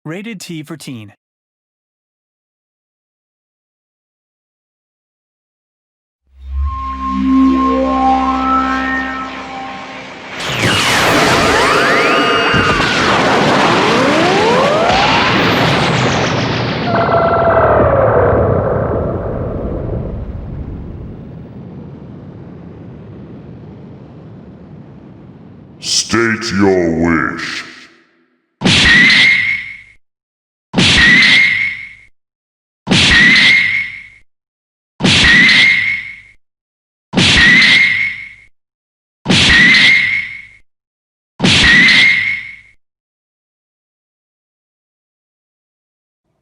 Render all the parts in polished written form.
Rated T for teen. State your wish.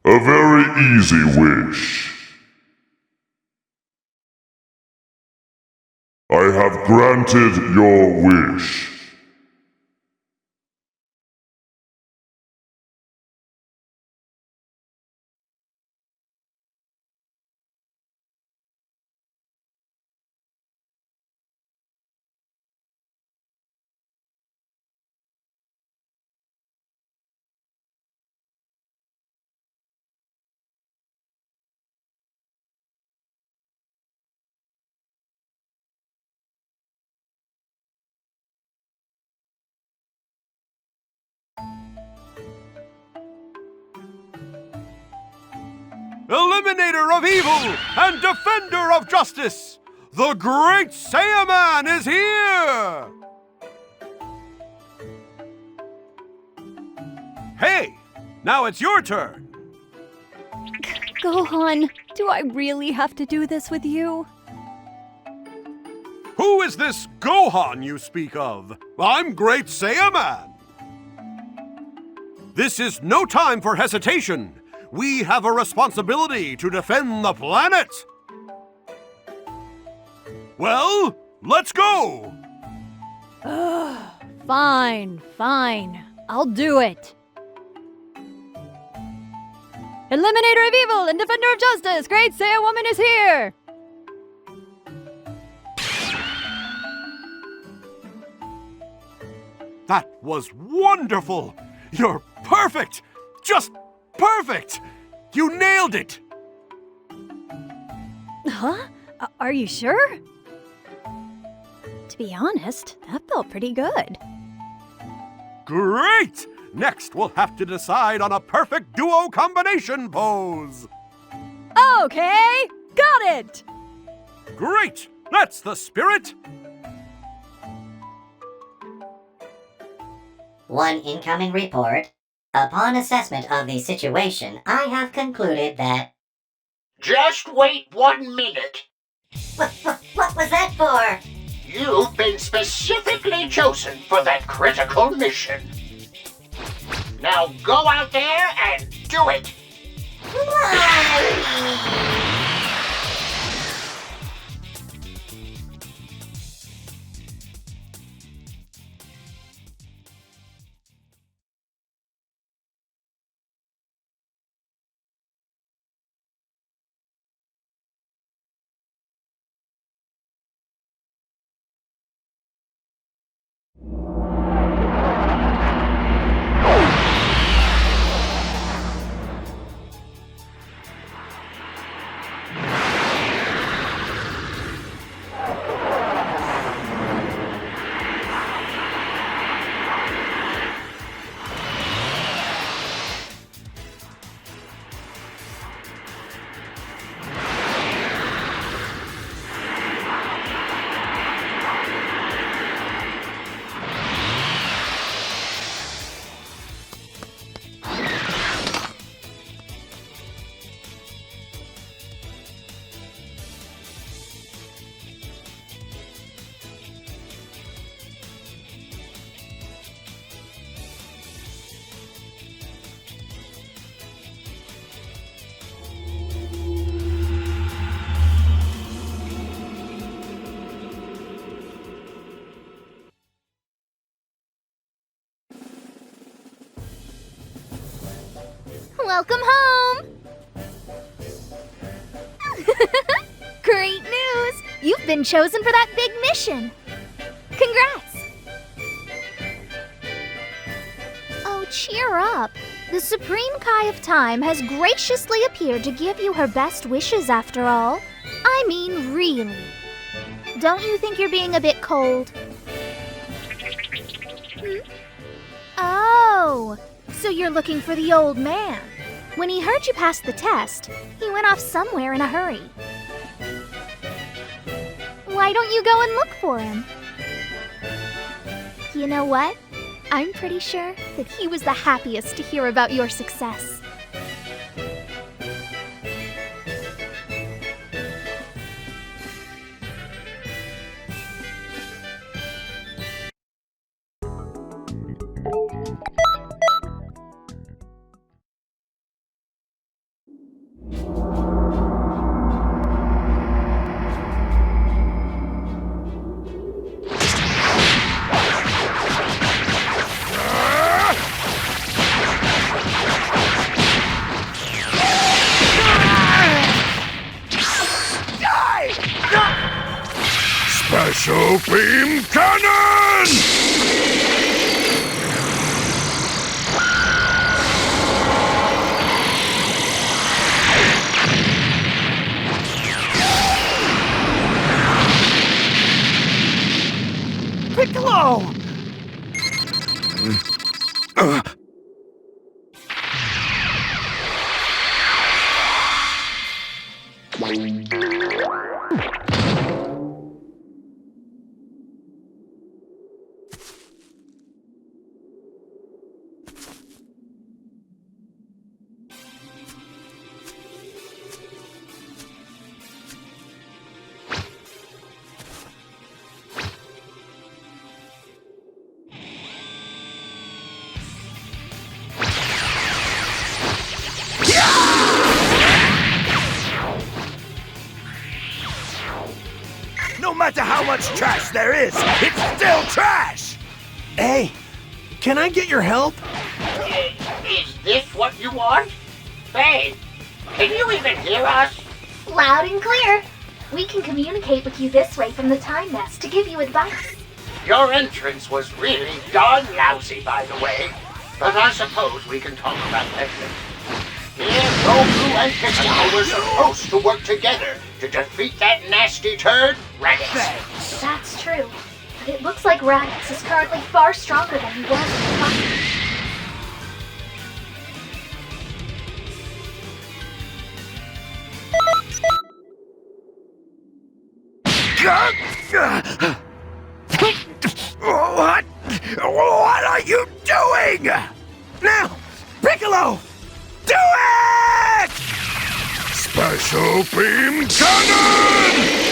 A very easy wish. I have granted your wish. Eliminator of evil and defender of justice, the great Saiyaman is here! Hey, now it's your turn. Gohan, do I really have to do this with you? Who is this Gohan you speak of? I'm Great Saiyaman. This is no time for hesitation. We have a responsibility to defend the planet. Well, let's go. Fine. I'll do it. Eliminator of evil and defender of justice, Great Saiyan Woman is here! That was wonderful! You're perfect! Just perfect! You nailed it! Huh? Are you sure? To be honest, that felt pretty good. Great! Next, we'll have to decide on a perfect duo combination pose. Okay, got it! Great! That's the spirit! One incoming report. Upon assessment of the situation, I have concluded that... Just wait 1 minute. What was that for? You've been specifically chosen for that critical mission. Now go out there and do it! Welcome home! Great news! You've been chosen for that big mission! Congrats! Oh, cheer up. The Supreme Kai of Time has graciously appeared to give you her best wishes after all. I mean, really. Don't you think you're being a bit cold? Oh, so you're looking for the old man. When he heard you passed the test, he went off somewhere in a hurry. Why don't you go and look for him? You know what? I'm pretty sure that he was the happiest to hear about your success. Special beam cannon! Piccolo! No matter how much trash there is, it's still trash! Hey, can I get your help? Is this what you want? Hey, can you even hear us? Loud and clear. We can communicate with you this way from the time nest to give you advice. Your entrance was really darn lousy, by the way. But I suppose we can talk about that later. Here, Goku and Piccolo were supposed to work together to defeat that nasty turd, Raditz. That's true. But it looks like Raditz is currently far stronger than he was in the fight. What are you doing? Now, Piccolo, do it! Special beam cannon!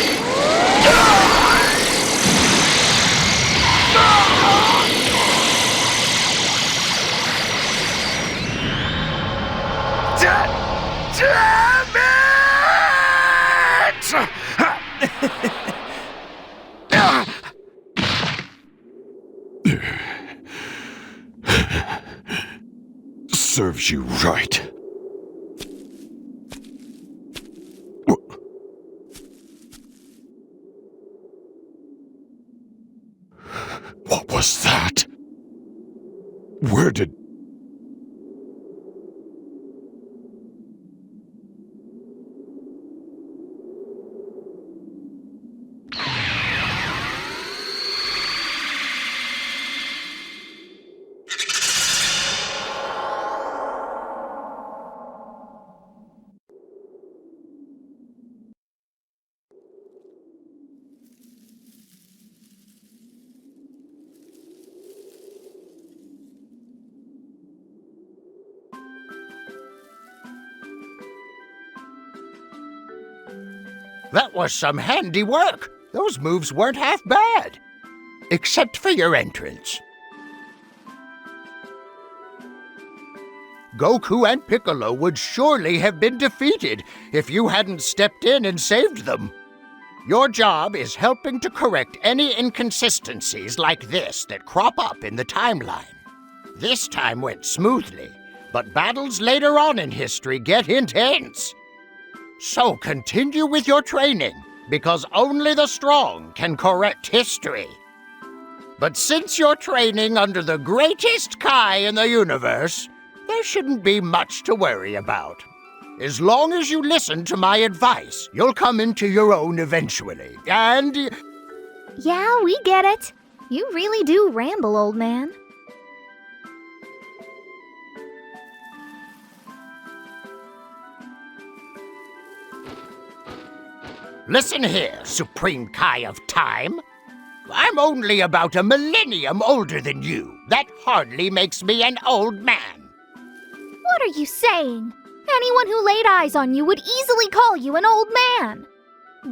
Damn it! Serves you right. What was that? Where did... That was some handy work. Those moves weren't half bad. Except for your entrance. Goku and Piccolo would surely have been defeated if you hadn't stepped in and saved them. Your job is helping to correct any inconsistencies like this that crop up in the timeline. This time went smoothly, but battles later on in history get intense. So continue with your training, because only the strong can correct history. But since you're training under the greatest Kai in the universe, There shouldn't be much to worry about. As long as you listen to my advice, you'll come into your own eventually. And Yeah, we get it. You really do ramble, old man. listen here, Supreme Kai of Time. I'm only about a millennium older than you. That hardly makes me an old man. What are you saying? Anyone who laid eyes on you would easily call you an old man.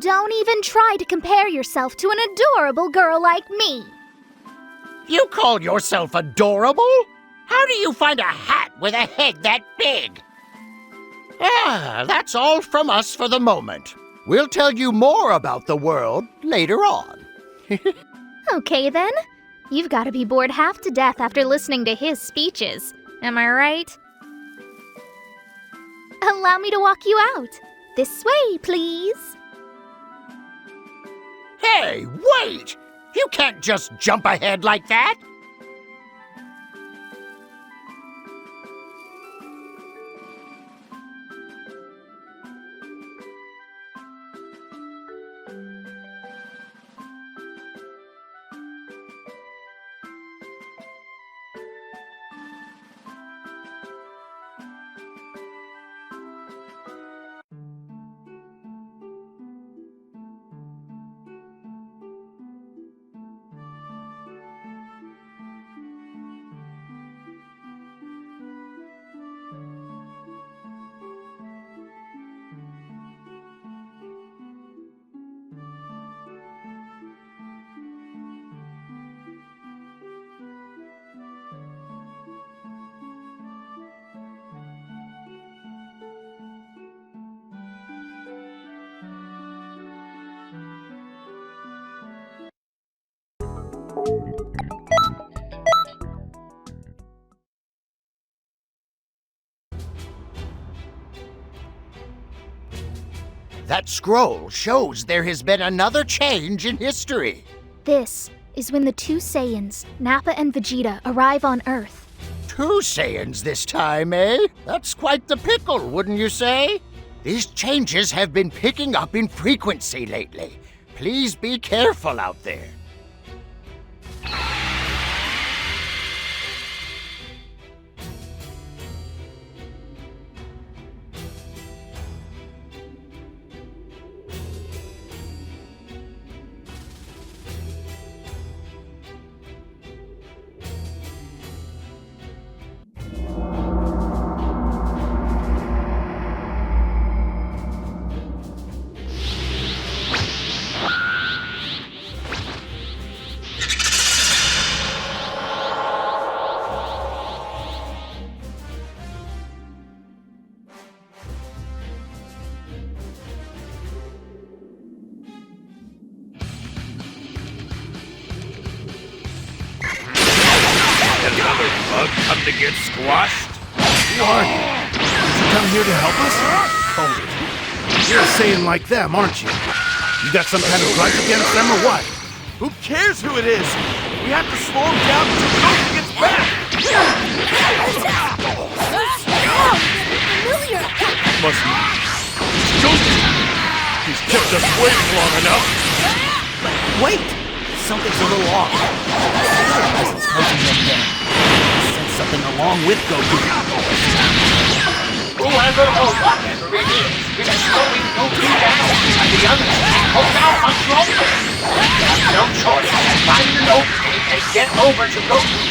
Don't even try to compare yourself to an adorable girl like me. You call yourself adorable? How do you find a hat with a head that big? That's all from us for the moment. We'll tell you more about the world later on. Okay then. You've got to be bored half to death after listening to his speeches. Am I right? Allow me to walk you out. This way, please. Hey, wait! You can't just jump ahead like that! That scroll shows there has been another change in history. This is when the two Saiyans, Nappa and Vegeta, arrive on Earth. 2 Saiyans this time, eh? That's quite the pickle, wouldn't you say? These changes have been picking up in frequency lately. Please be careful out there. Another bug come to get squashed? Who are you? Did you come here to help us? Hold it. You're a Saiyan like them, aren't you? You got some kind of grudge against them or what? Who cares who it is? We have to slow him down until Goku gets back! Must be Goku! He's kept us waiting long enough! Wait! Something's a little off. Presence causing them there. Send something along with Goku. Whoever or whatever it is slowing Goku down, and the others will now must Longplay. You have no choice. Find an opening and get over to Goku.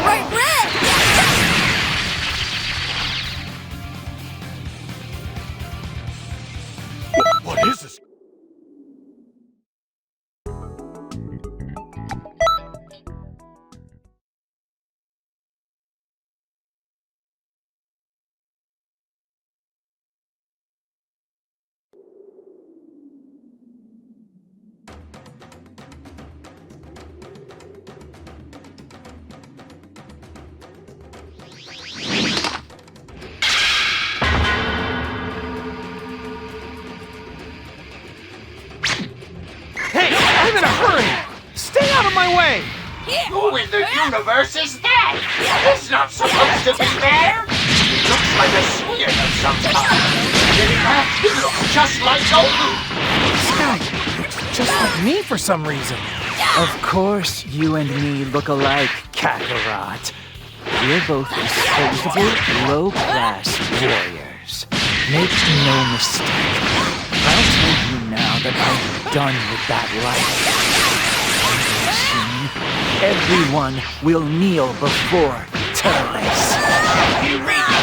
Right, Red! What is this? Hey, I'm in a hurry! Stay out of my way! Who in the universe is that? It's not supposed to be there! It looks like a skin of some kind. In fact, it looks just like Goku! This guy looks just like me for some reason. Of course you and me look alike, Kakarot. We're both disposable, low-class warriors. Make no mistake. I'll tell you now that I'm done with that life. Very soon, everyone will kneel before Turles. You read me.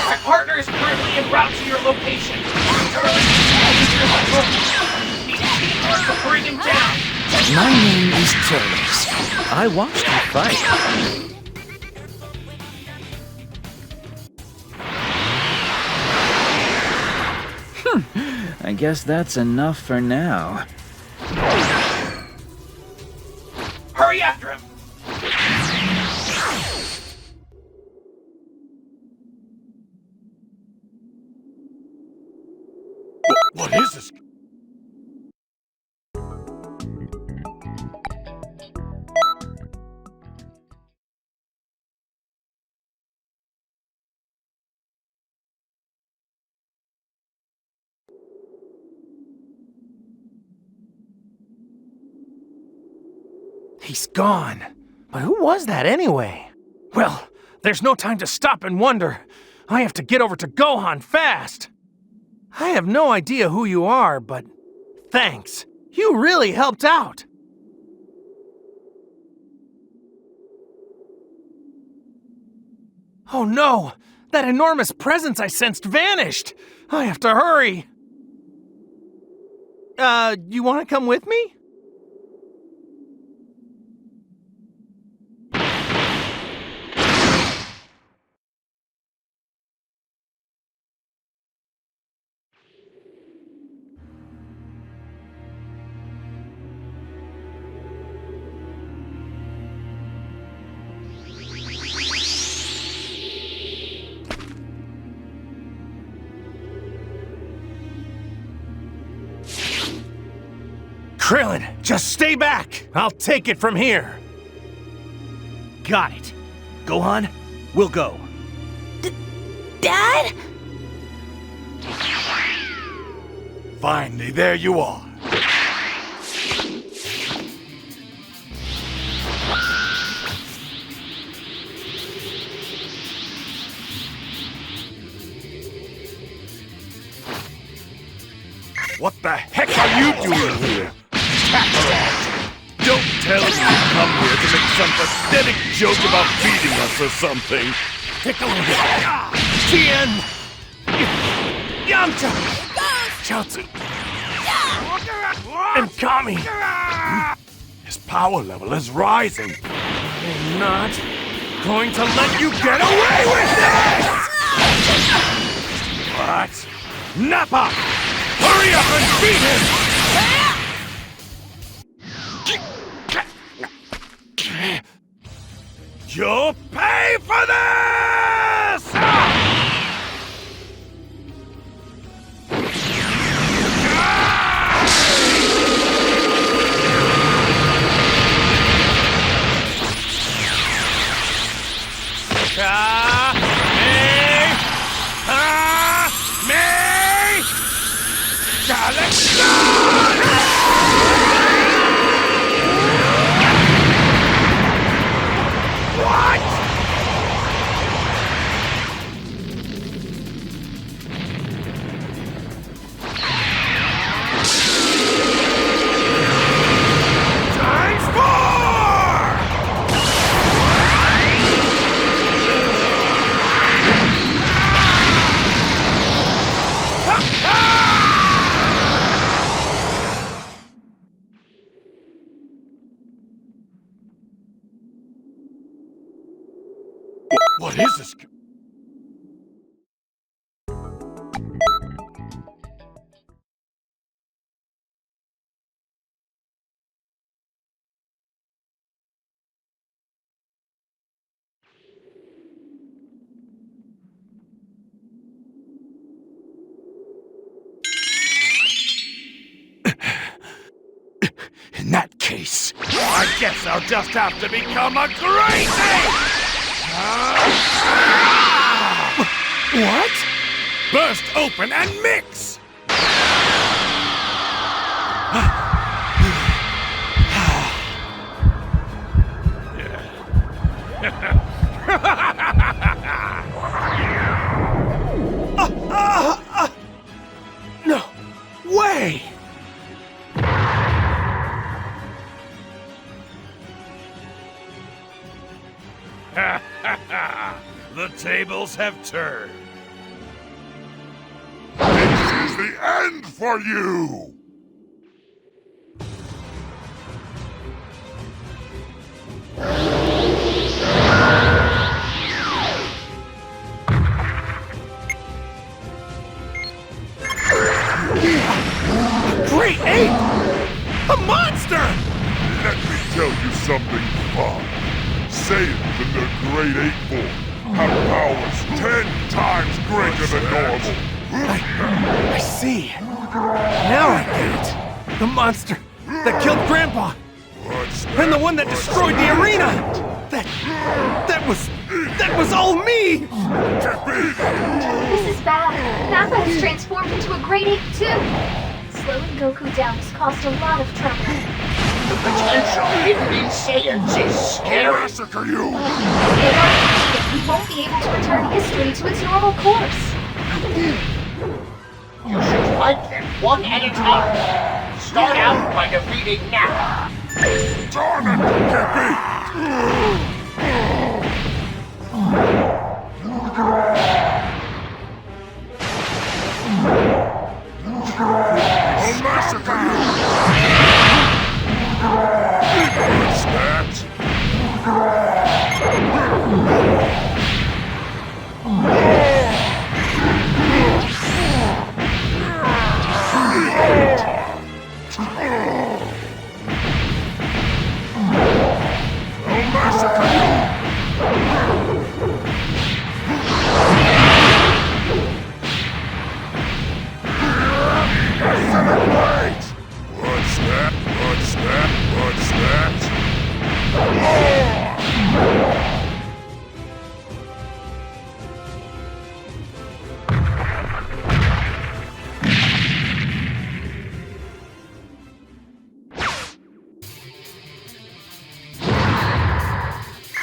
My partner is currently en route to your location. Turles is your husband. Need teamwork to bring him down. My name is Turles. I watched you fight. I guess that's enough for now. Hurry after him! What is this? He's gone. But who was that anyway? Well, there's no time to stop and wonder. I have to get over to Gohan fast. I have no idea who you are, but thanks. You really helped out. Oh no! That enormous presence I sensed vanished! I have to hurry! You wanna come with me? Krillin, just stay back! I'll take it from here! Got it. Gohan, we'll go. Dad? Finally, there you are. What the heck are you doing here? Kakarot! Don't tell me you come here to make some pathetic joke about beating us or something. Take a look at that! Tien! Yamcha! Chaozu! And Kami! His power level is rising. I'm not going to let you get away with this! What? Nappa! Hurry up and beat him! You'll pay for this! What is this? In that case, I guess I'll just have to become a crazy! What? Burst open and mix! No way! The tables have turned. This is the end for you! Great ape! A monster! Let me tell you something fun. Saiyans in their great ape form have powers 10 times greater than normal. I see. Now I get it. The monster that killed Grandpa. What's And the one that destroyed the arena! That was all me! This is bad. Nappa has transformed into a great ape too. Slowing Goku down has caused a lot of trouble. The potential hidden in Saiyans is scary. massacre you! If I defeat it, we won't be able to return history to its normal course. You should fight them one at a time. Start out by defeating Nappa. Darn it, Kippy! I'll massacre you! What's that? I'll massacre you! Celebrate! What's that? What's that? What's that?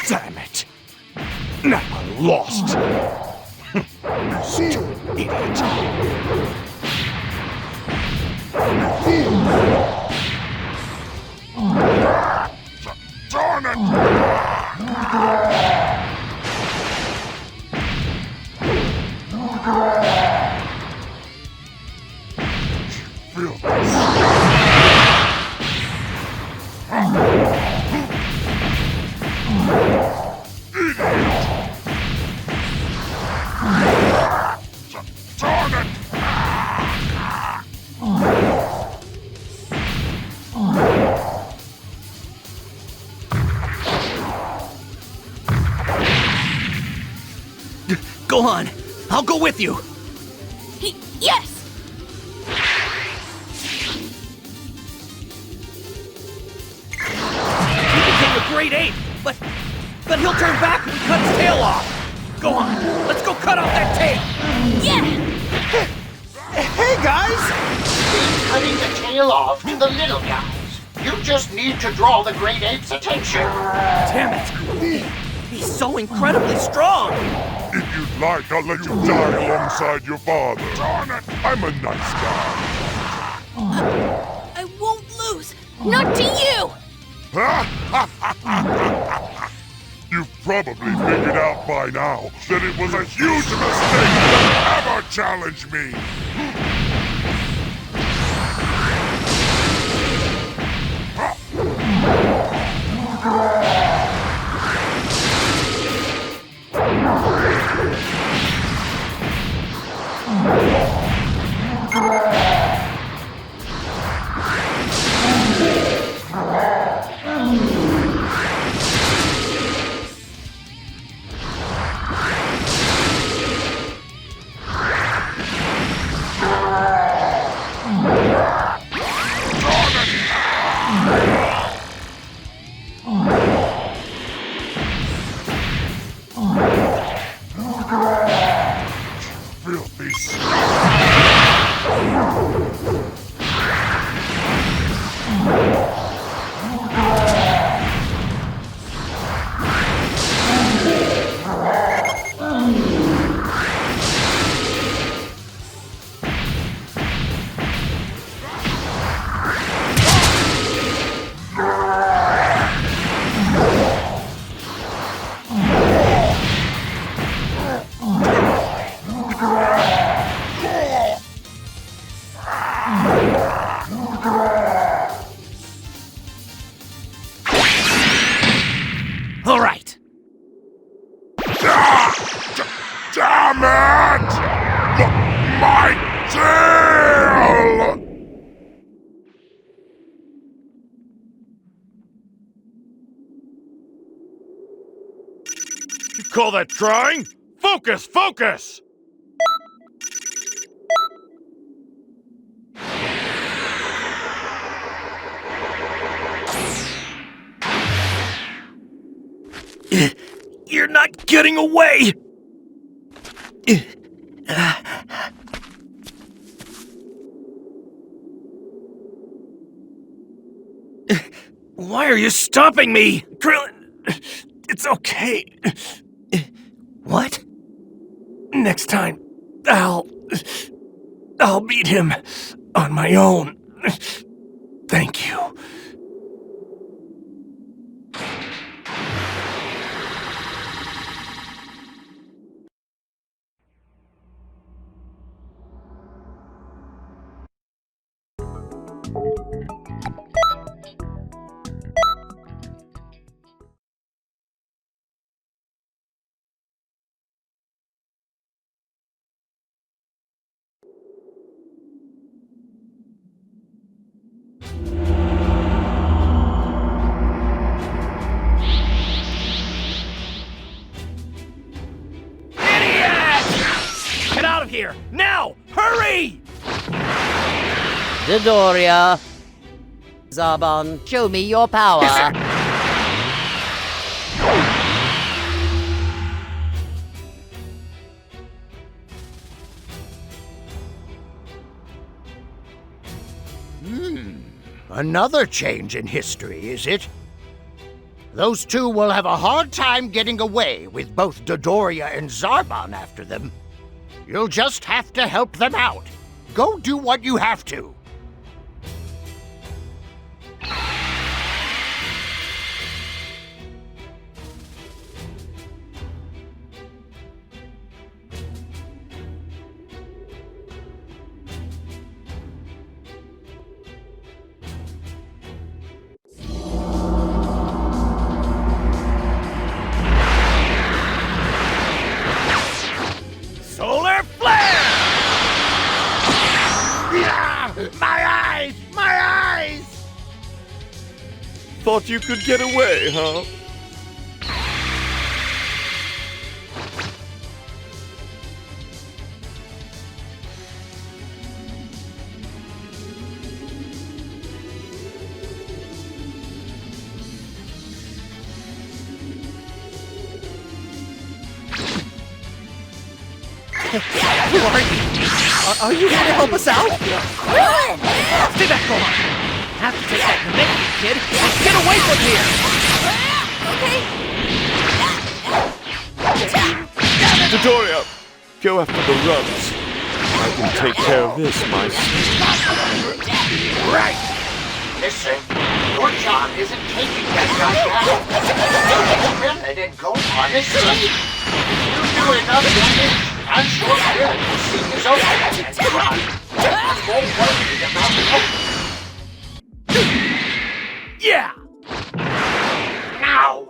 Damn it! Nappa lost! Stupid idiot! Darn it! Feel this. Darn it! Gohan, I'll go with you. Yes! He became a great ape, but he'll turn back when we cut his tail off. Go on, let's go cut off that tail. Yeah! Hey guys! Keep cutting the tail off to the little guys. You just need to draw the great ape's attention. Damn it! He's so incredibly strong. If you'd like, I'll let you die alongside your father. Darn it! I'm a nice guy. I won't lose! Not to you! You've probably figured out by now that it was a huge mistake to ever challenge me. call that trying? Focus, focus! You're not getting away! Why are you stopping me? Krillin, it's okay. What? Next time, I'll beat him on my own. Thank you. Get out of here! Now! Hurry! Dodoria. Zarbon, show me your power. Another change in history, is it? Those two will have a hard time getting away with both Dodoria and Zarbon after them. You'll just have to help them out. Go do what you have to. Solar flare! My eyes! My eyes! Thought you could get away, huh? Who are you? Are you here to help us out? Stay back, Gohan! Have to take that Namekian kid and get away from here! Dodoria, go after the rugs. I can take care of this myself. Right! Listen, your job isn't taking that guy down. Krillin and Gohan is asleep. You do enough damage, I'm sure Krillin will see his own and run. I'm more worried about the Yeah! now.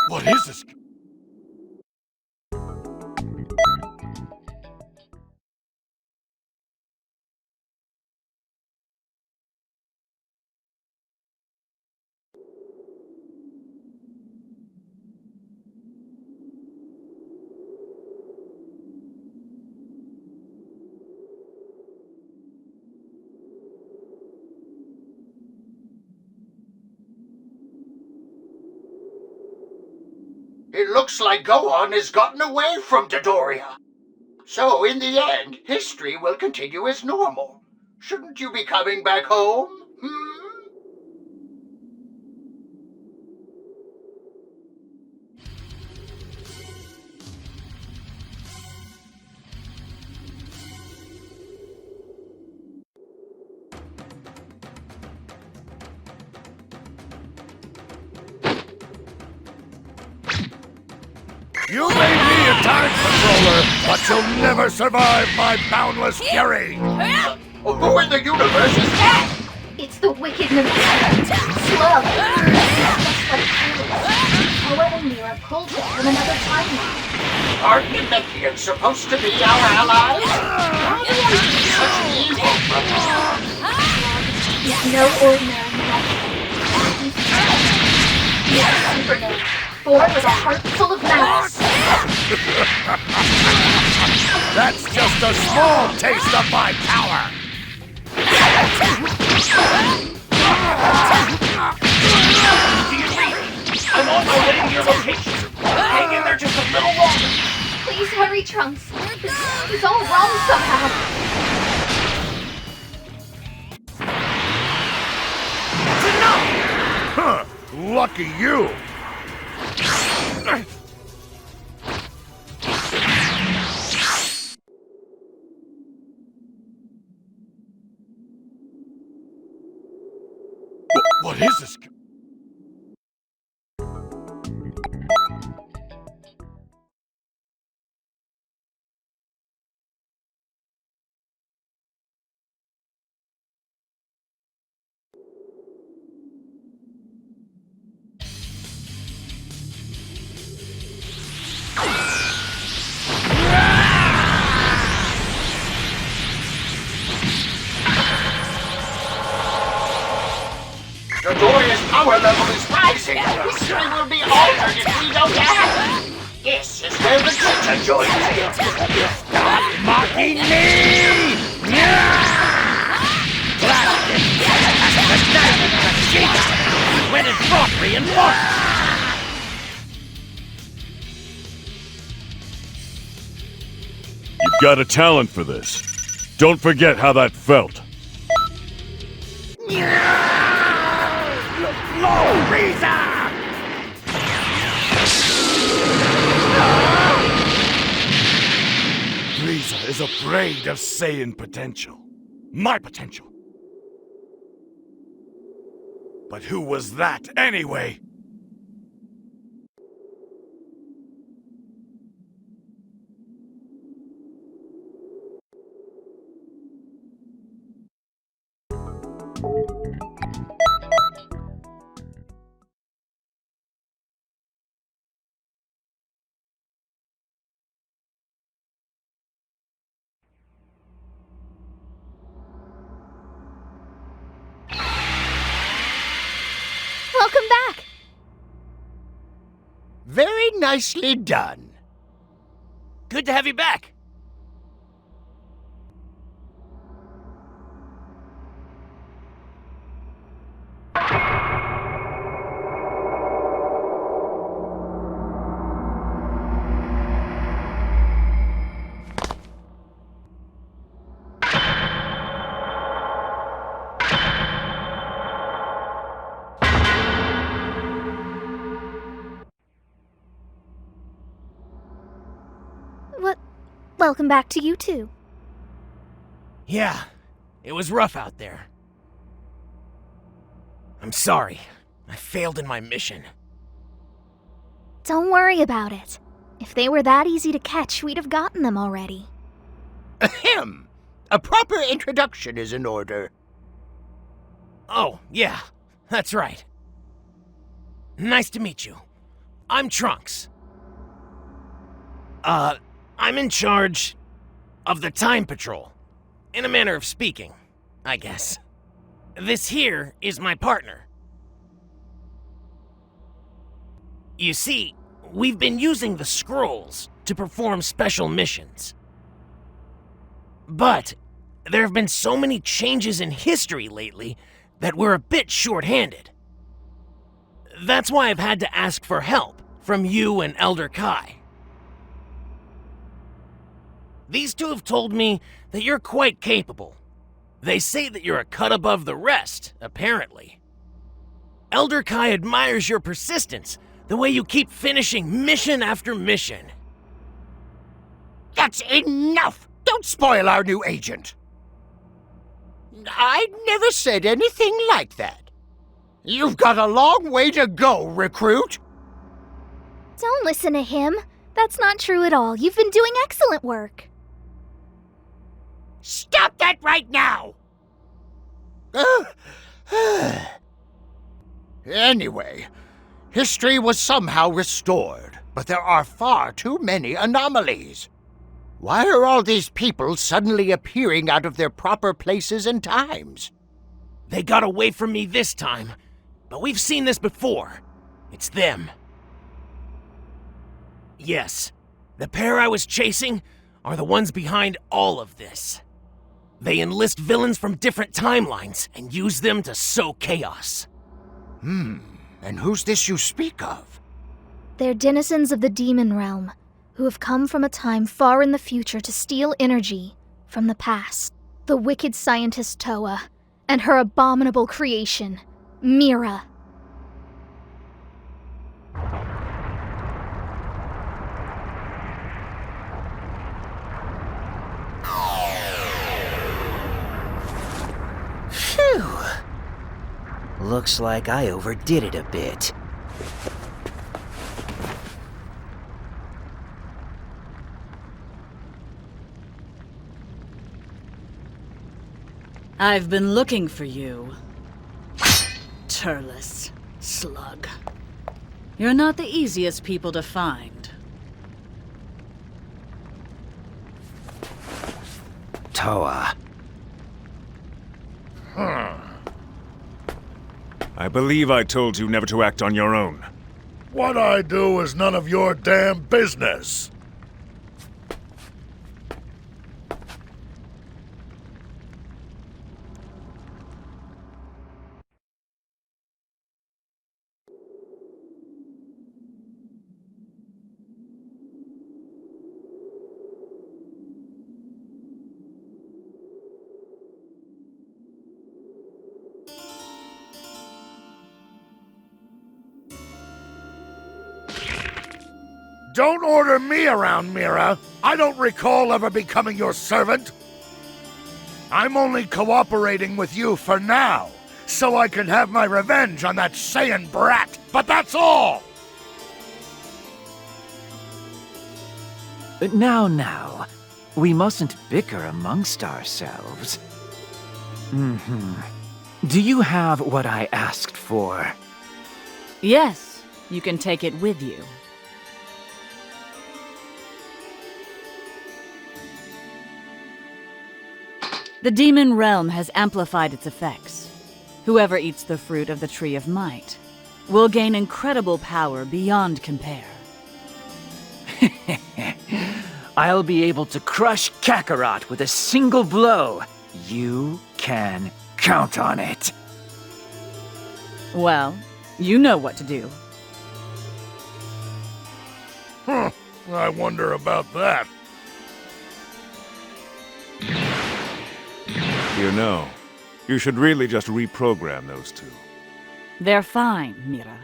What is this? It looks like Gohan has gotten away from Dodoria. So, in the end, history will continue as normal. Shouldn't you be coming back home? You may be a time controller, but you'll never survive my boundless fury! Who in the universe is that? It's the wicked Namekian. Slow. Just like Krillin. However, Mira have pulled him from another timeline. Are Namekians supposed to be our allies? Why do I see such evil from them? He's no ordinary man. He's a superman, born with a heart full of malice. That's just a small taste of my power! I'm on my way to your location. Hang in there just a little longer. Please hurry, Trunks. It's all wrong somehow. Huh! Lucky you! What is this? Doria's power level is rising. History will be altered if we don't act. This is where Vegeta joins in. Stop mocking me! Blast it! The knife of Vegeta! When it brought reinforcements! You've got a talent for this. Don't forget how that felt. Frieza is afraid of Saiyan potential. My potential. But who was that anyway? Welcome back. Very nicely done. Good to have you back. Welcome back to you too. Yeah, it was rough out there. I'm sorry. I failed in my mission. Don't worry about it. If they were that easy to catch, we'd have gotten them already. Ahem! A proper introduction is in order. Oh, yeah, that's right. Nice to meet you. I'm Trunks. I'm in charge of the Time Patrol. In a manner of speaking, I guess. This here is my partner. You see, we've been using the scrolls to perform special missions. But there have been so many changes in history lately that we're a bit short-handed. That's why I've had to ask for help from you and Elder Kai. These two have told me that you're quite capable. They say that you're a cut above the rest, apparently. Elder Kai admires your persistence, the way you keep finishing mission after mission. That's enough! Don't spoil our new agent! I never said anything like that. You've got a long way to go, recruit! Don't listen to him. That's not true at all. You've been doing excellent work. Stop that right now! Anyway, History was somehow restored, but there are far too many anomalies. Why are all these people suddenly appearing out of their proper places and times? They got away from me this time, but we've seen this before. It's them. Yes, the pair I was chasing are the ones behind all of this. They enlist villains from different timelines and use them to sow chaos. And who's this you speak of? They're denizens of the demon realm, who have come from a time far in the future to steal energy from the past. The wicked scientist Toa, and her abominable creation, Mira. Phew! Looks like I overdid it a bit. I've been looking for you. Turles, slug. You're not the easiest people to find. Toa. I believe I told you never to act on your own. What I do is none of your damn business. Don't order me around, Mira. I don't recall ever becoming your servant. I'm only cooperating with you for now, so I can have my revenge on that Saiyan brat, but that's all! Now, we mustn't bicker amongst ourselves. Do you have what I asked for? Yes, you can take it with you. The demon realm has amplified its effects. Whoever eats the fruit of the Tree of Might will gain incredible power beyond compare. I'll be able to crush Kakarot with a single blow. You can count on it. Well, you know what to do. I wonder about that. You know, you should really just reprogram those two. They're fine, Mira.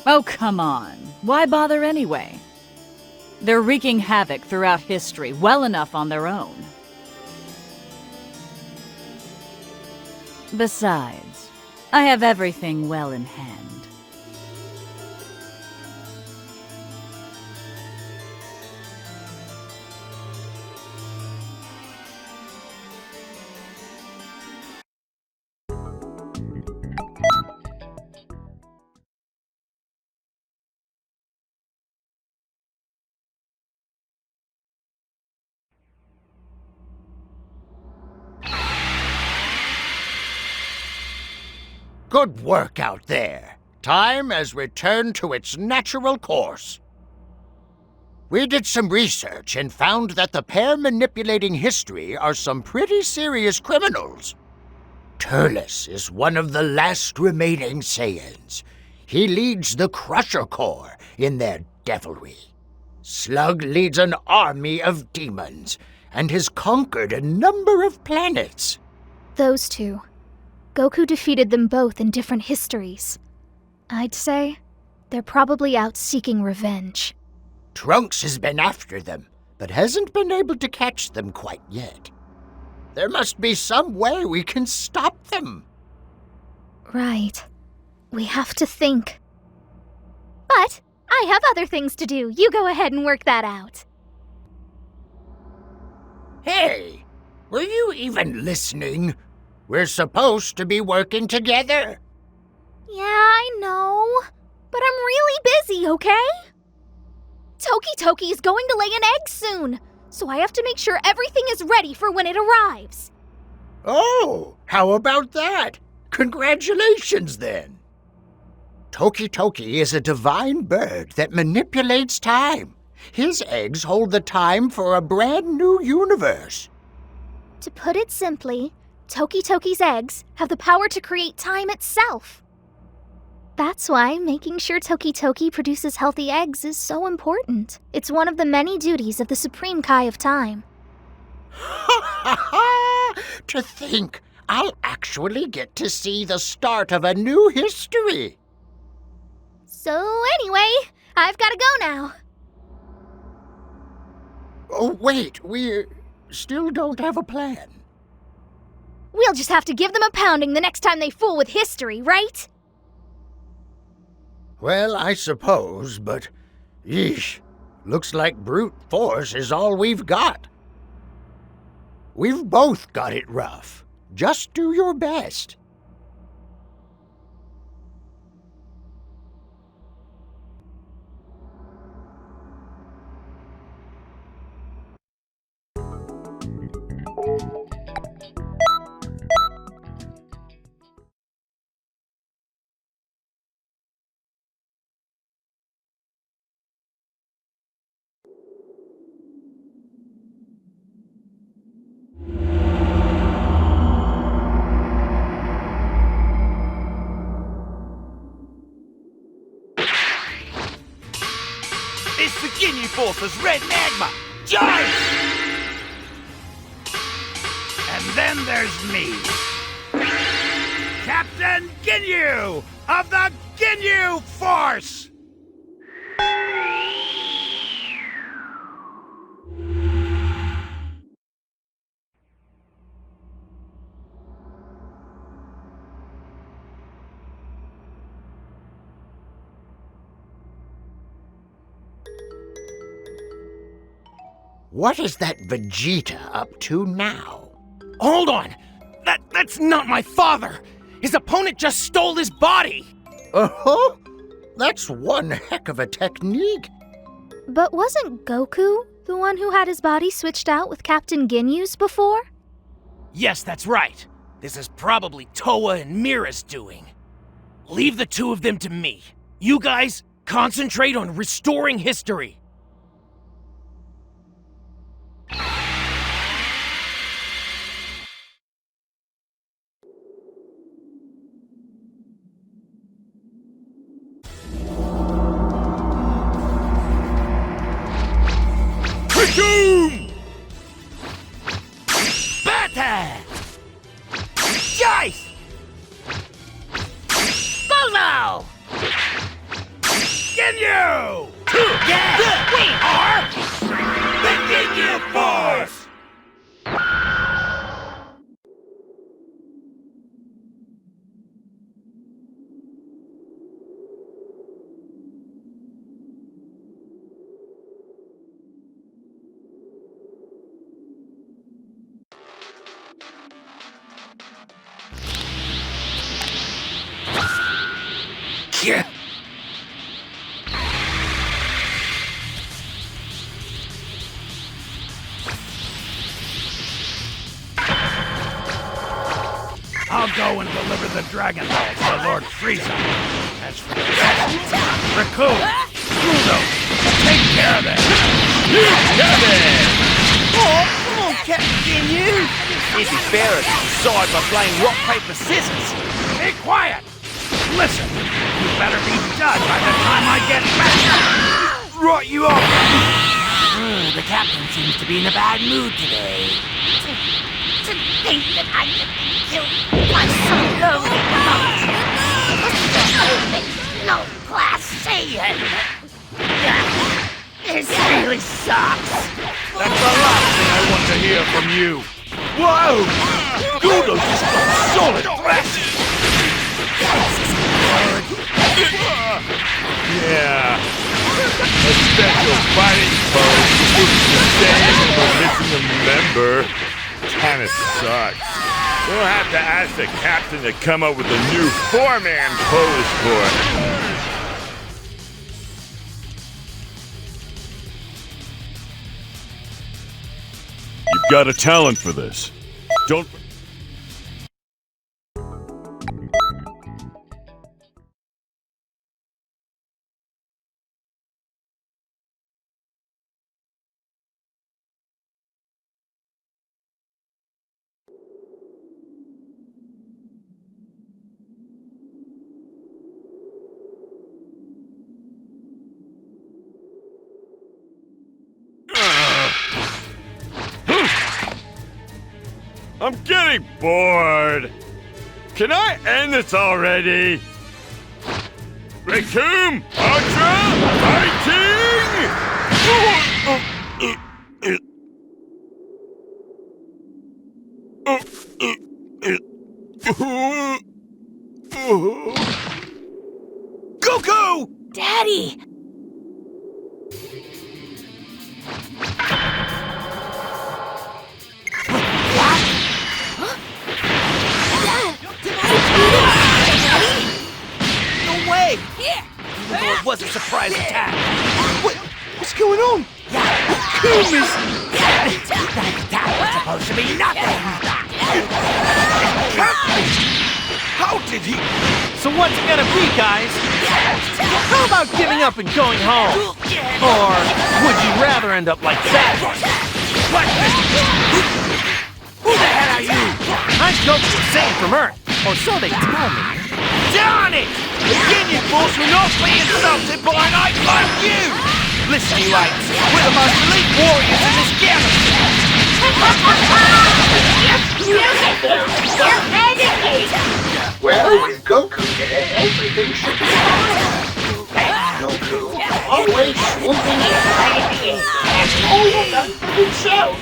Oh, come on. Why bother anyway? They're wreaking havoc throughout history well enough on their own. Besides, I have everything well in hand. Good work out there. Time has returned to its natural course. We did some research and found that the pair manipulating history are some pretty serious criminals. Turles is one of the last remaining Saiyans. He leads the Crusher Corps in their devilry. Slug leads an army of demons and has conquered a number of planets. Those two. Goku defeated them both in different histories. I'd say they're probably out seeking revenge. Trunks has been after them, but hasn't been able to catch them quite yet. There must be some way we can stop them. Right. We have to think. But I have other things to do. You go ahead and work that out. Hey, were you even listening? We're supposed to be working together. Yeah, I know. But I'm really busy, okay? Toki is going to lay an egg soon, so I have to make sure everything is ready for when it arrives. Oh, how about that? Congratulations, then. Toki is a divine bird that manipulates time. His eggs hold the time for a brand new universe. To put it simply, Toki's eggs have the power to create time itself. That's why making sure Toki produces healthy eggs is so important. It's one of the many duties of the Supreme Kai of Time. To think, I'll actually get to see the start of a new history. So anyway, I've got to go now. Oh, wait, we still don't have a plan. We'll just have to give them a pounding the next time they fool with history, right? Well, I suppose, but yeesh, looks like brute force is all we've got. We've both got it rough. Just do your best. It's the Ginyu Force's red magma! Giant! And then there's me, Captain Ginyu of the Ginyu Force! What is that Vegeta up to now? Hold on! That's not my father! His opponent just stole his body! Uh-huh. That's one heck of a technique. But wasn't Goku the one who had his body switched out with Captain Ginyu's before? Yes, that's right. This is probably Towa and Mira's doing. Leave the two of them to me. You guys, concentrate on restoring history. Boom! Bata! Jice! Bozo! Ginyu! Yeah! We are The Ginyu Force! Yeah. I'll go and deliver the Dragon Balls to Lord Frieza. As for the rest, Raccoon, Pluto, take care of them. You got it! Oh, come on, Captain Ginyu! It'd be fairer to decide by playing rock, paper, scissors. Be quiet! Listen, you better be done by the time I get back. Right you are! The captain seems to be in a bad mood today. To think that I could be killed by some lowly low-class Saiyan. This really sucks. That's the last thing I want to hear from you. Whoa! Gordo just got solid thrashing! Yeah. A special fighting pose to stand for missing a member. Kinda sucks. We'll have to ask the captain to come up with a new four-man pose for it. You've got a talent for this. Don't... I'm getting bored! Can I end this already? Raccoon! Ultra! Fighting! Goku! Daddy! No way! Even though it was a surprise attack. What's going on? That was supposed to be nothing! How did he... So what's it gonna be, guys? How about giving up and going home? Or would you rather end up like that? What? Who the hell are you? I'm Goku, Satan from Earth, or so they tell me. Darn it! Again, you fools will not be insulted by an ape like you! Listen, you apes, we're the most elite warriors in this galaxy! You're editing! Well, with Goku there, everything should be fine. Goku, always swooping in right at the end. That's all done for himself.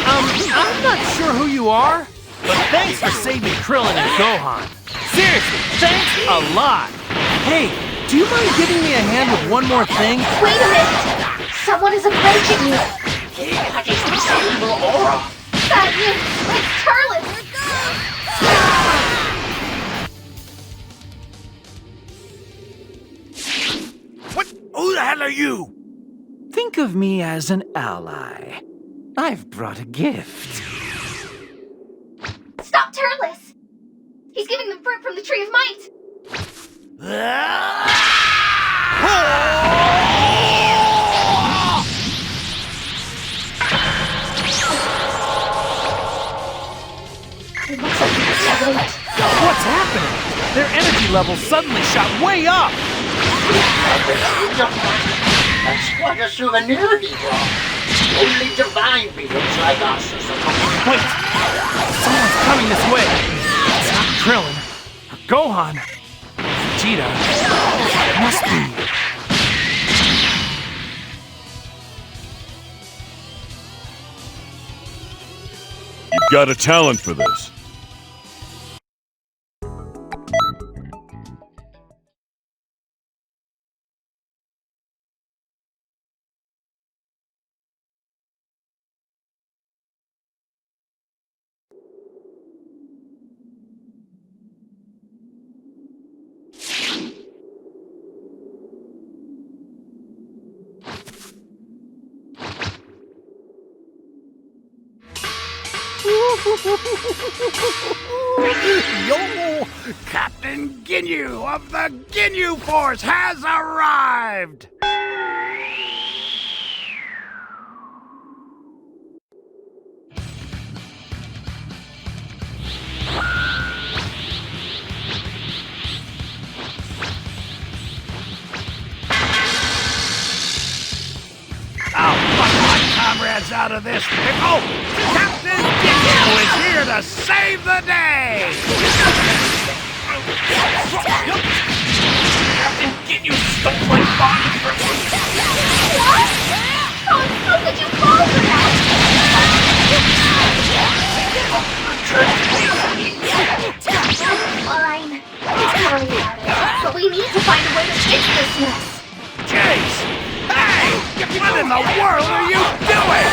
I'm not sure who you are, but thanks for saving Krillin and Gohan. Seriously, thanks a lot. Hey, do you mind giving me a hand with one more thing? Wait a minute! Someone is approaching you! Bad news! It's Turles! What? Who the hell are you? Think of me as an ally. I've brought a gift. Stop Turles! He's giving them fruit from the Tree of Might! It looks like he was so late. What's happening? Their energy levels suddenly shot way up! That's what a souvenir he brought. Only divine beings like us are supposed to... Wait! Someone's coming this way! It's not Krillin, or Gohan, or Vegeta. It must be... You've got a talent for this. Yo! Captain Ginyu of the Ginyu Force has arrived! I'll fuck my comrades out of this pickle! Captain Ginyu is here to save the day! Captain Ginyu stole my body from me! What? How could you fall for that? Fine. Sorry about it. But we need to find a way to fix this mess. Jace! Hey! What in the world are you doing?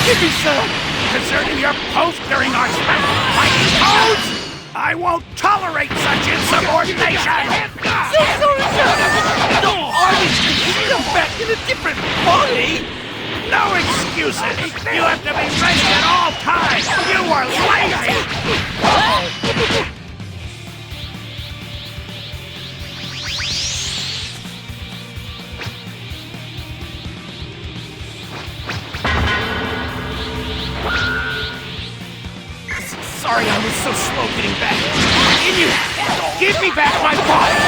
Give me some! deserting your post during our special fighting codes? I won't tolerate such insubordination! So sorry, sir! No, he's back in a different body! No excuses! You have to be ready at all times! You were lazy! Sorry I was so slow getting back. Can you give me back my body?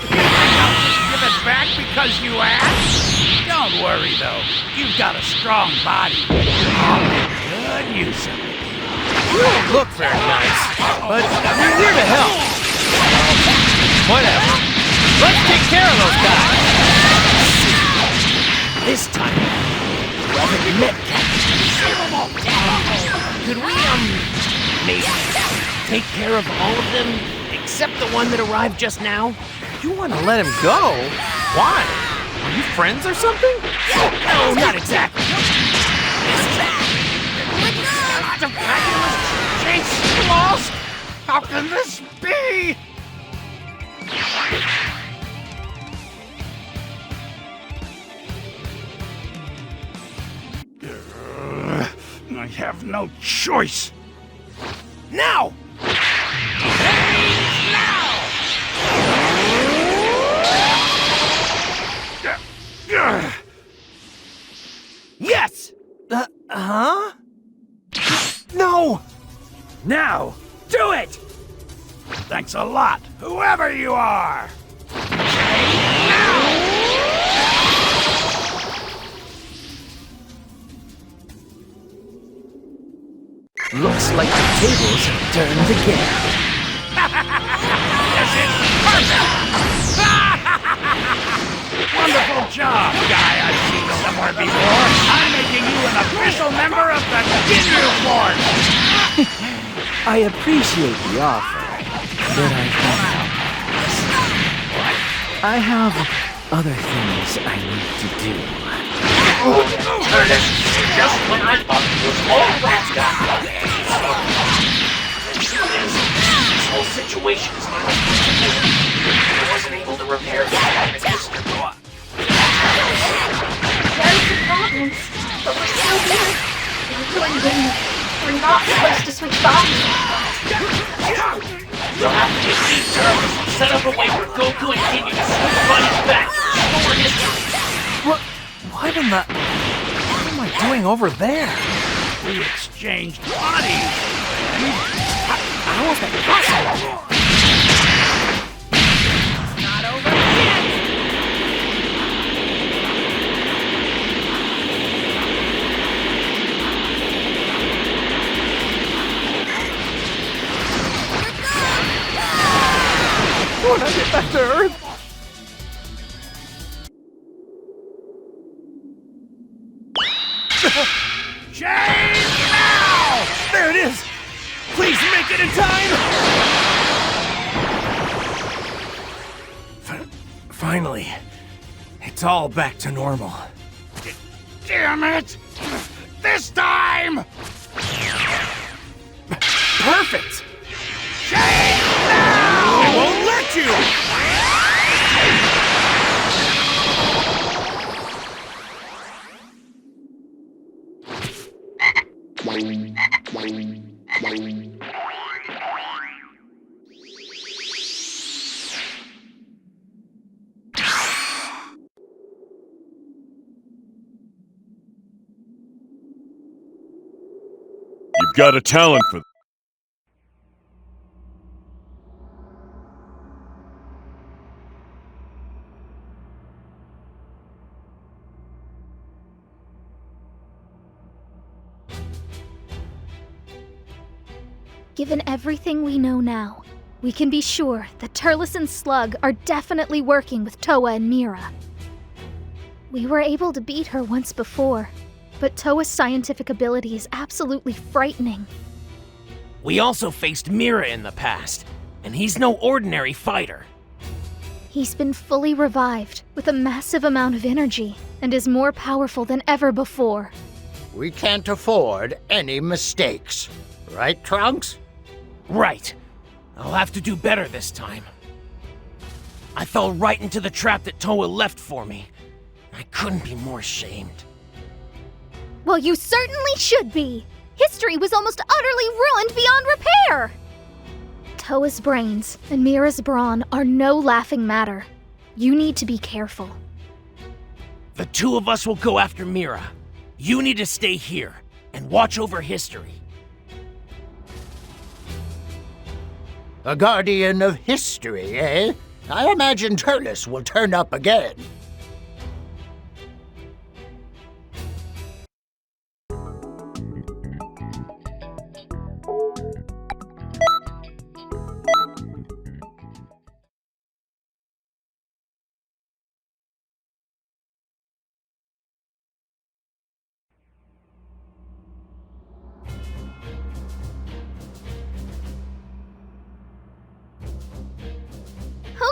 You think I'll just give it back because you asked? Don't worry though, you've got a strong body. I'll make good use of it. You don't look very nice, but you're here to help. Whatever. Let's take care of those guys. This time, you haven't met Could we, maybe take care of all of them, except the one that arrived just now? You want to let him go? Why? Are you friends or something? No, not exactly. The fabulous chase lost? How can this be? I have no choice. Now! Change now! Yes! Huh? No! Now! Do it! Thanks a lot, whoever you are! Now! Looks like the tables have turned again. This is perfect! Wonderful job, guy I've seen somewhere before. I'm making you an official member of the Ginyu Force! I appreciate the offer, but I have other things I need to do. Curtis, just when I thought it was all wrapped up. This whole situation is my responsibility. I wasn't able to repair the resistor. There's the problems, but we're still here. We're not supposed to switch bodies. You'll have to get these servers and set up a way for Goku and Ginyu to switch bodies back to restore history. What in the... What am I doing over there? We exchanged bodies. How is that possible? Not over yet. When I get back to Earth... Change now! There it is! Please make it in time! Finally, it's all back to normal. Damn it! This time! Perfect! Change now! I won't let you! You've got a talent for... Given everything we know now, we can be sure that Turles and Slug are definitely working with Towa and Mira. We were able to beat her once before, but Towa's scientific ability is absolutely frightening. We also faced Mira in the past, and he's no ordinary fighter. He's been fully revived with a massive amount of energy and is more powerful than ever before. We can't afford any mistakes. Right, Trunks? Right. I'll have to do better this time. I fell right into the trap that Toa left for me. I couldn't be more ashamed. Well, you certainly should be. History was almost utterly ruined beyond repair. Toa's brains and Mira's brawn are no laughing matter. You need to be careful. The two of us will go after Mira. You need to stay here and watch over history. A guardian of history, eh? I imagine Turles will turn up again.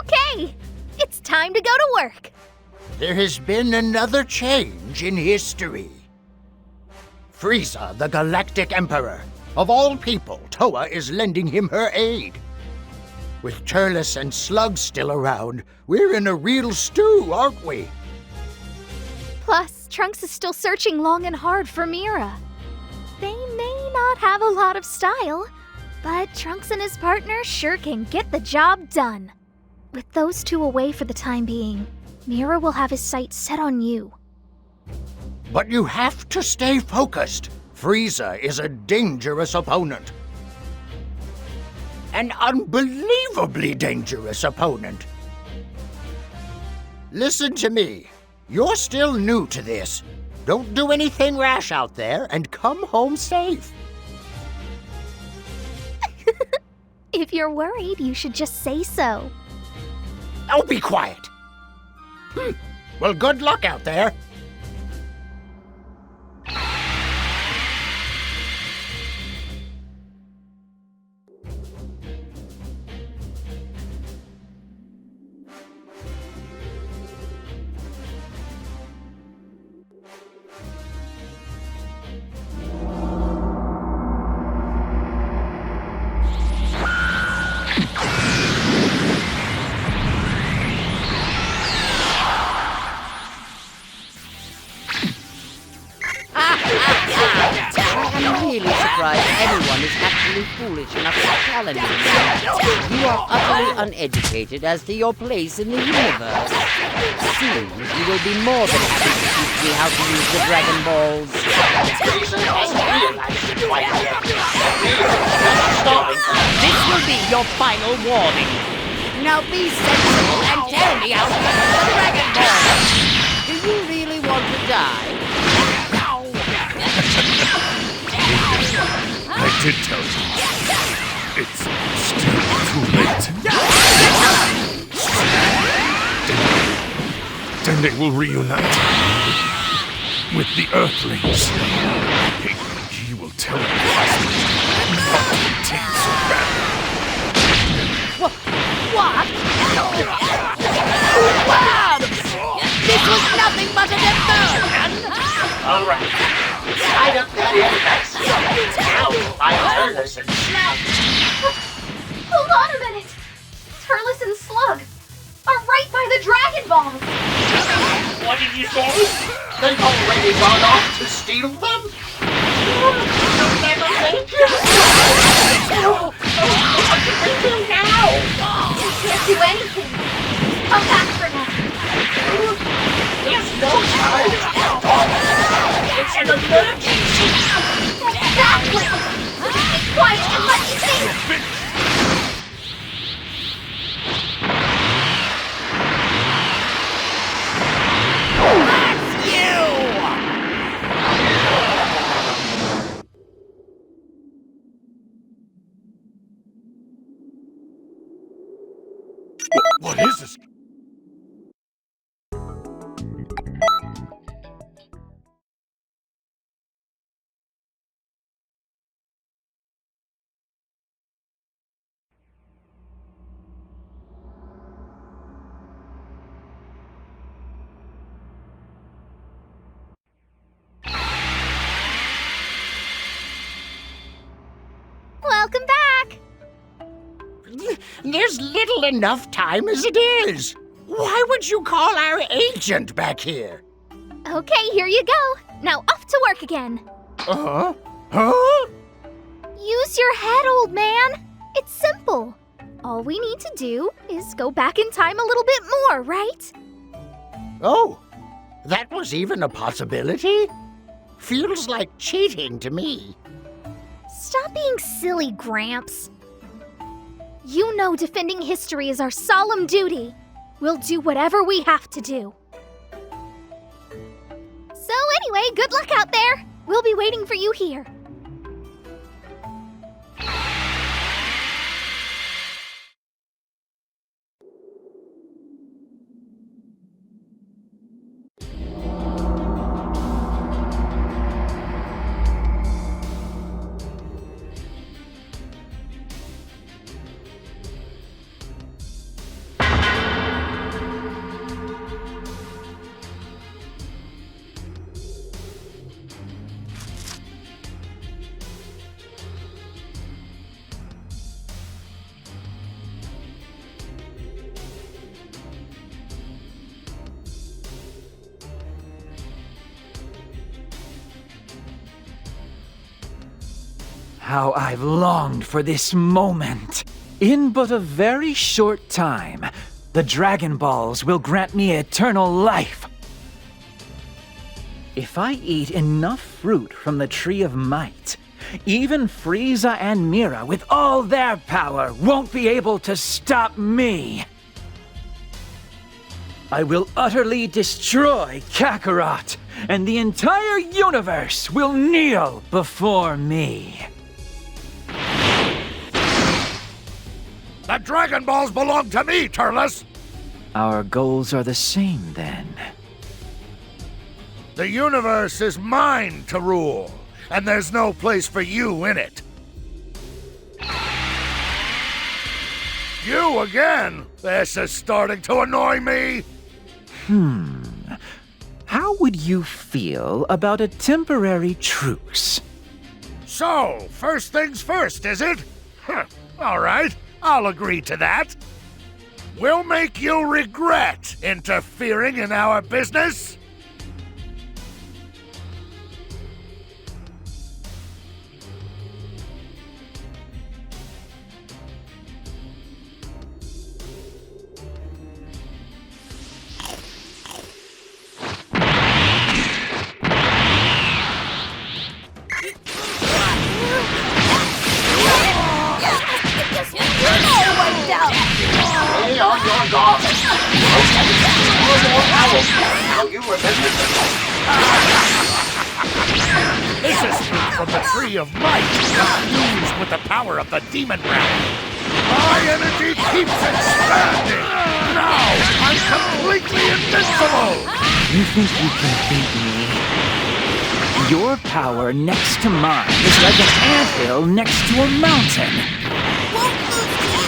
Okay, it's time to go to work. There has been another change in history. Frieza, the Galactic Emperor. Of all people, Toa is lending him her aid. With Turles and Slug still around, we're in a real stew, aren't we? Plus, Trunks is still searching long and hard for Mira. They may not have a lot of style, but Trunks and his partner sure can get the job done. With those two away for the time being, Mira will have his sights set on you. But you have to stay focused. Frieza is a dangerous opponent. An unbelievably dangerous opponent. Listen to me. You're still new to this. Don't do anything rash out there and come home safe. If you're worried, you should just say so. Oh, be quiet. Well, good luck out there. I'm really surprised anyone is actually foolish enough to challenge you. You are utterly uneducated as to your place in the universe. Soon, you will be more than happy to teach me how to use the Dragon Balls. This will be your final warning. Now be sensible and tell me how to use the Dragon Balls. Do you really want to die? I did tell you. It's still too late. Then they will reunite with the Earthlings. He will tell them not to take so badly. What? What? This was nothing but a diversion! All right. Light up that impact. Now we'll find Turles and Slug. Hold on a minute! Turles and Slug are right by the Dragon Balls! What did you say? They've already gone off to steal them? You'll never make it! What do we do now? We can't do anything. Come back for now. There's no time to talk. It's an emergency! Exactly! Be quiet and let me think! That's you! What is this? There's little enough time as it is. Why would you call our agent back here? Okay, here you go. Now off to work again. Huh? Use your head, old man. It's simple. All we need to do is go back in time a little bit more, right? Oh, that was even a possibility? Feels like cheating to me. Stop being silly, Gramps. You know defending history is our solemn duty. We'll do whatever we have to do. So anyway, good luck out there. We'll be waiting for you here. How I've longed for this moment. In but a very short time, the Dragon Balls will grant me eternal life. If I eat enough fruit from the Tree of Might, even Frieza and Mira, with all their power, won't be able to stop me. I will utterly destroy Kakarot, and the entire universe will kneel before me. The Dragon Balls belong to me, Turles! Our goals are the same, then. The universe is mine to rule, and there's no place for you in it. You again? This is starting to annoy me. How would you feel about a temporary truce? So, first things first, is it? All right, I'll agree to that. We'll make you regret interfering in our business. This is fruit from the Tree of Might, infused with the power of the Demon Realm. My energy keeps expanding. Now I'm completely invincible. You think you can beat me? Your power next to mine is like an anthill next to a mountain. Won't lose to you.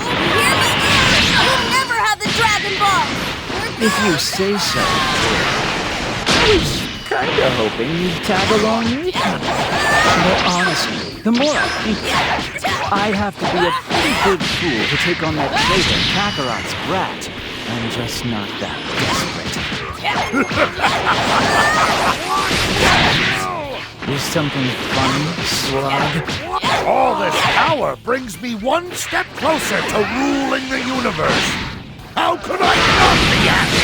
Hear me? You'll never have the Dragon Ball. If you say so. I was kinda hoping you'd tag along with me. But honestly, the more I think about it, I have to be a pretty big fool to take on that traitor Kakarot's brat. I'm just not that desperate. Is something fun, Slug? All this power brings me one step closer to ruling the universe. How could I not react?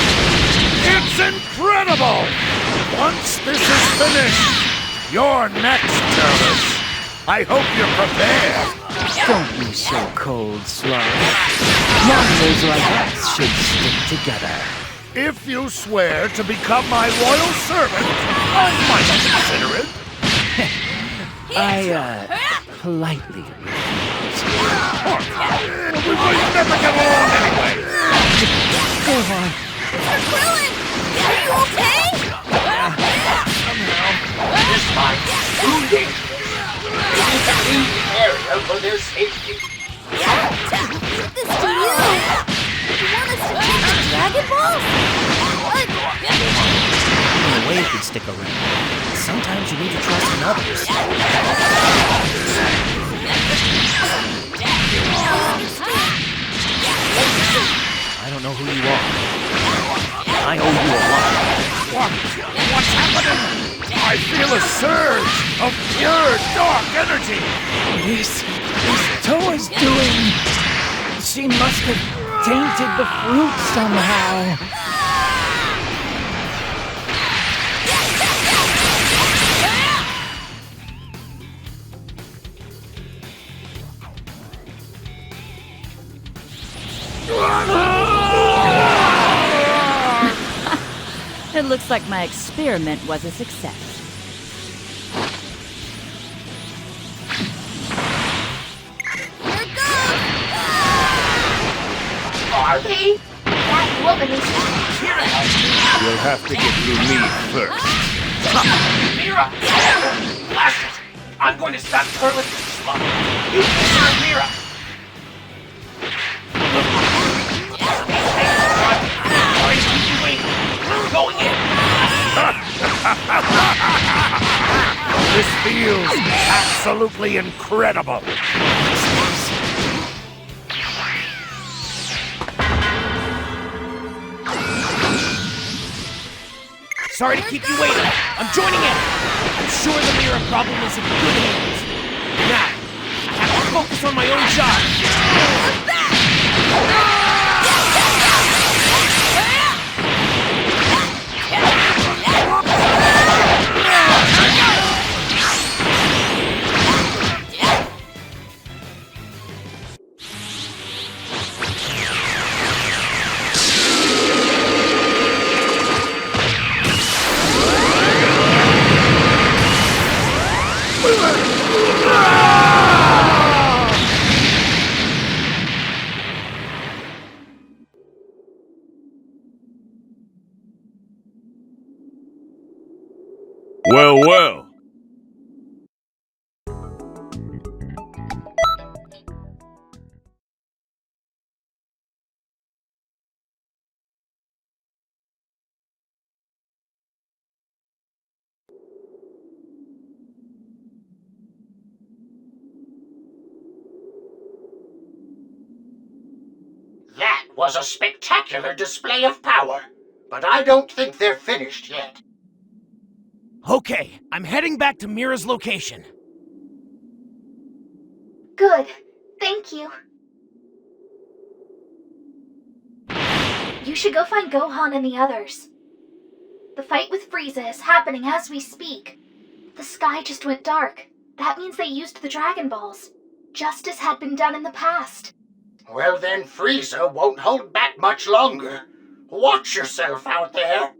It's incredible! Once this is finished, you're next, Turles. I hope you're prepared. Don't be so cold, Slug. Monsters like us should stick together. If you swear to become my loyal servant, I might consider it. I, politely refuse. We will never get along anyway. Go on. Krillin, are you okay? Somehow. This might be too dangerous. We need to leave the area for their safety. Did this to you? You want us to take the Dragon Balls? What? In a way, you can stick around. Sometimes you need to trust in others. I don't know who you are. I owe you a lot. What's happening? I feel a surge of pure dark energy! This Toa's doing. She must have tainted the fruit somehow. It looks like my experiment was a success. Barbie? That woman is here to help you. You'll have to get through me first. Mira! Blast it! I'm going to stop curling this slug. You preserve Mira! Sorry to keep you waiting. Going in! This feels absolutely incredible! Sorry to keep you waiting. I'm joining in. I'm sure the mirror problem is in good hands. Now, I have to focus on my own job. Well, well. That was a spectacular display of power, but I don't think they're finished yet. Okay, I'm heading back to Mira's location. Good. Thank you. You should go find Gohan and the others. The fight with Frieza is happening as we speak. The sky just went dark. That means they used the Dragon Balls. Just as had been done in the past. Well then, Frieza won't hold back much longer. Watch yourself out there.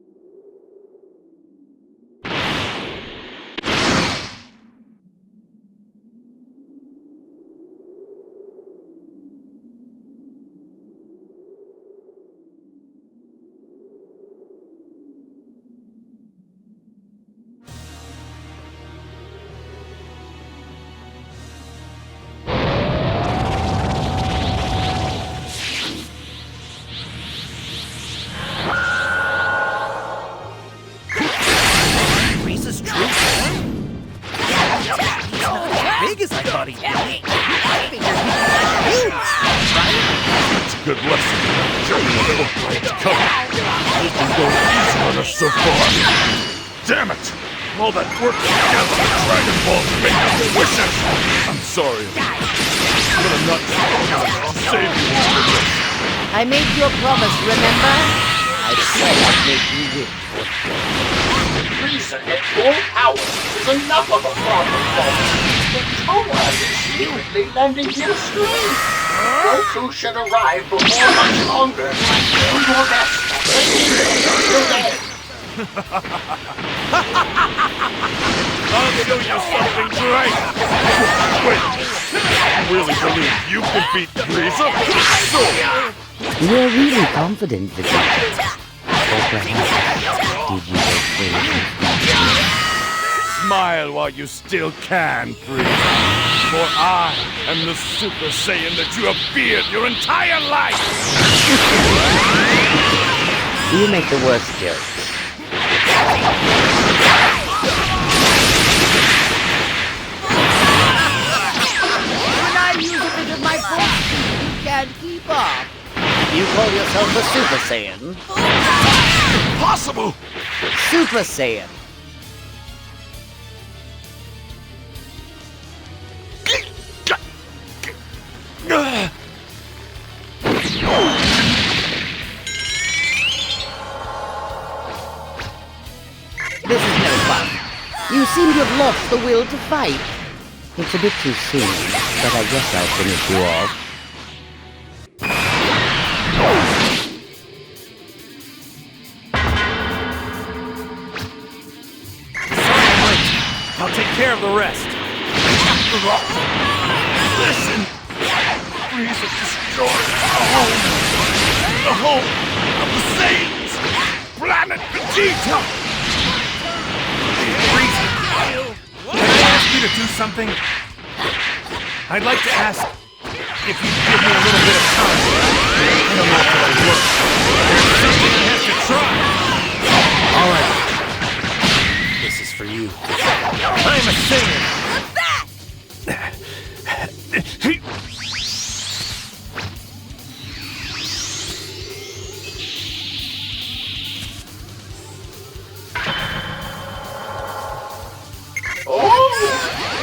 Good lesson. Show me what Longplay is coming. He's been going easy on us so far. Damn it! All that work to gather the Dragon Balls to make us wishes! I'm sorry, but I'm not strong enough to save you all of this. I made you a promise, remember? I said I'd make you win. Frieza at full power is enough of a problem for us. But Toa is seriously lending him strength. Goku should arrive before much longer. Do your best. Till then. I'll show you something great! Wait, you really believe you can beat Frieza? So... You're really confident, Vegeta. Or perhaps, did you get crazy? Smile while you still can, Frieza. For I am the Super Saiyan that you have feared your entire life! You make the worst jokes. When I use a bit of my force, you can't keep up. of the Super Saiyan. Impossible! Super Saiyan. This is no fun. You seem to have lost the will to fight. It's a bit too soon, but I guess I'll finish you off. I'll take care of the rest. Listen! Frieza destroyed the home of the Saiyans! Planet Vegeta! Frieza, can I ask you to do something? I'd like to ask if you'd give me a little bit of time. I don't know if it'll work. There's something I have to try. All right. This is for you. I'm a Saiyan.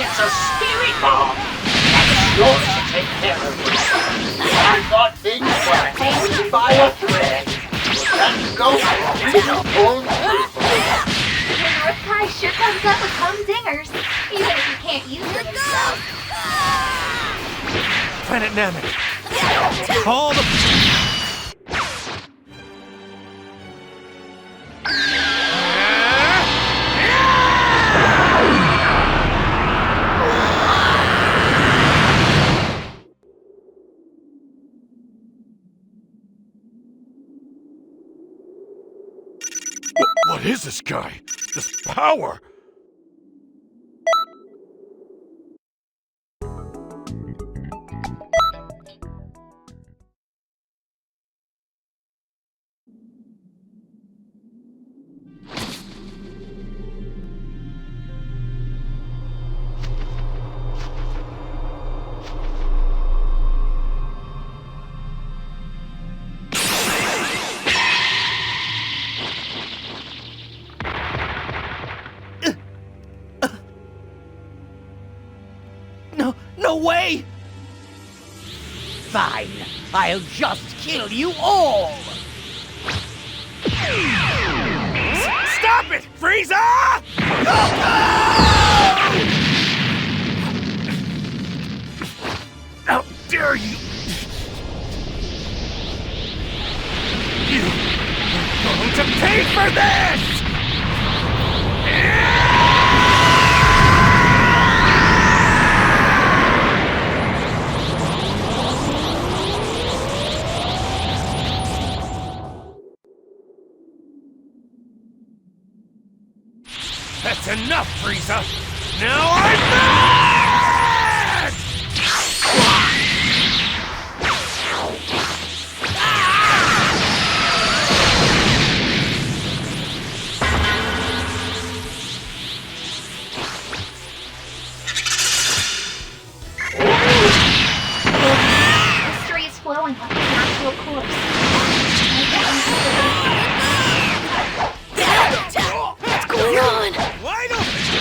It's a spirit bomb! That's yours to take care of. I thought things were hanging by a thread. Let's go real full When Reply sure comes up with some dingers, even if you can't use it himself. Planet Namek. Call the... What is this guy? This power? No way! Fine, I'll just kill you all! Stop it, Frieza! How dare you! You're going to pay for this! That's enough, Frieza! Now I'm mad! History is flowing like a natural course. What's going on? Why don't you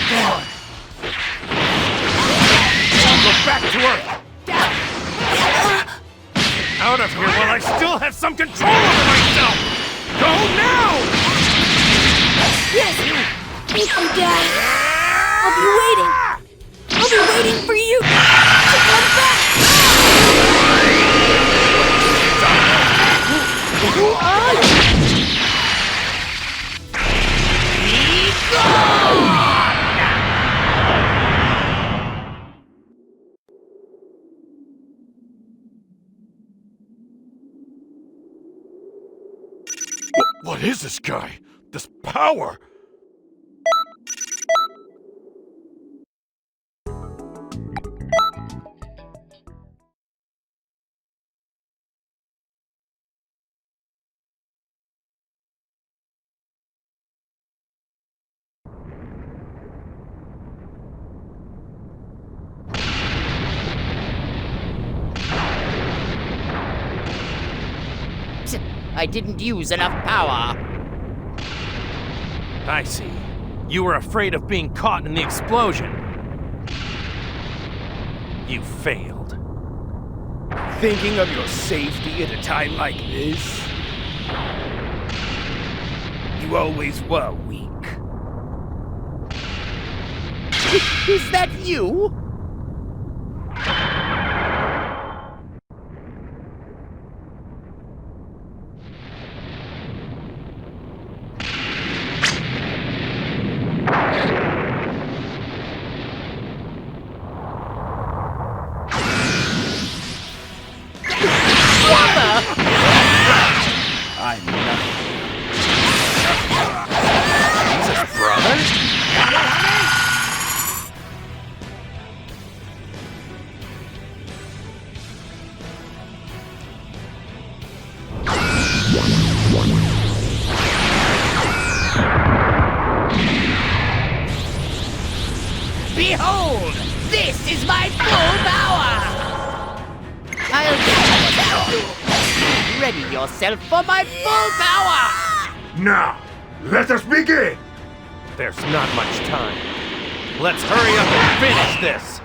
I'll go back to Earth! Out of here while I still have some control over myself! Go now! Yes! Thank you, Dad! I'll be waiting! I'll be waiting for you to come back! Who are you? What is this guy? This power? I didn't use enough power. I see. You were afraid of being caught in the explosion. You failed. Thinking of your safety at a time like this? You always were weak. Is that you? I'm nothing. Jesus, brother? Behold! This is my full power! I'll get you. Ready yourself for my full power! Now, let us begin! There's not much time. Let's hurry up and finish this!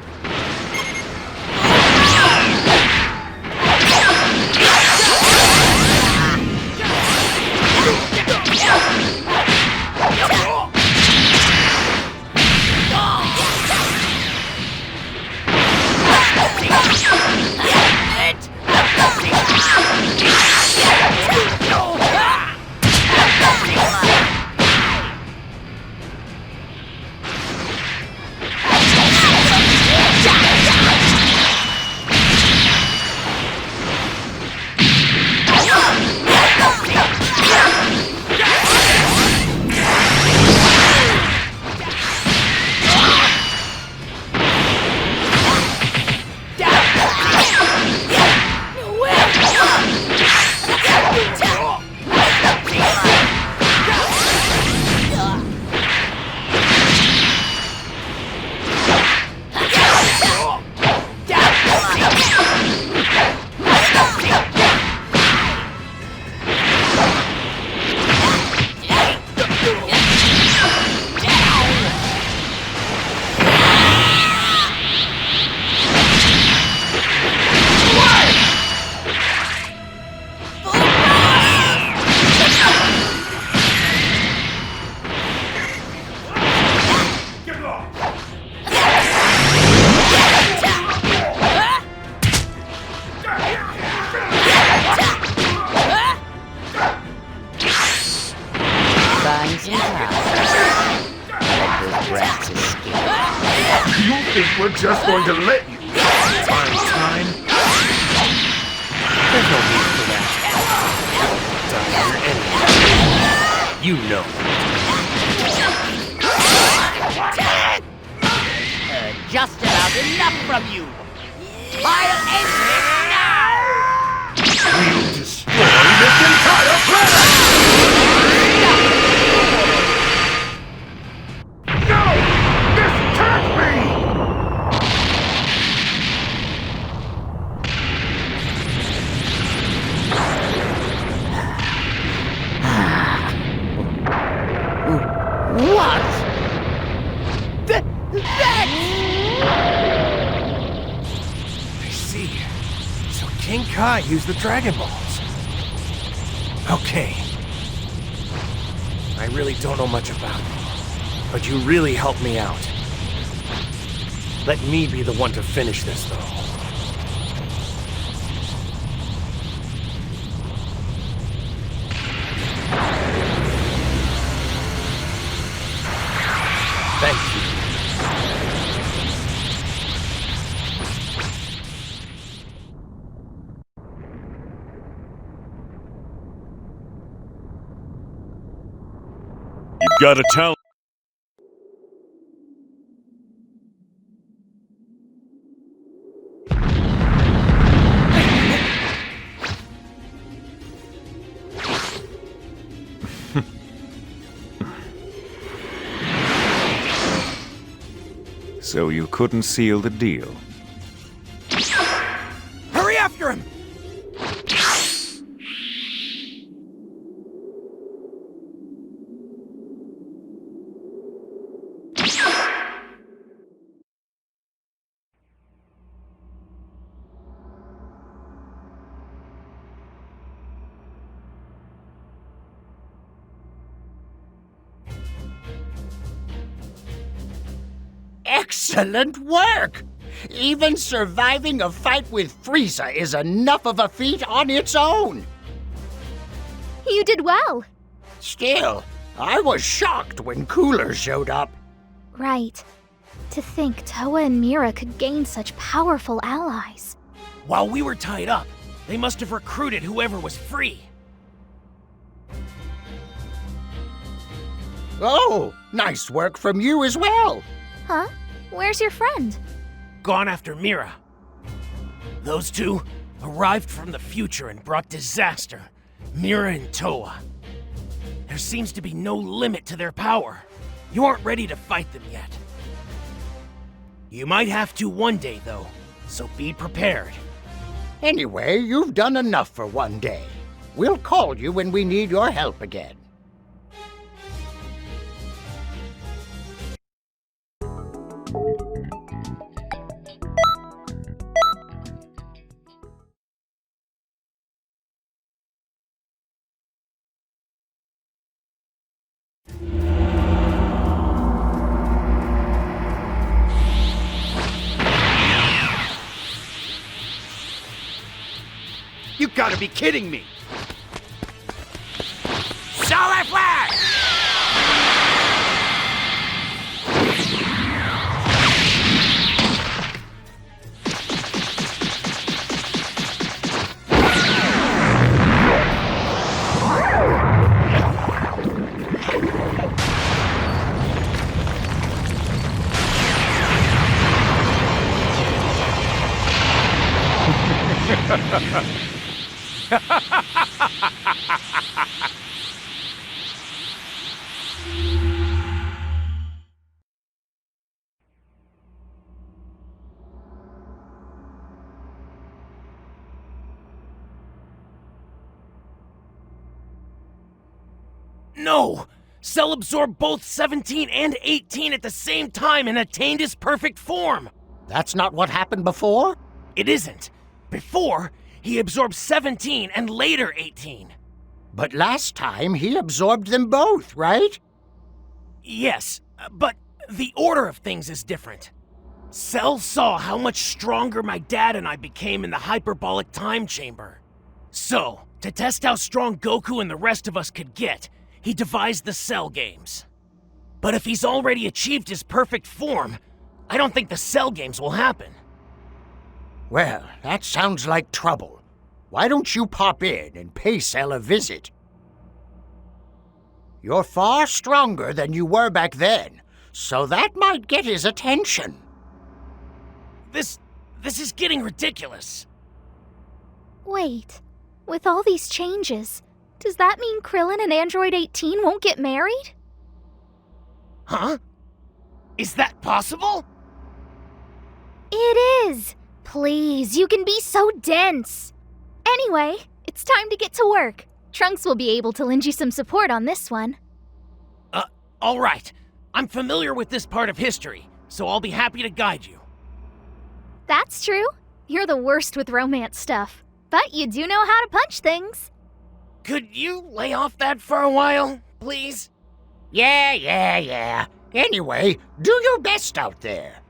You think we're just going to let you? Time? There's no need for that. You know. Just about enough from you. I'll end this now! We'll destroy this entire planet! No! This can't be! What? That... I see. So King Kai used the Dragon Balls. Okay. I really don't know much about it, but you really helped me out. Let me be the one to finish this, though. Thank you. You got a talent. So you couldn't seal the deal? Hurry after him! Excellent work! Even surviving a fight with Frieza is enough of a feat on its own! You did well. Still, I was shocked when Cooler showed up. Right. To think Toa and Mira could gain such powerful allies. While we were tied up, they must have recruited whoever was free. Oh, nice work from you as well. Huh? Where's your friend? Gone after Mira. Those two arrived from the future and brought disaster. Mira and Toa. There seems to be no limit to their power. You aren't ready to fight them yet. You might have to one day, though, so be prepared. Anyway, you've done enough for one day. We'll call you when we need your help again. You gotta be kidding me! Solar Flare! No! Cell absorbed both 17 and 18 at the same time and attained his perfect form! That's not what happened before? It isn't. Before, he absorbed 17 and later 18. But last time he absorbed them both, right? Yes, but the order of things is different. Cell saw how much stronger my dad and I became in the hyperbolic time chamber. So, to test how strong Goku and the rest of us could get, he devised the Cell games. But if he's already achieved his perfect form, I don't think the Cell games will happen. Well, that sounds like trouble. Why don't you pop in and pay Cell a visit? You're far stronger than you were back then, so that might get his attention. This is getting ridiculous. Wait, with all these changes, does that mean Krillin and Android 18 won't get married? Huh? Is that possible? It is! Please, you can be so dense! Anyway, it's time to get to work. Trunks will be able to lend you some support on this one. Alright. I'm familiar with this part of history, so I'll be happy to guide you. That's true. You're the worst with romance stuff, but you do know how to punch things. Could you lay off that for a while, please? Yeah. Anyway, do your best out there.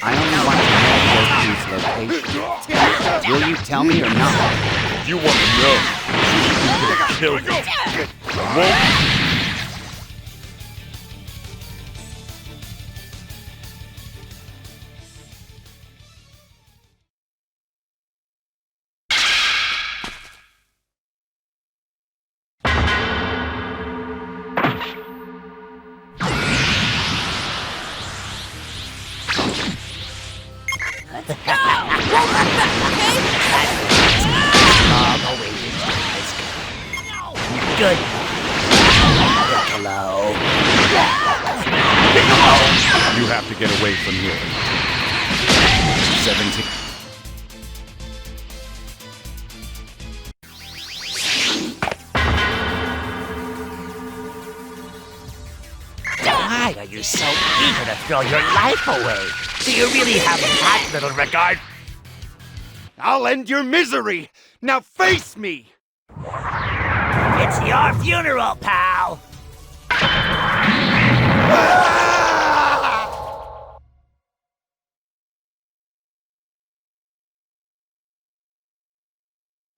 I only want to know Goku's location. Will you tell me or not? If you want to know, you can kill him. I won't. Let's go! Good. Piccolo. You have to get away from here. 17. Why are you so eager to throw your life away? Do you really have that little regard? I'll end your misery! Now face me! It's your funeral, pal!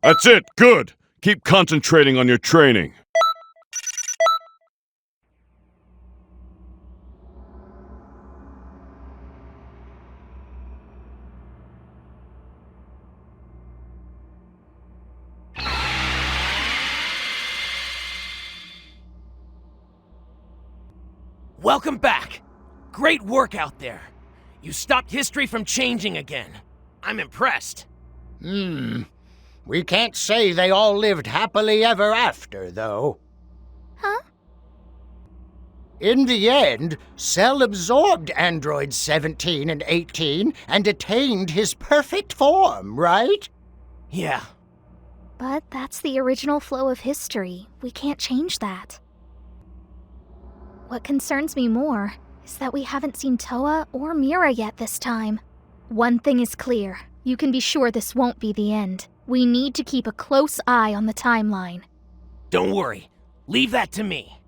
That's it, good! Keep concentrating on your training. Welcome back! Great work out there. You stopped history from changing again. I'm impressed. We can't say they all lived happily ever after, though. Huh? In the end, Cell absorbed androids 17 and 18 and attained his perfect form, right? Yeah. But that's the original flow of history. We can't change that. What concerns me more is that we haven't seen Toa or Mira yet this time. One thing is clear. You can be sure this won't be the end. We need to keep a close eye on the timeline. Don't worry. Leave that to me.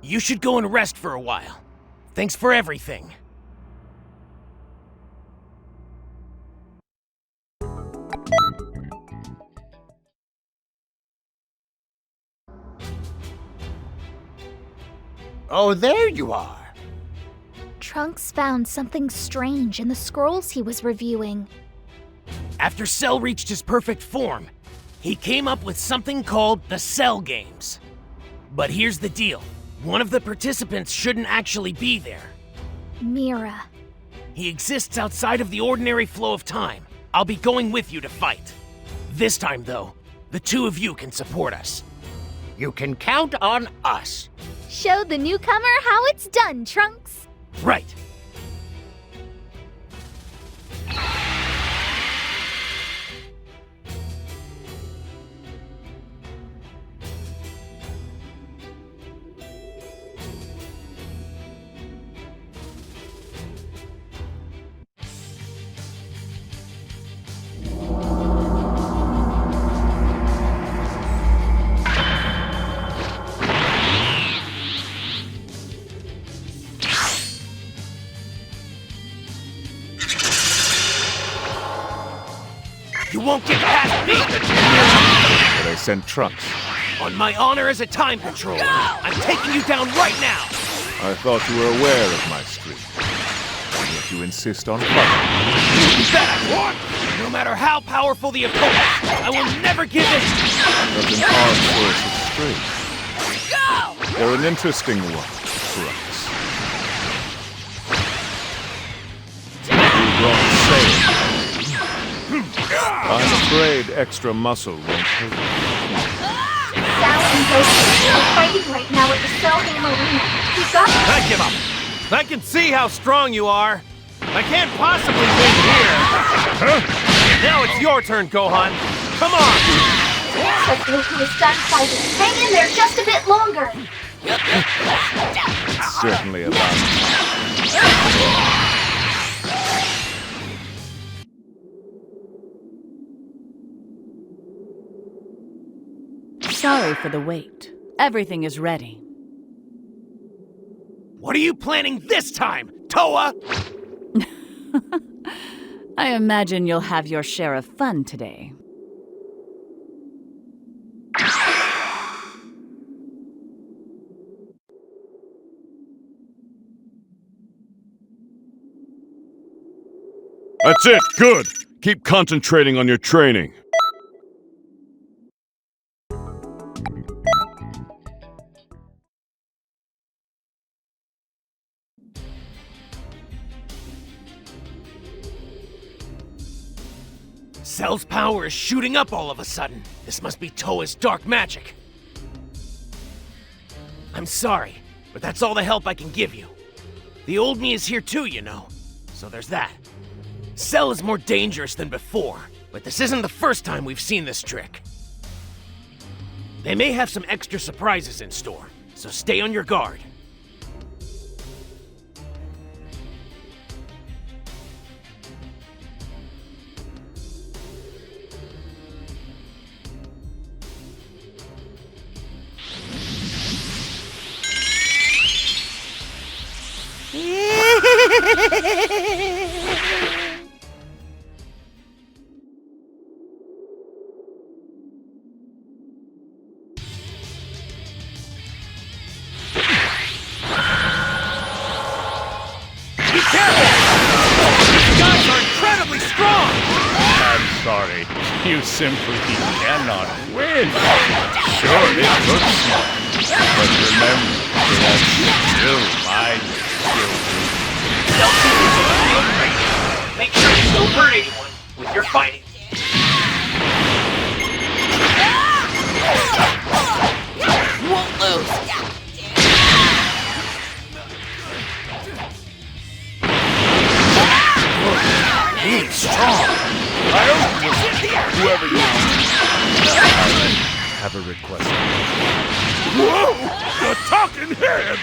You should go and rest for a while. Thanks for everything. Oh, there you are. Trunks found something strange in the scrolls he was reviewing. After Cell reached his perfect form, he came up with something called the Cell Games. But here's the deal. One of the participants shouldn't actually be there. Mira. He exists outside of the ordinary flow of time. I'll be going with you to fight. This time, though, the two of you can support us. You can count on us. Show the newcomer how it's done, Trunks. Right. You won't get past me! But I sent Trunks. On my honor as a time patrol, I'm taking you down right now! I thought you were aware of my streak. And yet you insist on fighting. That what? No matter how powerful the opponent, I will never give in! That's an odd source of strength. They're an interesting one, Trunks. You brought sail. I'm afraid extra muscle won't help. Sal and Ghost are fighting right now at the Cell Game Arena. We've got to... I give up. I can see how strong you are. I can't possibly win here. Huh? Now it's your turn, Gohan. Come on. Says Goku is done fighting. Hang in there just a bit longer. It's certainly about. Sorry for the wait. Everything is ready. What are you planning this time, Toa? I imagine you'll have your share of fun today. That's it, good! Keep concentrating on your training. Cell's power is shooting up all of a sudden. This must be Toa's dark magic. I'm sorry, but that's all the help I can give you. The old me is here too, you know. So there's that. Cell is more dangerous than before, but this isn't the first time we've seen this trick. They may have some extra surprises in store, so stay on your guard. Sorry, you simply cannot win. Sure, it looks smart, but remember, that's still my children. Make sure you don't hurt anyone with your fighting. You won't lose. Really strong. I don't whoever you are. I have a request. Whoa! The talking head!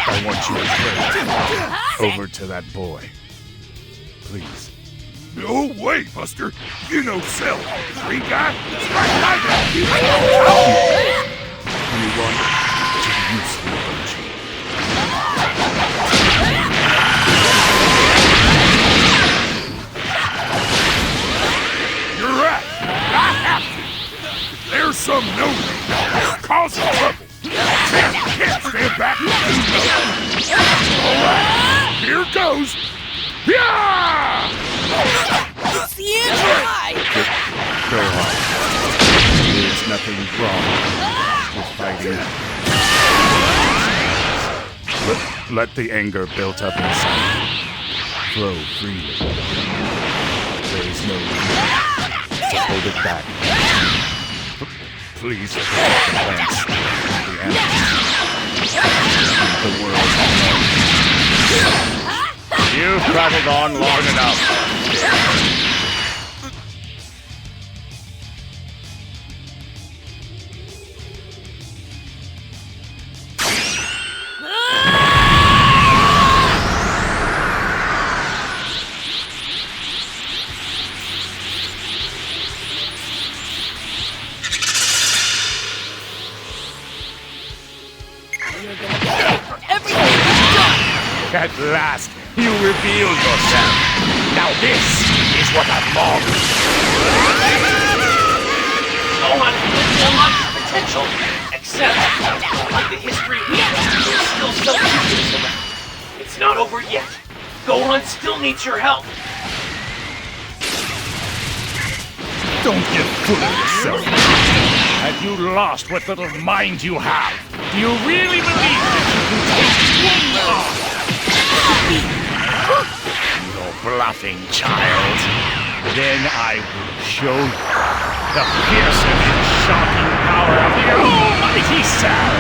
I want you to over to that boy. Please. No way, Buster. You know Cell. Free guy? You want to use the energy. You're right. I have to. If there's some no-name causing trouble, can't stand back and do nothing. All right, here goes. Yeah! It's the anti! Go on. There's nothing wrong with fighting. Let the anger built up inside flow freely. There is no need to hold it back. Please protect the plants, the animals, the world. You've traveled on long enough. At last, you reveal yourself. Now this is what I've longed for. Gohan unlocks potential, except, like the history we have, there's still some weakness around. It's not over yet. Gohan still needs your help. Don't get full of yourself. Have you lost what little mind you have? Do you really believe that you can take one on? You're bluffing, child. Then I will show you the fearsome and shocking power of the almighty Cell.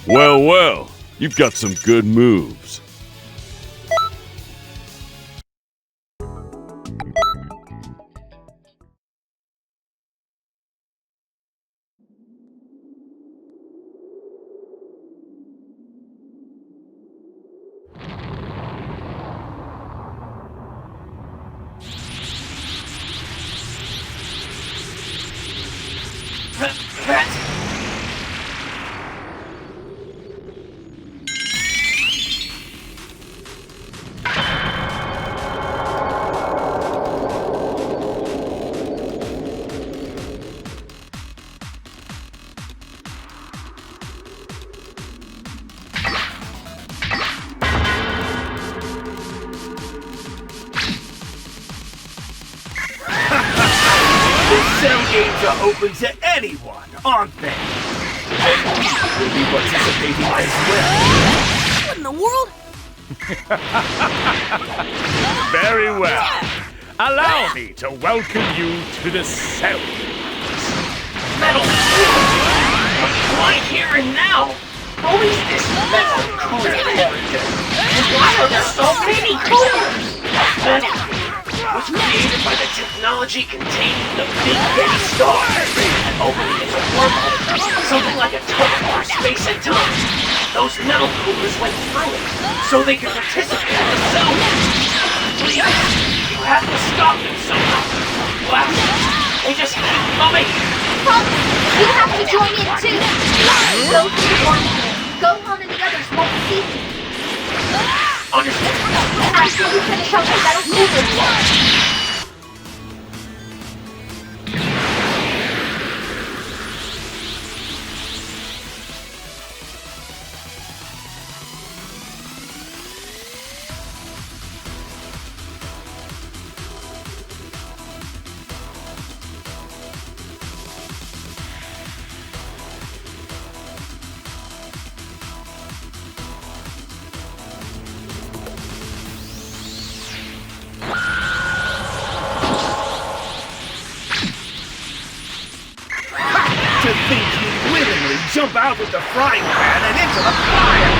Well, well, you've got some good moves. Cell games are open to anyone, aren't they? then we will be participating as well. What in the world? Very well. Allow me to welcome you to the cell. Metal right here and now. Who is this metal cooler character? And why are there so many coolers? Metal was created by the technology contained in the Big Daddy star and opening into wormhole, something like a tunnel through space and time. Those metal coolers went through it, so they could participate in the cell. Please, you have to stop them somehow. Wow, they just keep coming. Punk, you have to join in too. Go to the wormhole. Gohan and the others won't see you. Understood. After you finish up the metal coolers. To think you'd willingly jump out with the frying pan and into the fire!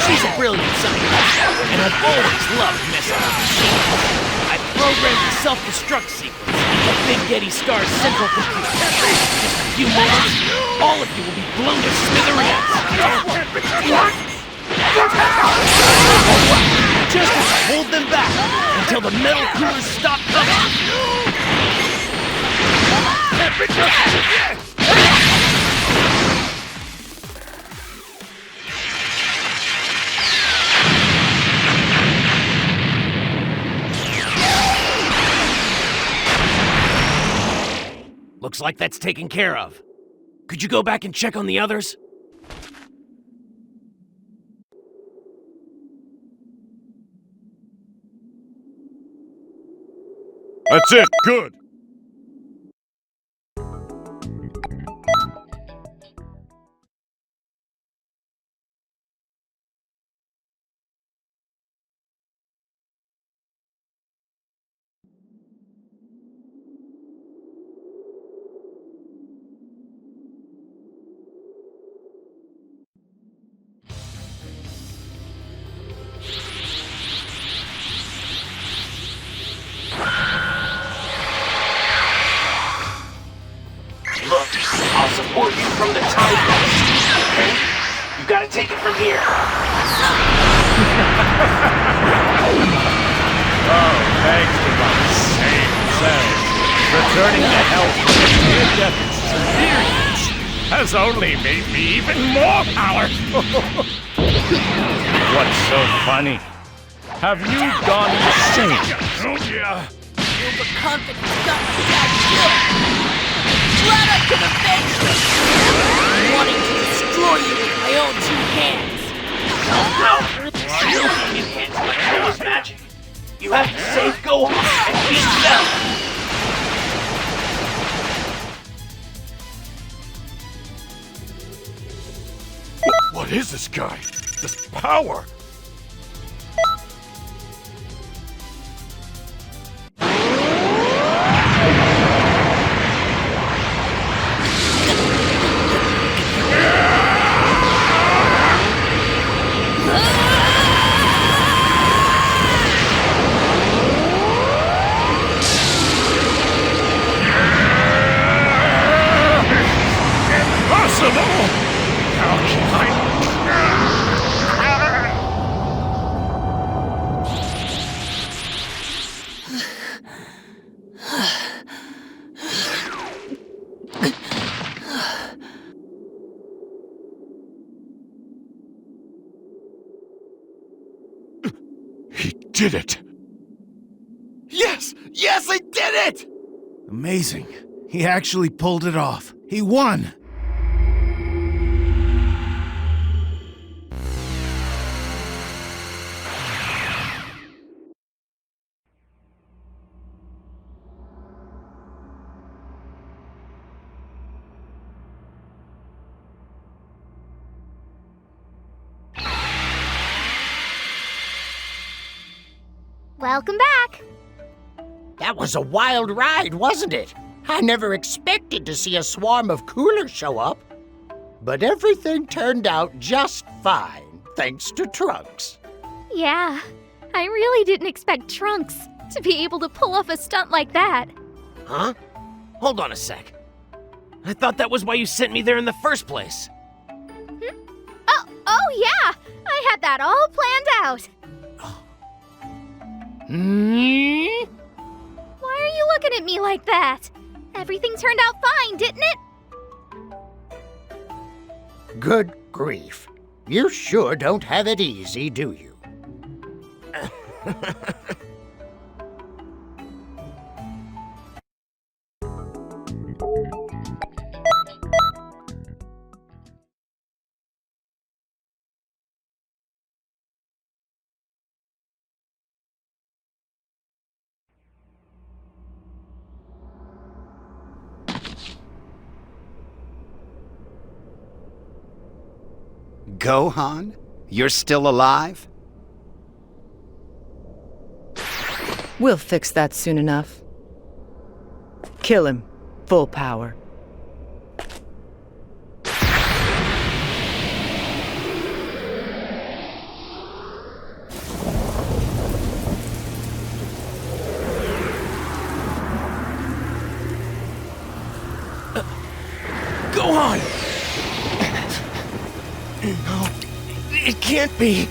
She's a brilliant scientist, and I've always loved messing with machines. I programmed the self-destruct sequence into Big Daddy Star's central computer. In just a few moments, all of you will be blown to smithereens. What? Just as I hold them back until the metal coolers stop coming. Looks like that's taken care of. Could you go back and check on the others? That's it, good. Look, I'll support you from the time base. Okay? You gotta take it from here. Oh, thanks to my same self, returning to health from near-death experience has only made me even more powerful. What's so funny? Have you gone insane? Oh, yeah. Overconfidence got my dad killed. Glad I could avenge them. Wanting to destroy destroy you with my own 2 hands! No! You're being enhanced by Toa's magic. You have to save Gohan and beat them! What is this guy? This power? Impossible! How can I... He did it! Yes! Yes, I did it! Amazing. He actually pulled it off. He won! Welcome back! That was a wild ride, wasn't it? I never expected to see a swarm of coolers show up. But everything turned out just fine, thanks to Trunks. Yeah, I really didn't expect Trunks to be able to pull off a stunt like that. Huh? Hold on a sec. I thought that was why you sent me there in the first place. Oh yeah! I had that all planned out. Why are you looking at me like that? Everything turned out fine, didn't it? Good grief. You sure don't have it easy, do you? Gohan? You're still alive? We'll fix that soon enough. Kill him. Full power. Gohan! No, it can't be.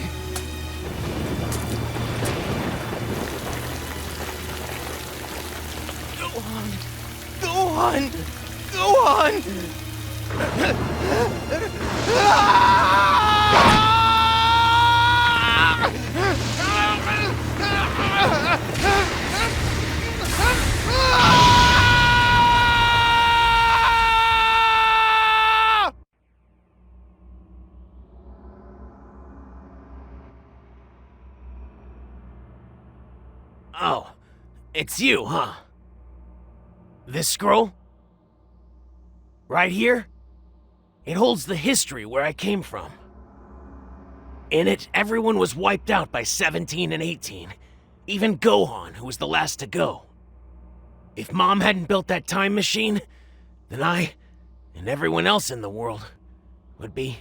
Gohan! Gohan! Gohan! Oh, it's you, huh? This scroll? Right here? It holds the history where I came from. In it, everyone was wiped out by 17 and 18. Even Gohan, who was the last to go. If Mom hadn't built that time machine, then I, and everyone else in the world, would be...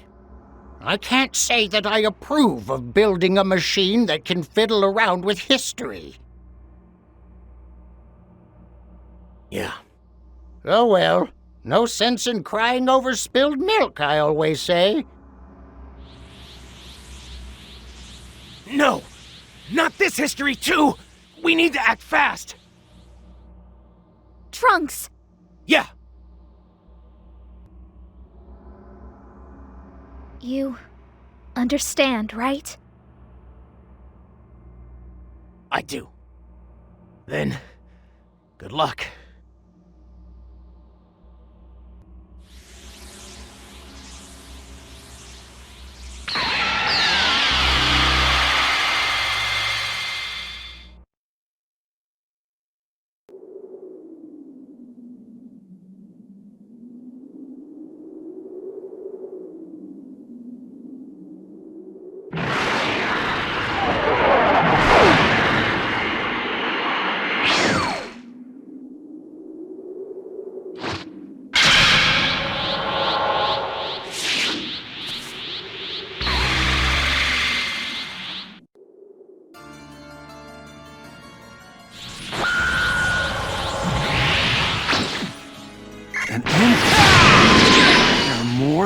I can't say that I approve of building a machine that can fiddle around with history. Yeah. Oh well, no sense in crying over spilled milk, I always say. No! Not this history, too! We need to act fast! Trunks! Yeah! You understand, right? I do. Then, good luck.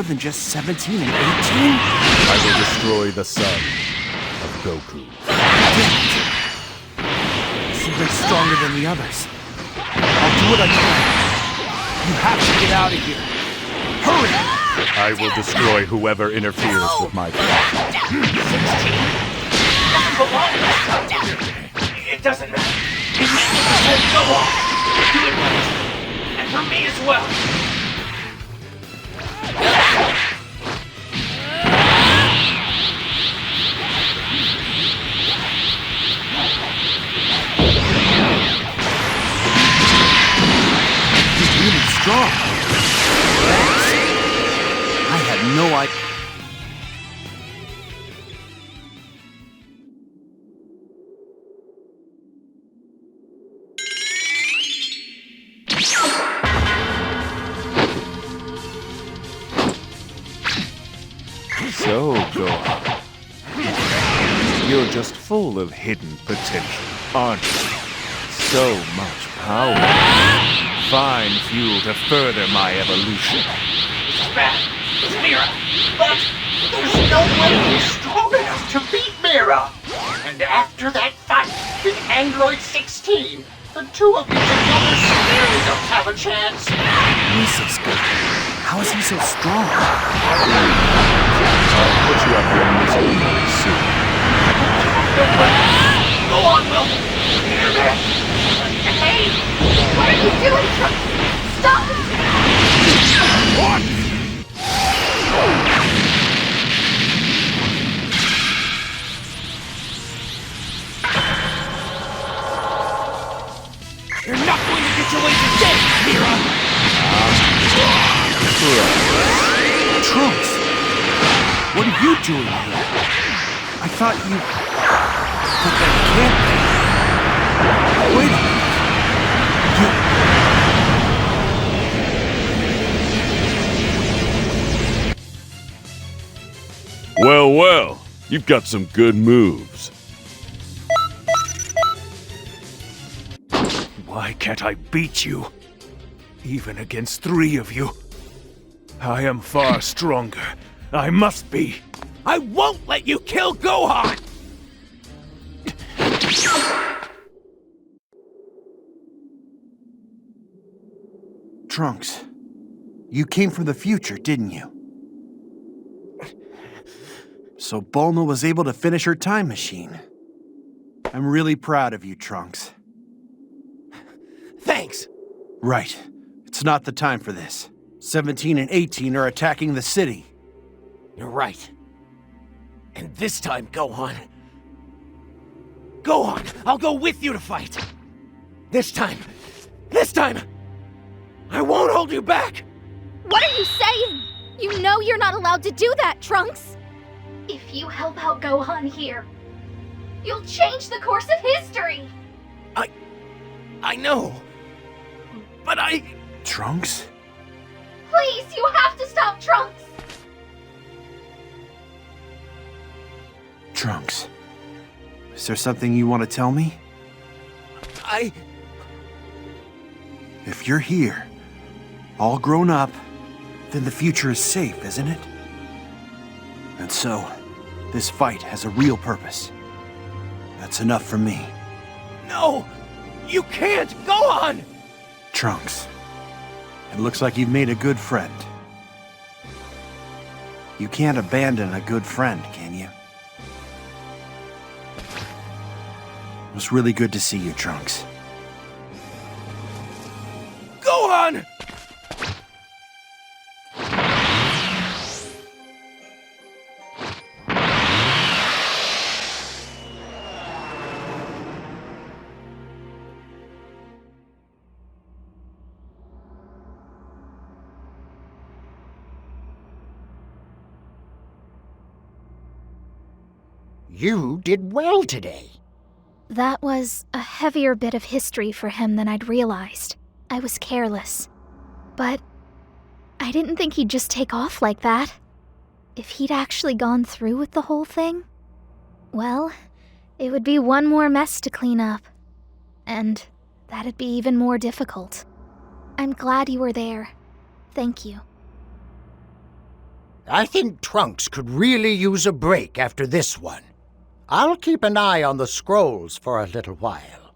than just 17 and 18? I will destroy the son of Goku. He's even stronger than the others. I'll do what I can. You have to get out of here. Hurry! I will destroy whoever interferes with my plan. 16? It doesn't matter. It means go on. Do it right. And for me as well. He's really strong. Thanks. I had no idea. So, Gohan, you're just full of hidden potential, aren't you? So much power. Fine fuel to further my evolution. This is bad. It's Mira. But there's no way he's strong enough to beat Mira. And after that fight with Android 16, the two of you together still don't have a chance. Jesus, Goku. How is he so strong? I'll put you up your misery very soon. Go on, Will. Hey! What are you doing? Stop! What? You're not going to get your way today, Mira! Trunks! What are you doing here? I thought you... But that can't be. Wait a minute. Well, well, you've got some good moves. Why can't I beat you? Even against 3 of you. I am far stronger. I must be. I won't let you kill Gohan! Trunks, you came from the future, didn't you? So Bulma was able to finish her time machine. I'm really proud of you, Trunks. Thanks! Right. It's not the time for this. 17 and 18 are attacking the city. You're right. And this time, Gohan... Gohan, I'll go with you to fight! This time, I won't hold you back! What are you saying? You know you're not allowed to do that, Trunks! If you help out Gohan here, you'll change the course of history! I know, but Trunks? Please, you have to stop Trunks! Trunks, is there something you want to tell me? If you're here, all grown up, then the future is safe, isn't it? And so, this fight has a real purpose. That's enough for me. No! You can't! Go on! Trunks, it looks like you've made a good friend. You can't abandon a good friend, can you? It was really good to see you, Trunks. Gohan! You did well today. That was a heavier bit of history for him than I'd realized. I was careless. But I didn't think he'd just take off like that. If he'd actually gone through with the whole thing, well, it would be one more mess to clean up. And that'd be even more difficult. I'm glad you were there. Thank you. I think Trunks could really use a break after this one. I'll keep an eye on the scrolls for a little while.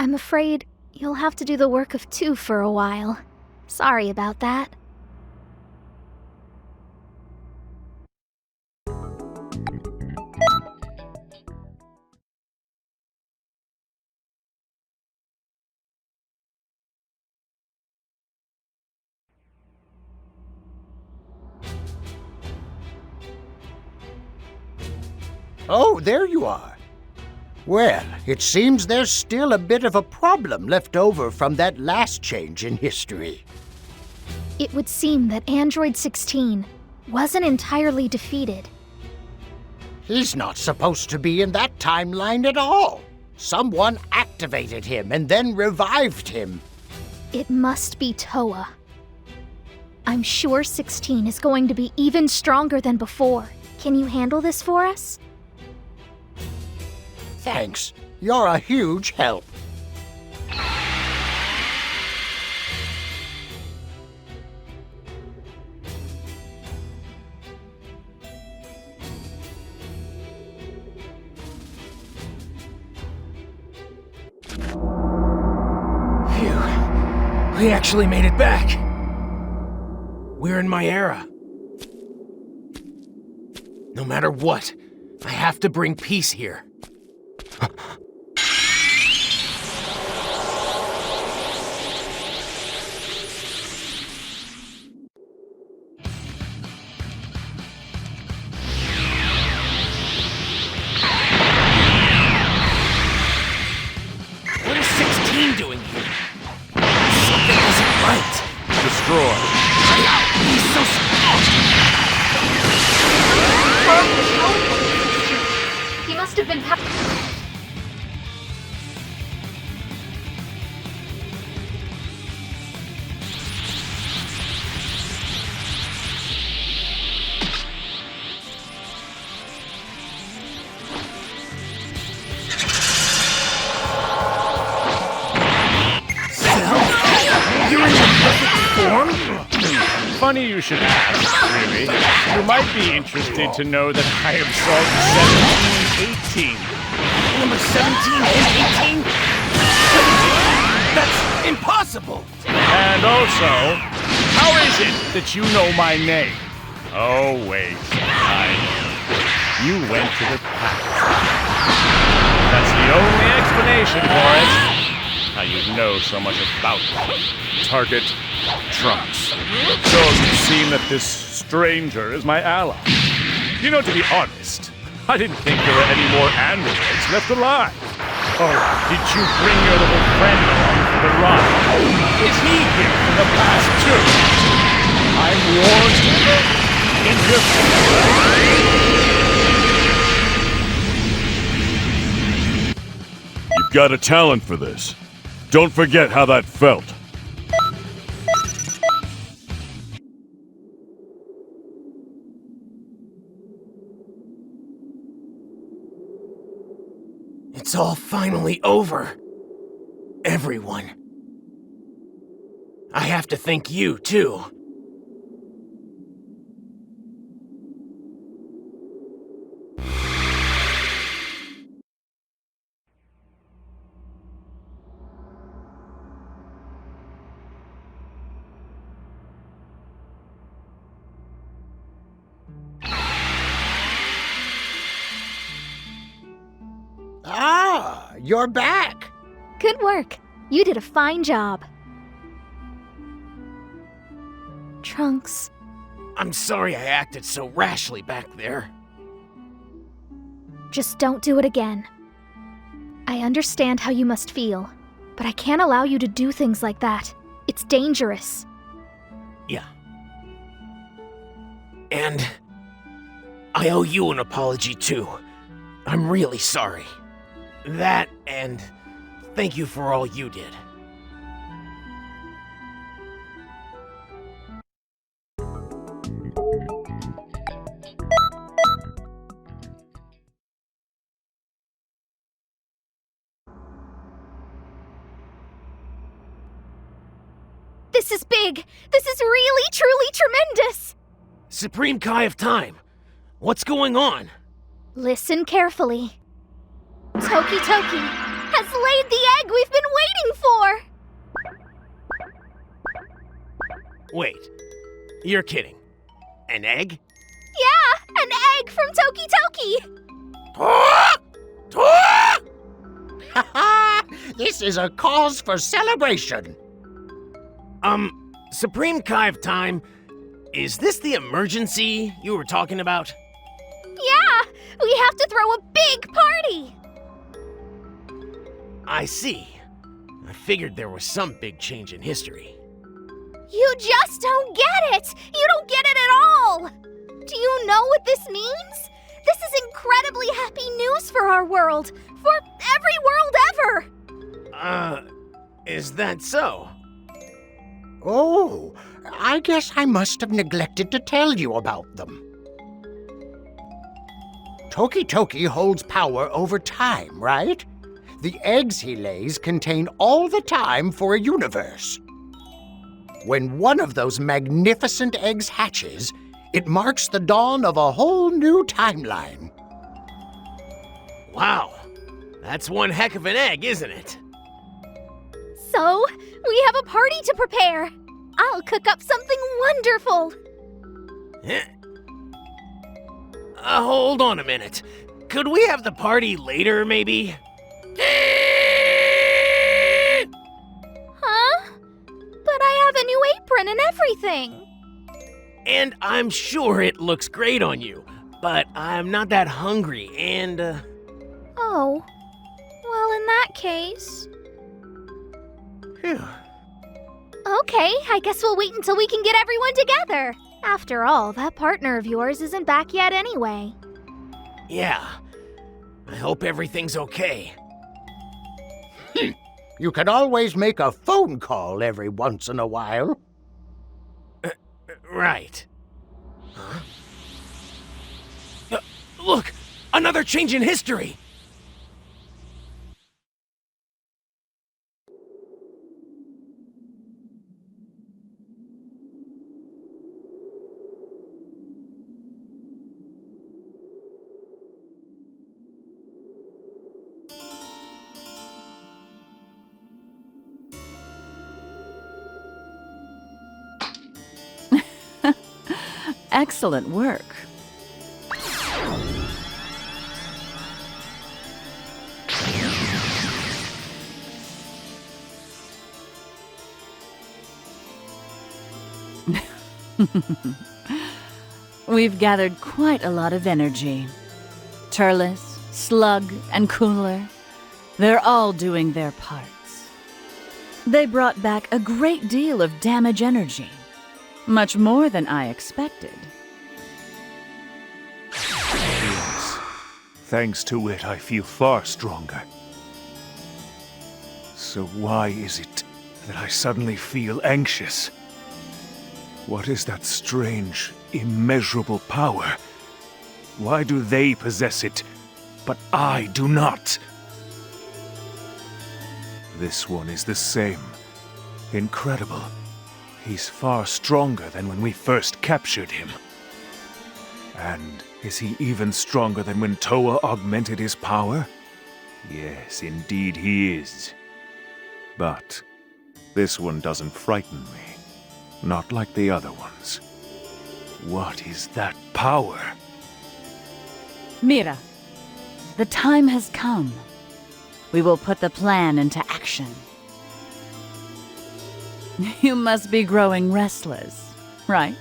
I'm afraid you'll have to do the work of two for a while. Sorry about that. Oh, there you are. Well, it seems there's still a bit of a problem left over from that last change in history. It would seem that Android 16 wasn't entirely defeated. He's not supposed to be in that timeline at all. Someone activated him and then revived him. It must be Toa. I'm sure 16 is going to be even stronger than before. Can you handle this for us? Thanks. You're a huge help. Phew. We actually made it back. We're in my era. No matter what, I have to bring peace here. What is 16 doing here? Something isn't right. Destroy. He's so small. He must have been You're in your perfect form? Funny you should ask, really. You might be interested to know that I am Salt 17 and 18. Number 17 and 18? That's impossible! And also, how is it that you know my name? Oh, wait. You went to the past. That's the only explanation for it. How you know so much about me. Target Trunks. So you seem that this stranger is my ally. You know, to be honest, I didn't think there were any more androids left alive. Oh, did you bring your little friend along for the ride? Is he here from the past too? I'm warned. You've got a talent for this. Don't forget how that felt. It's all finally over. Everyone. I have to thank you, too. Ah, you're back. Good work. You did a fine job. Trunks. I'm sorry I acted so rashly back there. Just don't do it again. I understand how you must feel, but I can't allow you to do things like that. It's dangerous. Yeah. And I owe you an apology, too. I'm really sorry. That, and thank you for all you did. This is big! This is really, truly tremendous! Supreme Kai of Time, what's going on? Listen carefully. Toki Toki has laid the egg we've been waiting for! Wait, you're kidding. An egg? Yeah, an egg from Toki Toki! This is a cause for celebration. Supreme Kai of Time, is this the emergency you were talking about? Yeah, we have to throw a big party! I see. I figured there was some big change in history. You just don't get it! You don't get it at all! Do you know what this means? This is incredibly happy news for our world! For every world ever! Is that so? Oh, I guess I must have neglected to tell you about them. Toki Toki holds power over time, right? The eggs he lays contain all the time for a universe. When one of those magnificent eggs hatches, it marks the dawn of a whole new timeline. Wow, that's one heck of an egg, isn't it? So, we have a party to prepare. I'll cook up something wonderful. Hold on a minute. Could we have the party later, maybe? Huh? But I have a new apron and everything. And I'm sure it looks great on you, but I'm not that hungry and, Oh. Well, in that case... Phew. Okay, I guess we'll wait until we can get everyone together. After all, that partner of yours isn't back yet anyway. Yeah. I hope everything's okay. You can always make a phone call every once in a while. Right. Huh? Look! Another change in history! Excellent work. We've gathered quite a lot of energy. Turles, Slug, and Cooler, they're all doing their parts. They brought back a great deal of damage energy. Much more than I expected. Yes. Thanks to it, I feel far stronger. So why is it that I suddenly feel anxious? What is that strange, immeasurable power? Why do they possess it, but I do not? This one is the same. Incredible. He's far stronger than when we first captured him. And is he even stronger than when Toa augmented his power? Yes, indeed he is. But this one doesn't frighten me. Not like the other ones. What is that power? Mira, the time has come. We will put the plan into action. You must be growing restless, right?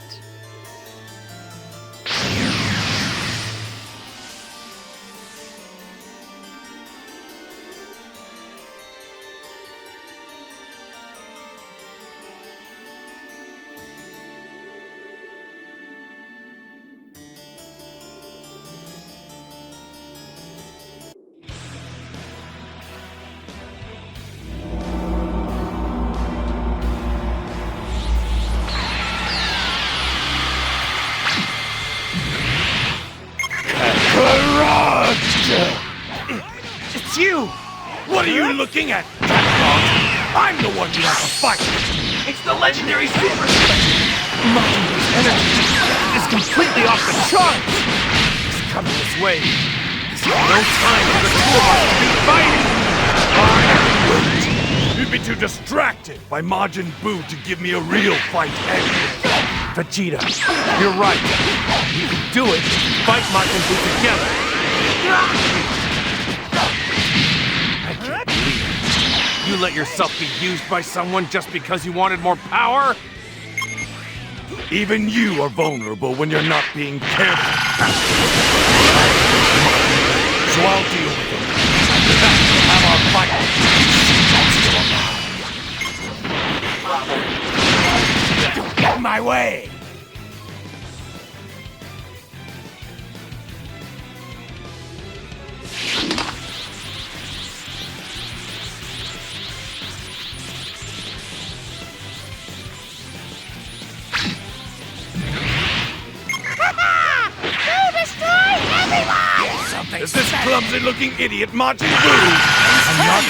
It's you! What are you looking at, Kakarot? I'm the one you have to fight! It's the legendary super! Legendary energy is completely off the charts! He's coming this way. There's no time for the two of us to be fighting! You'd be too distracted by Majin Buu to give me a real fight anyway. Vegeta, you're right. We can do it if we fight Majin Buu together. I can't believe it. You let yourself be used by someone just because you wanted more power? Even you are vulnerable when you're not being careful. So I'll deal with them. We'll have our fight. Don't get in my way! Is this clumsy-looking idiot Majin Buu? I'm not...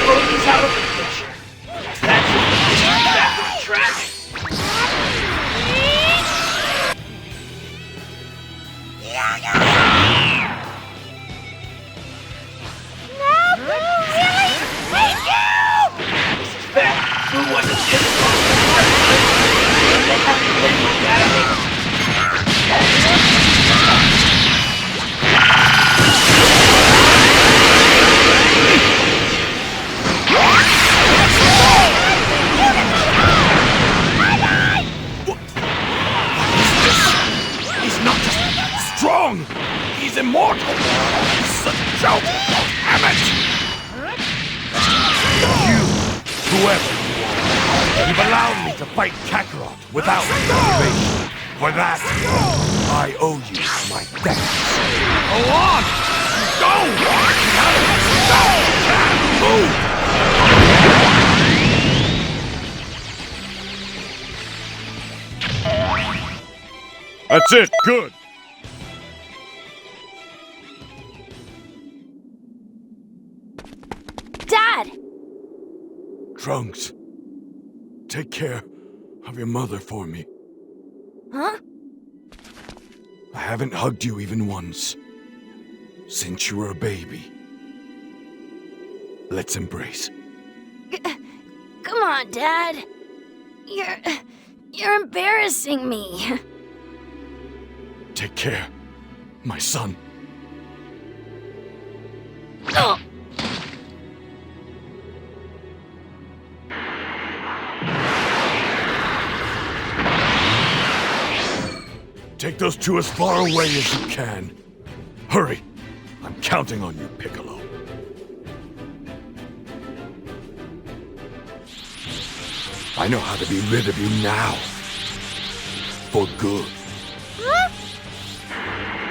Broly's out of the picture. That's back on track. This is bad. Buu wasn't just strong! He's immortal! He's a joke! Damn it! You, whoever you are, you've allowed me to fight Kakarot without motivation. For that, I owe you my thanks. Go on! Go! Move! That's it, good! Dad! Trunks, take care of your mother for me. Huh? I haven't hugged you even once since you were a baby. Let's embrace. Come on, Dad. You're embarrassing me. Take care, my son. Oh. Take those two as far away as you can. Hurry! I'm counting on you, Piccolo. I know how to be rid of you now. For good. Huh?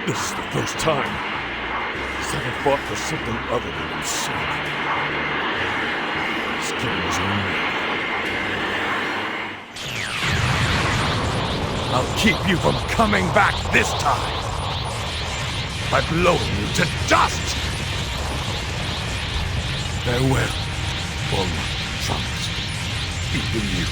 This is the first time he's ever fought for something other than himself. He's killing his own man. I'll keep you from coming back this time. By blowing you to dust. Farewell, Bulma, Trunks. Even you.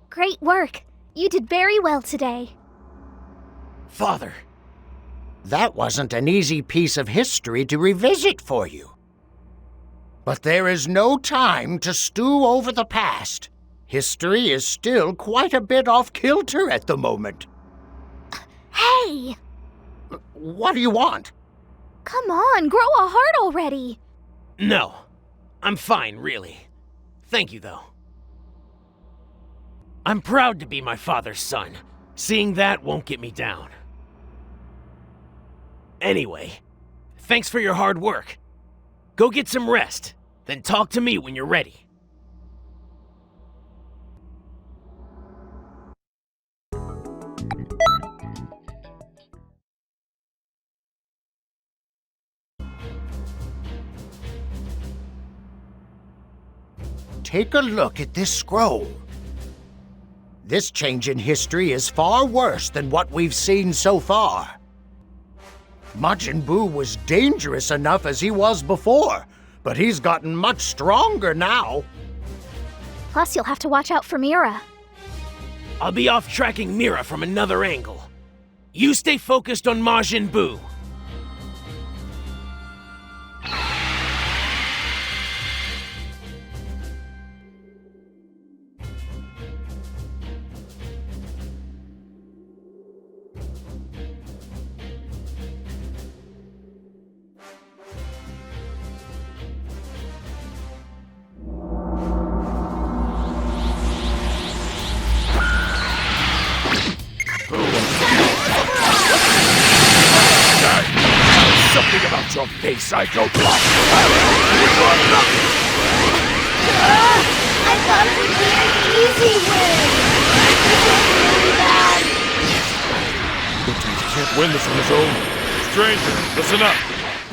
Great work. You did very well today. Father. That wasn't an easy piece of history to revisit for you. But there is no time to stew over the past. History is still quite a bit off kilter at the moment. Hey! What do you want? Come on, grow a heart already. No. I'm fine, really. Thank you, though. I'm proud to be my father's son. Seeing that won't get me down. Anyway, thanks for your hard work. Go get some rest, then talk to me when you're ready. Take a look at this scroll. This change in history is far worse than what we've seen so far. Majin Buu was dangerous enough as he was before, but he's gotten much stronger now. Plus, you'll have to watch out for Mira. I'll be off tracking Mira from another angle. You stay focused on Majin Buu. Something about your face I don't like. I thought it would be an easy win. Really bad. He can't win this on his own. Stranger, listen up.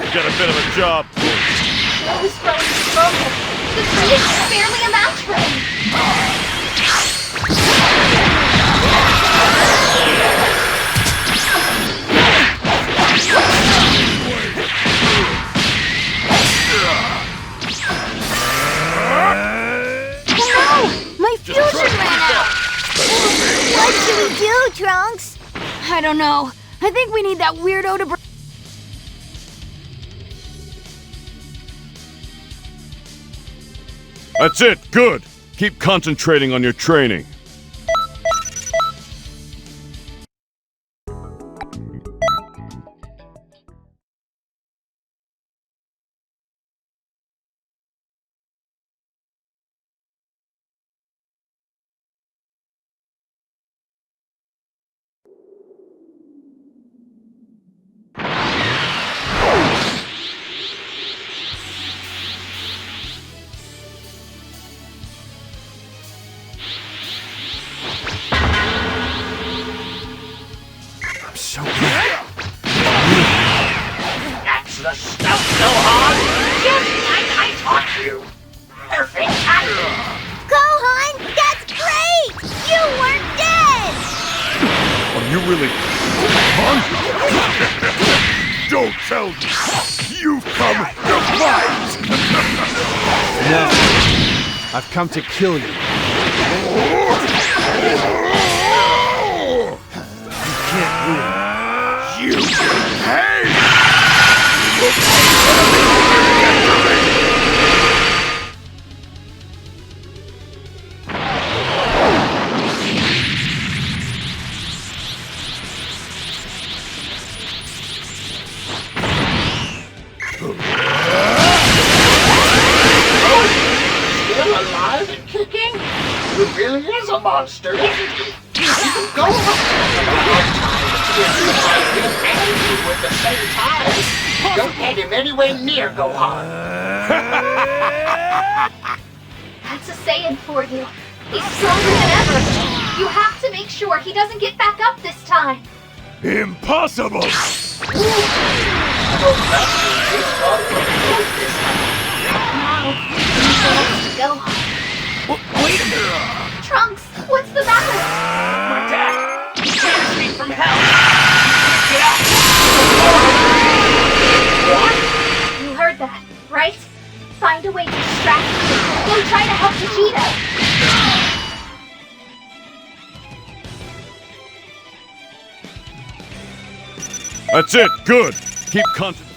You got a bit of a job. Joe's throwing struggle. The tree is barely a match for him. My fusion ran out! What should we do, Trunks? I don't know. I think we need that weirdo to That's it, good. Keep concentrating on your training. So glad. That's the stuff, Gohan! Just like I taught you! Perfect timing! Gohan, that's great! You weren't dead! Are you really... Don't tell me! You've come to fight! No. I've come to kill you. You can't win. You will pay! Still alive and kicking? He really is a monster, isn't he? Gohan! At the same time. Don't get him anywhere near Gohan. That's a Saiyan for you. He's stronger than ever. You have to make sure he doesn't get back up this time. Impossible! Now, Wait a minute! Trunks, what's the matter? My dad! He carries me from hell! Get out! What? You heard that, right? Find a way to distract him. Go try to help Vegeta. That's it, good. Keep concentrating.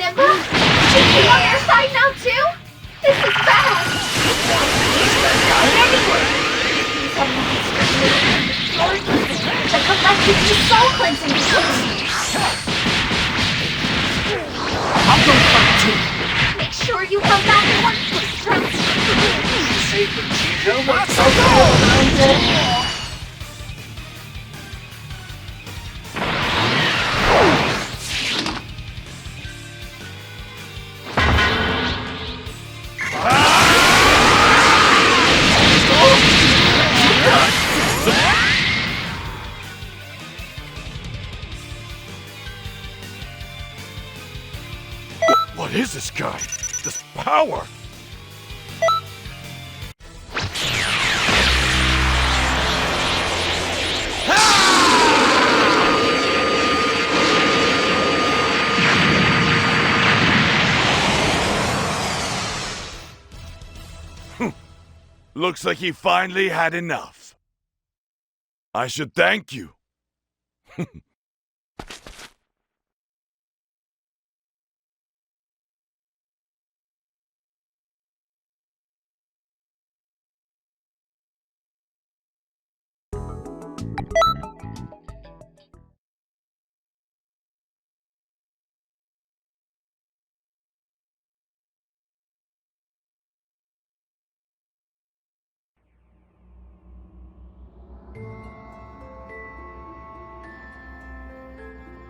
Janemba? Is he on your side now too? This is bad! He's a monster. You're using the collective soul cleansing device. I'll go fight too. Make sure you come back in one piece, Trunks. Save the Chico. What's so good? What is this guy? This power? Looks like he finally had enough. I should thank you.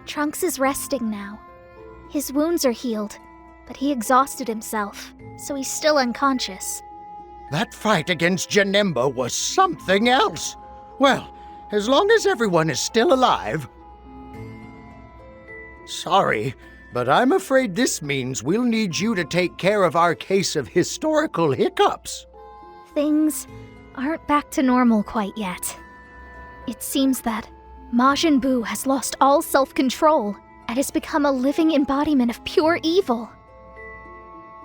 Trunks is resting now. His wounds are healed, but he exhausted himself, so he's still unconscious. That fight against Janemba was something else. Well, as long as everyone is still alive. Sorry, but I'm afraid this means we'll need you to take care of our case of historical hiccups. Things aren't back to normal quite yet. It seems that Majin Buu has lost all self-control and has become a living embodiment of pure evil.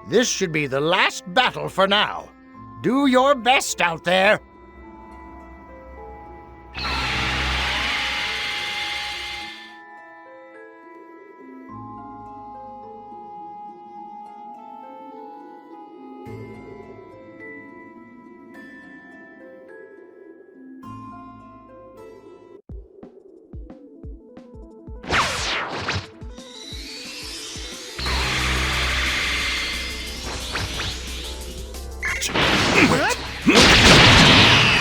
This should be the last battle for now. Do your best out there.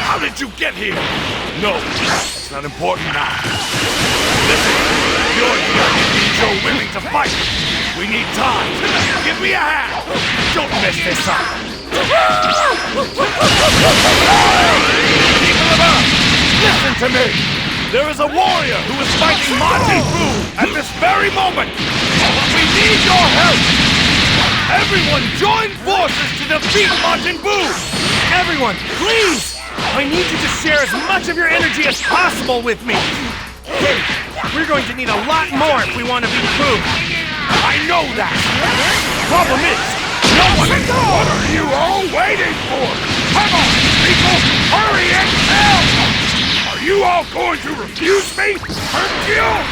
How did you get here? No, it's not important now. Listen, you're here. You're willing to fight. We need time. Give me a hand. Don't mess this up. People of Earth, listen to me. There is a warrior who is fighting Majin Buu at this very moment. We need your help. Everyone join forces to defeat Majin Buu! Everyone, please! I need you to share as much of your energy as possible with me. We're going to need a lot more if we want to beat Buu. I know that! Problem is, no one is... What are you all waiting for? Come on, people! Hurry and help! Are you all going to refuse me? Hercule!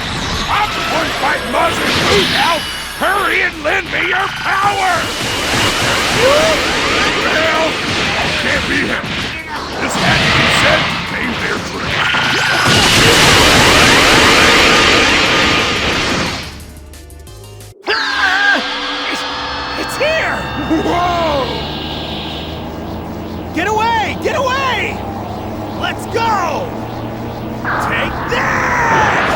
I'm going to fight Majin Buu now! Hurry and lend me your power! Well, can't be him. This had to be said to pave their It's here! Whoa! Get away! Get away! Let's go! Take that!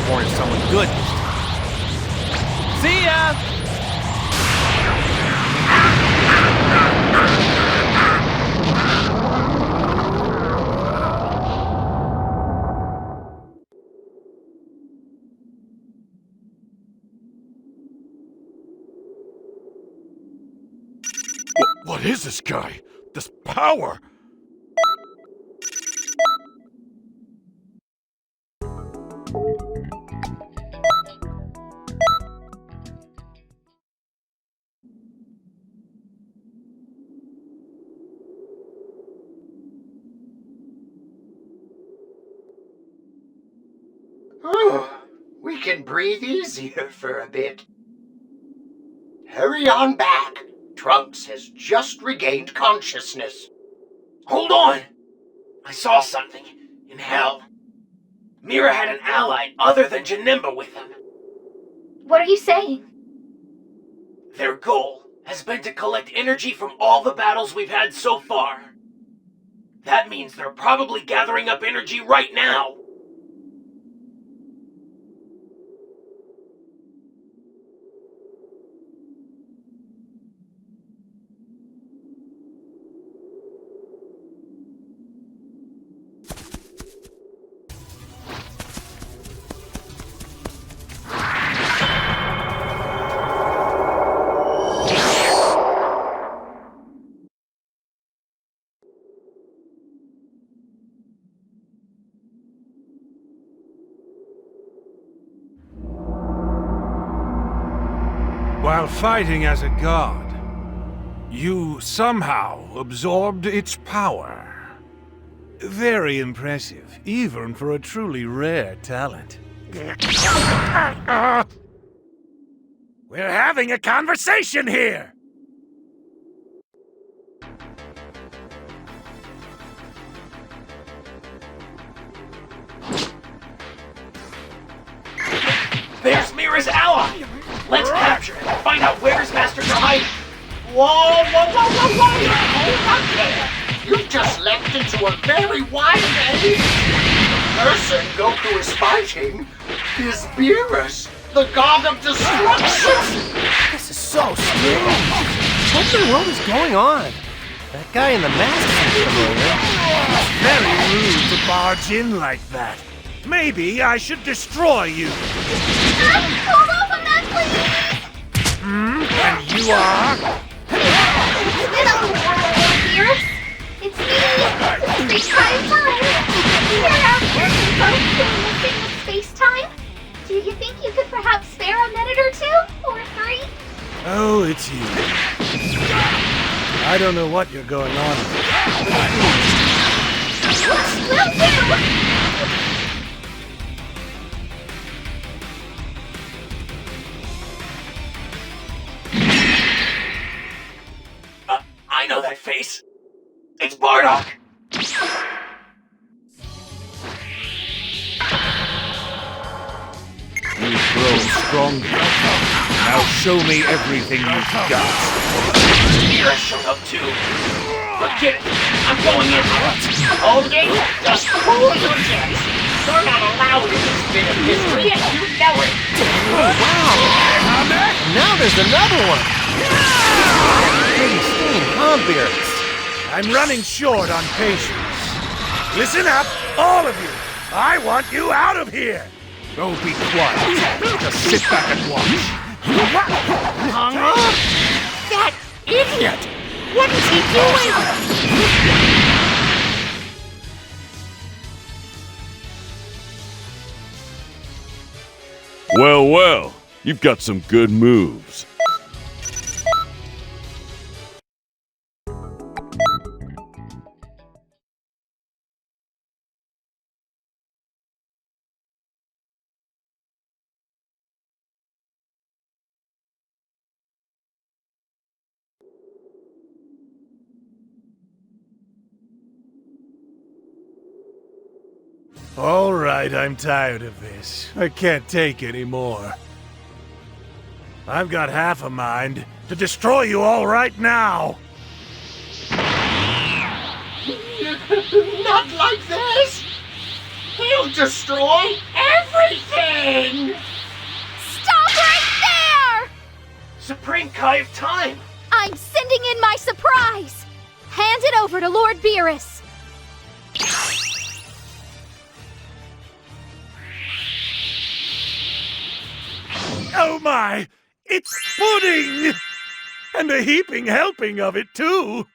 Born someone good. See ya! What is this guy? This power? We can breathe easier for a bit. Hurry on back. Trunks has just regained consciousness. Hold on! I saw something in hell. Mira had an ally other than Janemba with them. What are you saying? Their goal has been to collect energy from all the battles we've had so far. That means they're probably gathering up energy right now. While fighting as a god, you somehow absorbed its power. Very impressive, even for a truly rare talent. We're having a conversation here! There's Mira's ally! Let's capture him and find out where his masters are hiding! Whoa! Hold up there! You just leapt into a very wide area! The person Goku is fighting is Beerus, the god of destruction! This is so strange. What in the world is going on? That guy in the mask seems familiar. It's very rude to barge in like that. Maybe I should destroy you. Hold off on that, please! And you are? Beerus? It's me, the Time. Here after both still missing with space-time. Do you think you could perhaps spare a minute or two? Or 3? Oh, it's you. I don't know what you're going on with. Will do! I know that face. It's Bardock! You've grown stronger. Now show me everything you've got. Mira showed up too. Forget it. I'm going in there. Okay, just cool your jets. You're not allowed in this bit of history, and you know it. Oh, wow! Now there's another one! Pretty steam, huh, Beerus? I'm running short on patience. Listen up, all of you. I want you out of here. Don't be quiet. Just sit back and watch. That idiot! What is he doing? Well, well, you've got some good moves. All right, I'm tired of this. I can't take any more. I've got half a mind to destroy you all right now. Not like this! He'll destroy everything! Stop right there! Supreme Kai of Time! I'm sending in my surprise! Hand it over to Lord Beerus! Oh my! It's pudding! And a heaping helping of it, too!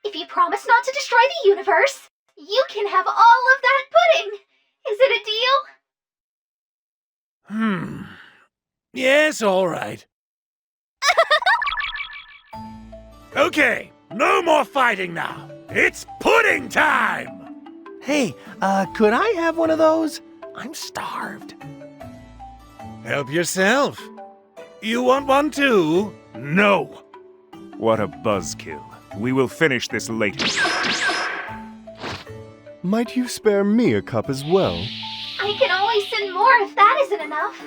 If you promise not to destroy the universe, you can have all of that pudding! Is it a deal? Yes, all right. Okay, no more fighting now. It's pudding time! Hey, could I have one of those? I'm starved. Help yourself. You want one too? No! What a buzzkill. We will finish this later. Might you spare me a cup as well? I can always send more if that isn't enough.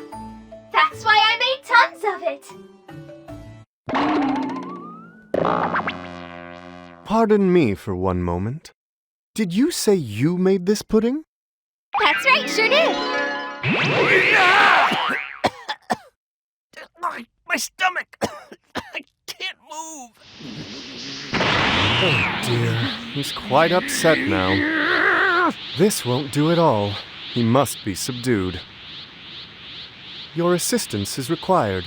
That's why I made tons of it. Pardon me for one moment. Did you say you made this pudding? That's right, sure did. My stomach! I can't move! Oh dear, he's quite upset now. This won't do at all. He must be subdued. Your assistance is required.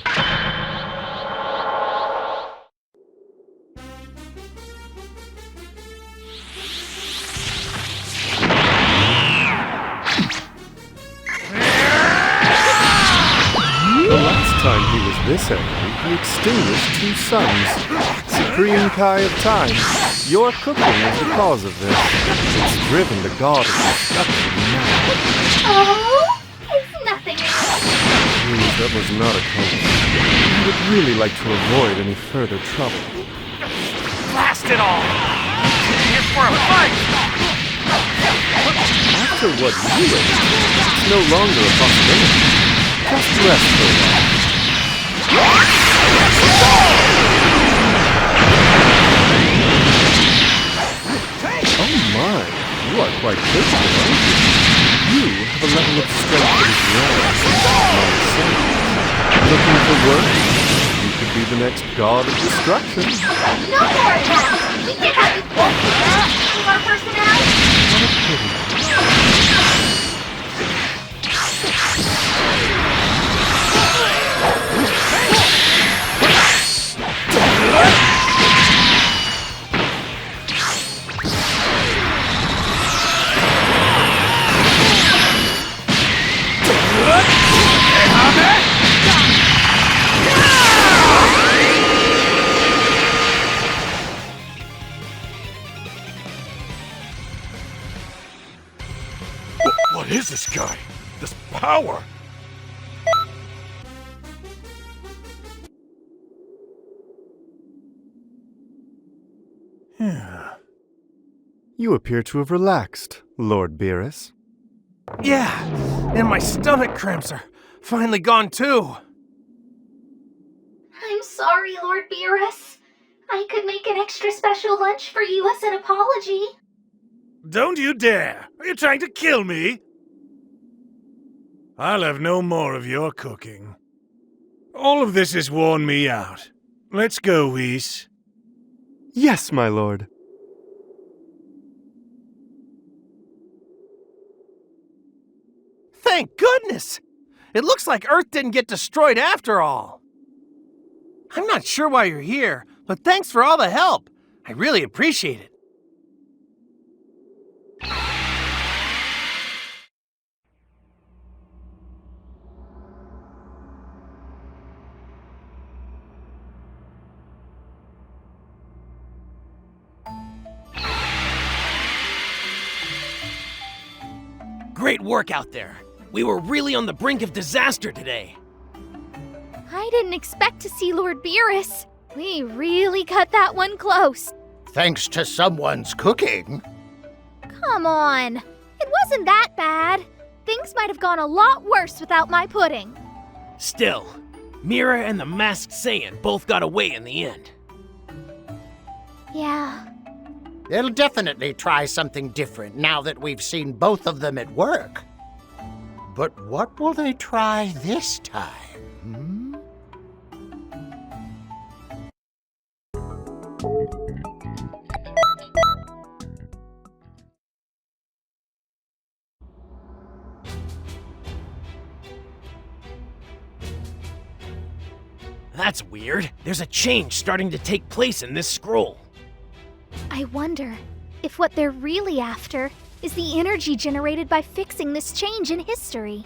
The last time he was this angry, he extinguished 2 suns. Supreme Kai of Time, your cooking is the cause of this. It's driven the god of destruction mad. Oh, it's nothing. Please, that was not a compliment. I would really like to avoid any further trouble. Blast it all! Here for a fight! After what you ate, it's no longer a possibility. Just rest for a while. Oh my, you are quite capable, aren't you? You have a level of strength that is rare. Looking for work? You could be the next god of destruction. No more of that! We can't have you both with our personality! What a pity. What is this guy? This power? You appear to have relaxed, Lord Beerus. Yeah, and my stomach cramps are finally gone too. I'm sorry, Lord Beerus. I could make an extra special lunch for you as an apology. Don't you dare! Are you trying to kill me? I'll have no more of your cooking. All of this has worn me out. Let's go, Whis. Yes, my lord. Thank goodness! It looks like Earth didn't get destroyed after all. I'm not sure why you're here, but thanks for all the help. I really appreciate it. Great work out there. We were really on the brink of disaster today. I didn't expect to see Lord Beerus. We really cut that one close. Thanks to someone's cooking. Come on. It wasn't that bad. Things might have gone a lot worse without my pudding. Still, Mira and the Masked Saiyan both got away in the end. Yeah. They'll definitely try something different now that we've seen both of them at work. But what will they try this time? That's weird. There's a change starting to take place in this scroll. I wonder if what they're really after is the energy generated by fixing this change in history.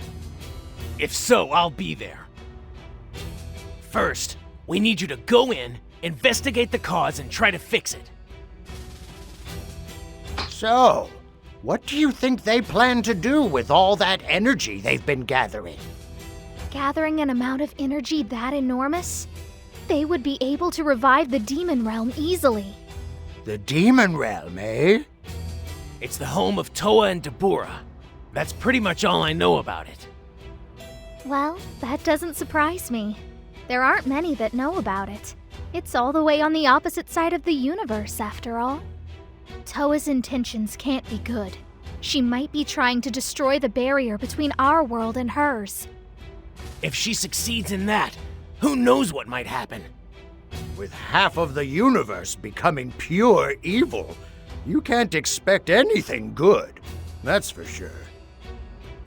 If so, I'll be there. First, we need you to go in, investigate the cause, and try to fix it. So, What do you think they plan to do with all that energy they've been gathering? Gathering an amount of energy that enormous, they would be able to revive the demon realm easily. The demon realm, eh? It's the home of Toa and Dabura. That's pretty much all I know about it. Well, that doesn't surprise me. There aren't many that know about it. It's all the way on the opposite side of the universe, after all. Toa's intentions can't be good. She might be trying to destroy the barrier between our world and hers. If she succeeds in that, who knows what might happen? With half of the universe becoming pure evil, you can't expect anything good. That's for sure.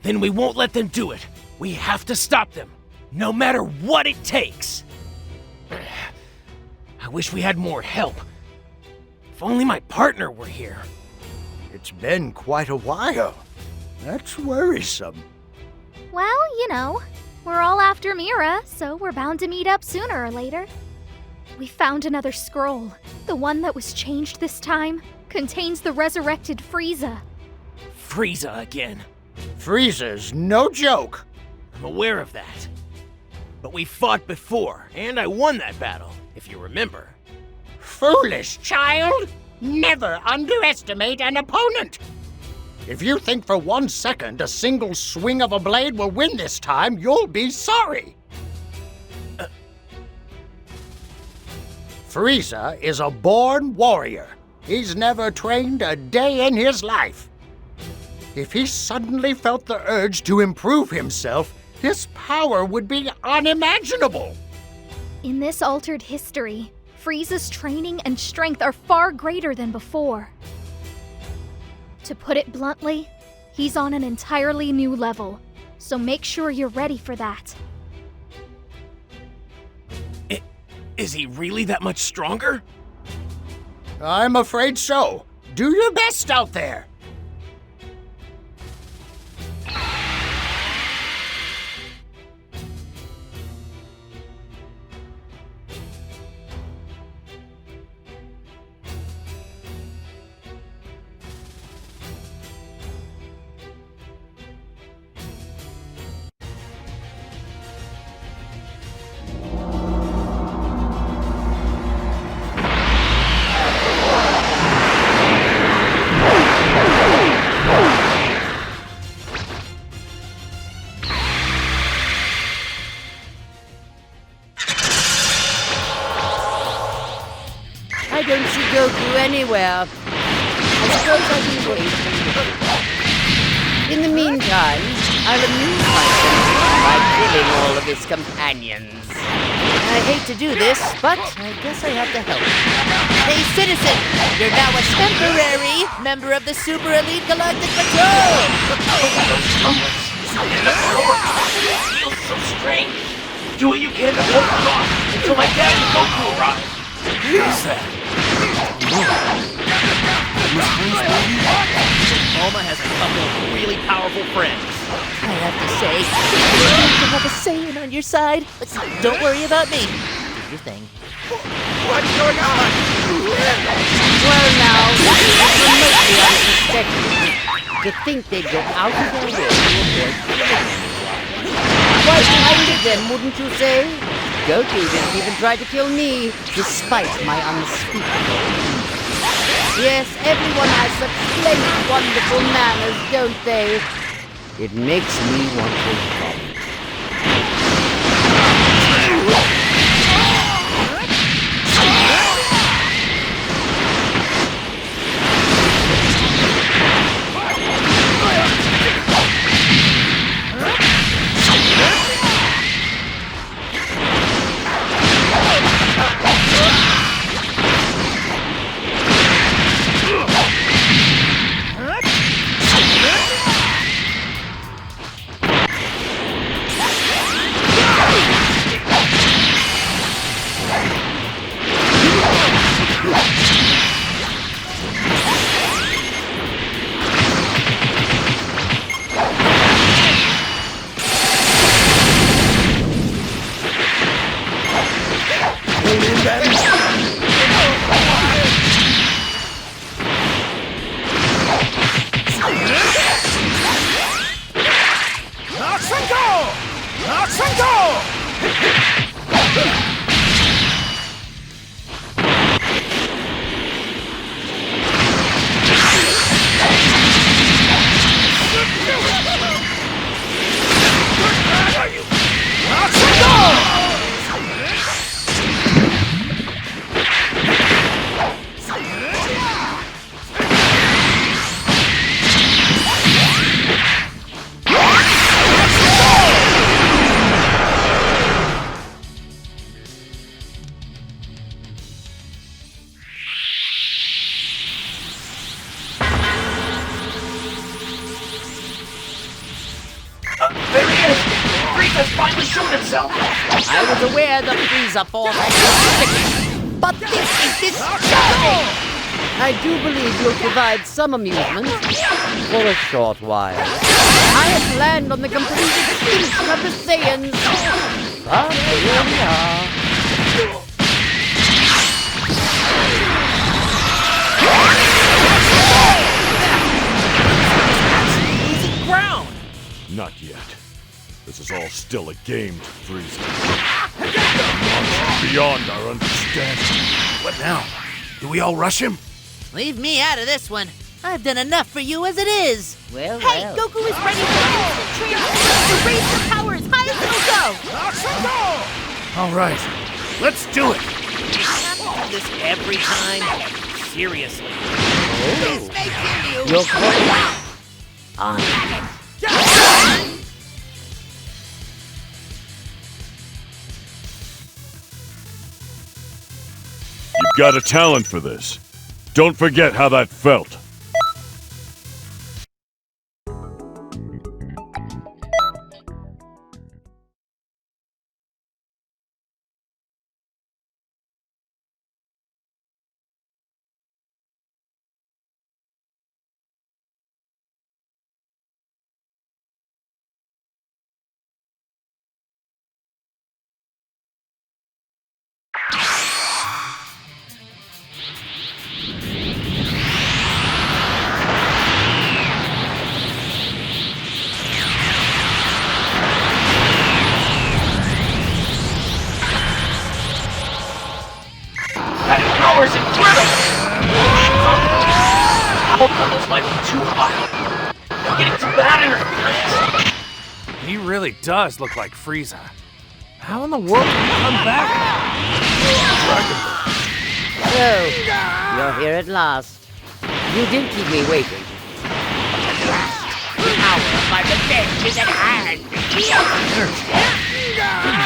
Then we won't let them do it. We have to stop them, no matter what it takes. I wish we had more help. If only my partner were here. It's been quite a while. That's worrisome. Well, you know, we're all after Mira, so we're bound to meet up sooner or later. We found another scroll. The one that was changed this time contains the resurrected Frieza. Frieza again. Frieza's no joke. I'm aware of that. But we fought before, and I won that battle, if you remember. Foolish child! Never underestimate an opponent! If you think for 1 second a single swing of a blade will win this time, you'll be sorry! Frieza is a born warrior. He's never trained a day in his life. If he suddenly felt the urge to improve himself, his power would be unimaginable. In this altered history, Frieza's training and strength are far greater than before. To put it bluntly, he's on an entirely new level, so make sure you're ready for that. Is he really that much stronger? I'm afraid so. Do your best out there. I don't see Goku anywhere. I suppose I'll be waiting. In the meantime, I'll amuse myself by killing all of his companions. I hate to do this, but I guess I have to help. Hey, citizen! You're now a temporary member of the Super Elite Galactic Patrol! It feels so strange. Do what you can to hold it off until my dad and Goku arrive. Who's that? Bulma has a couple of really powerful friends. I have to say, you don't have a Saiyan on your side, but don't worry about me. Do your thing. What's going on? Well now, that is remotely unsuspected. To think they'd go out of their way to avoid killing anyone. Quite kind of them, wouldn't you say? Goku didn't even try to kill me, despite my unspeakable evil. Yes, everyone has such splendid, wonderful manners, don't they? It makes me want to vomit. has finally shown himself. I was aware the Frieza force had been but this is disturbing! I do believe you'll provide some amusement for a short while. I had planned on the complete extinction of the Saiyans, but here we are. Losing ground! Not yet. This is all still a game to Frieza. Monster beyond our understanding. What now? Do we all rush him? Leave me out of this one. I've done enough for you as it is. Well, Hey, Goku is ready for instant transfer to raise the power as high as it'll go. All right, let's do it. You have to do this every time? Seriously. This may kill you. You're correct. On it. You've got a talent for this. Don't forget how that felt. That power's incredible! Power levels might be too high. I'm getting too bad interference. He really does look like Frieza. How in the world did he come back? So, you're here at last. You did keep me waiting. The power of my revenge is at hand! You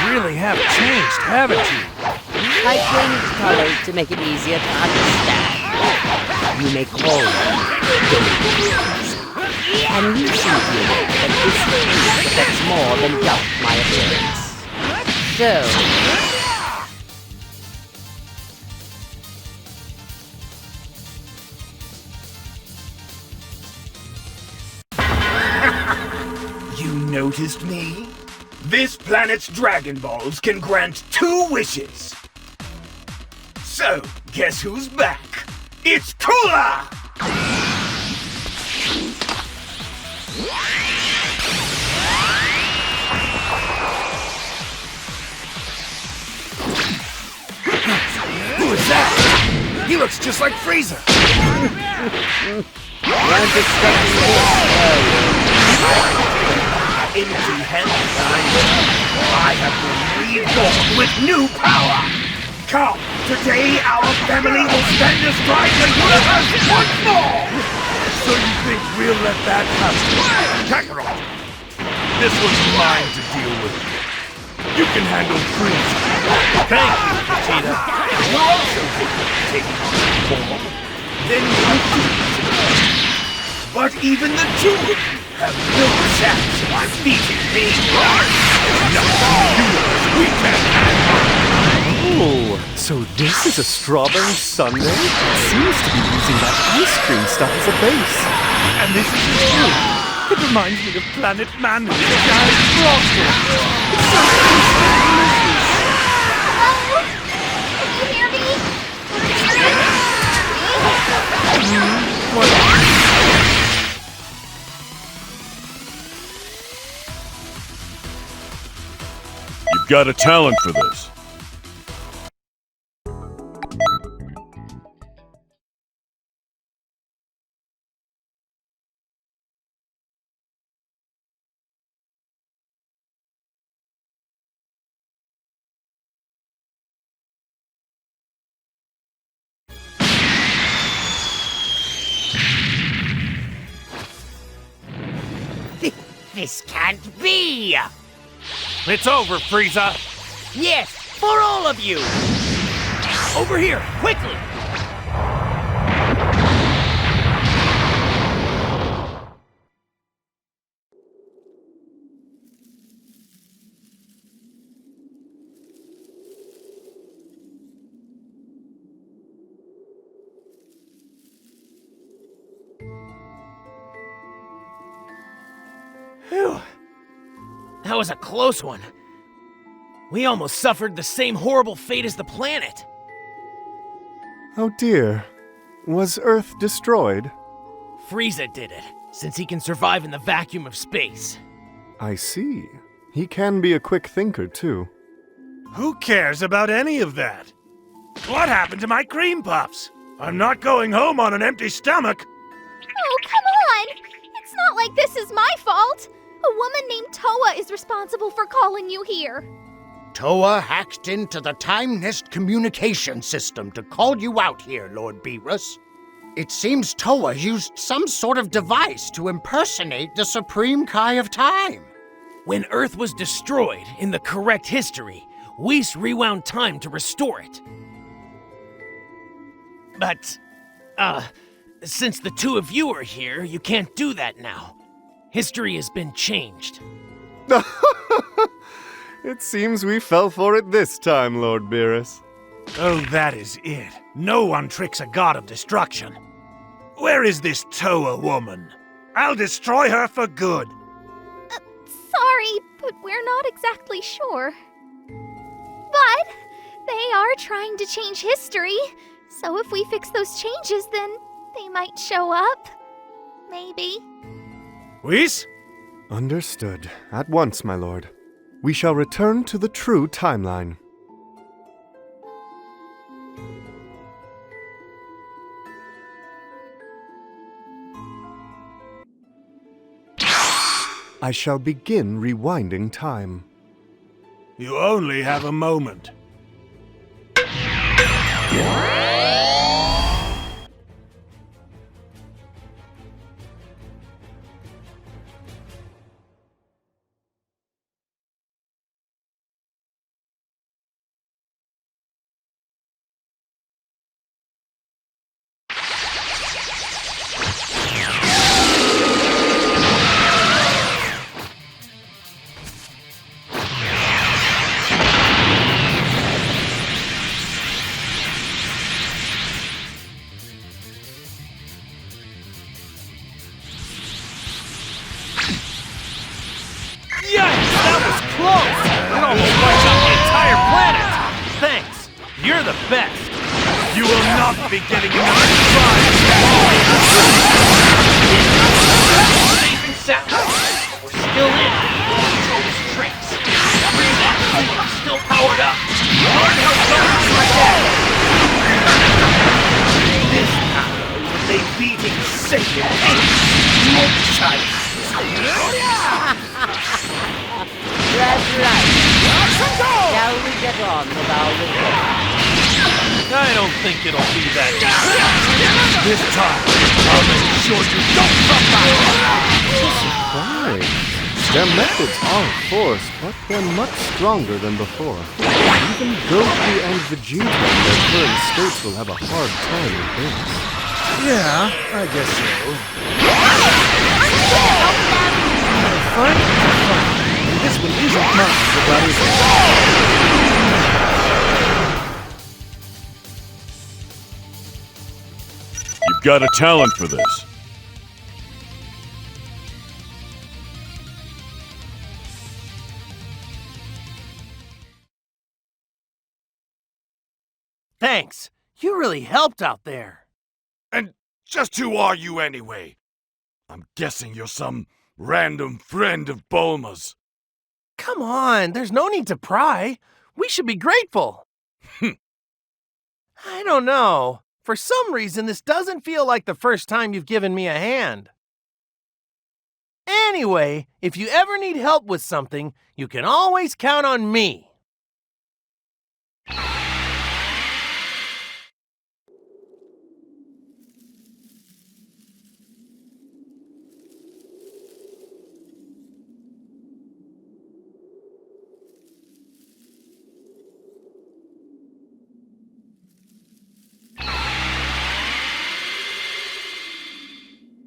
really have changed, haven't you? I changed colors to make it easier to understand. You may call me Goku. And you seem to be aware that this face affects more than just my appearance. So... You noticed me? This planet's Dragon Balls can grant 2 wishes. So, guess who's back? It's Cooler! Who is that? He looks just like Frieza. Weren't expecting Empty-handed, I have been reborn with new power! Come, today our family will stand astride the universe once more! So you think we'll let that happen? Kakarot! This one's mine to deal with. You can handle Frieza. Thank you, Vegeta. You also take form. Then you do. But even the two of you have no chance of defeating me. We can't handle. Oh, so this is a strawberry sundae? It seems to be using that ice cream stuff as a base. And this is you. It reminds me of Planet Man with the giant frosting. It's so You've got a talent for this. This can't be! It's over, Frieza! Yes, for all of you! Over here, quickly! Phew. That was a close one. We almost suffered the same horrible fate as the planet. Oh dear. Was Earth destroyed? Frieza did it, since he can survive in the vacuum of space. I see. He can be a quick thinker, too. Who cares about any of that? What happened to my cream puffs? I'm not going home on an empty stomach. Oh, come on! It's not like this is my fault! A woman named Toa is responsible for calling you here. Toa hacked into the Time Nest communication system to call you out here, Lord Beerus. It seems Toa used some sort of device to impersonate the Supreme Kai of Time. When Earth was destroyed in the correct history, Whis rewound time to restore it. But, since the two of you are here, you can't do that now. History has been changed. It seems we fell for it this time, Lord Beerus. Oh, that is it. No one tricks a god of destruction. Where is this Toa woman? I'll destroy her for good. Sorry, but we're not exactly sure. But they are trying to change history, so if we fix those changes, then they might show up. Maybe. Whis? Understood. At once, my lord. We shall return to the true timeline. I shall begin rewinding time. You only have a moment. You're the best! You will not be getting another try! Safe and sound, but we're still in Toa's tricks. Frieza's still powered up. Learn how Gohan's like that! This power is a beating sacred multi-type. That's right. Shall we get on with our report? I don't think it'll be that easy. This time, I'll make sure you don't come back! Surprise! Their methods are forced, but they're much stronger than before. Even Goku and Vegeta in their current states will have a hard time with this. Yeah, I guess so. Fun? This one isn't much, buddy. You've got a talent for this. Thanks. You really helped out there. And just who are you anyway? I'm guessing you're some random friend of Bulma's. Come on, there's no need to pry. We should be grateful. I don't know. For some reason, this doesn't feel like the first time you've given me a hand. Anyway, if you ever need help with something, you can always count on me.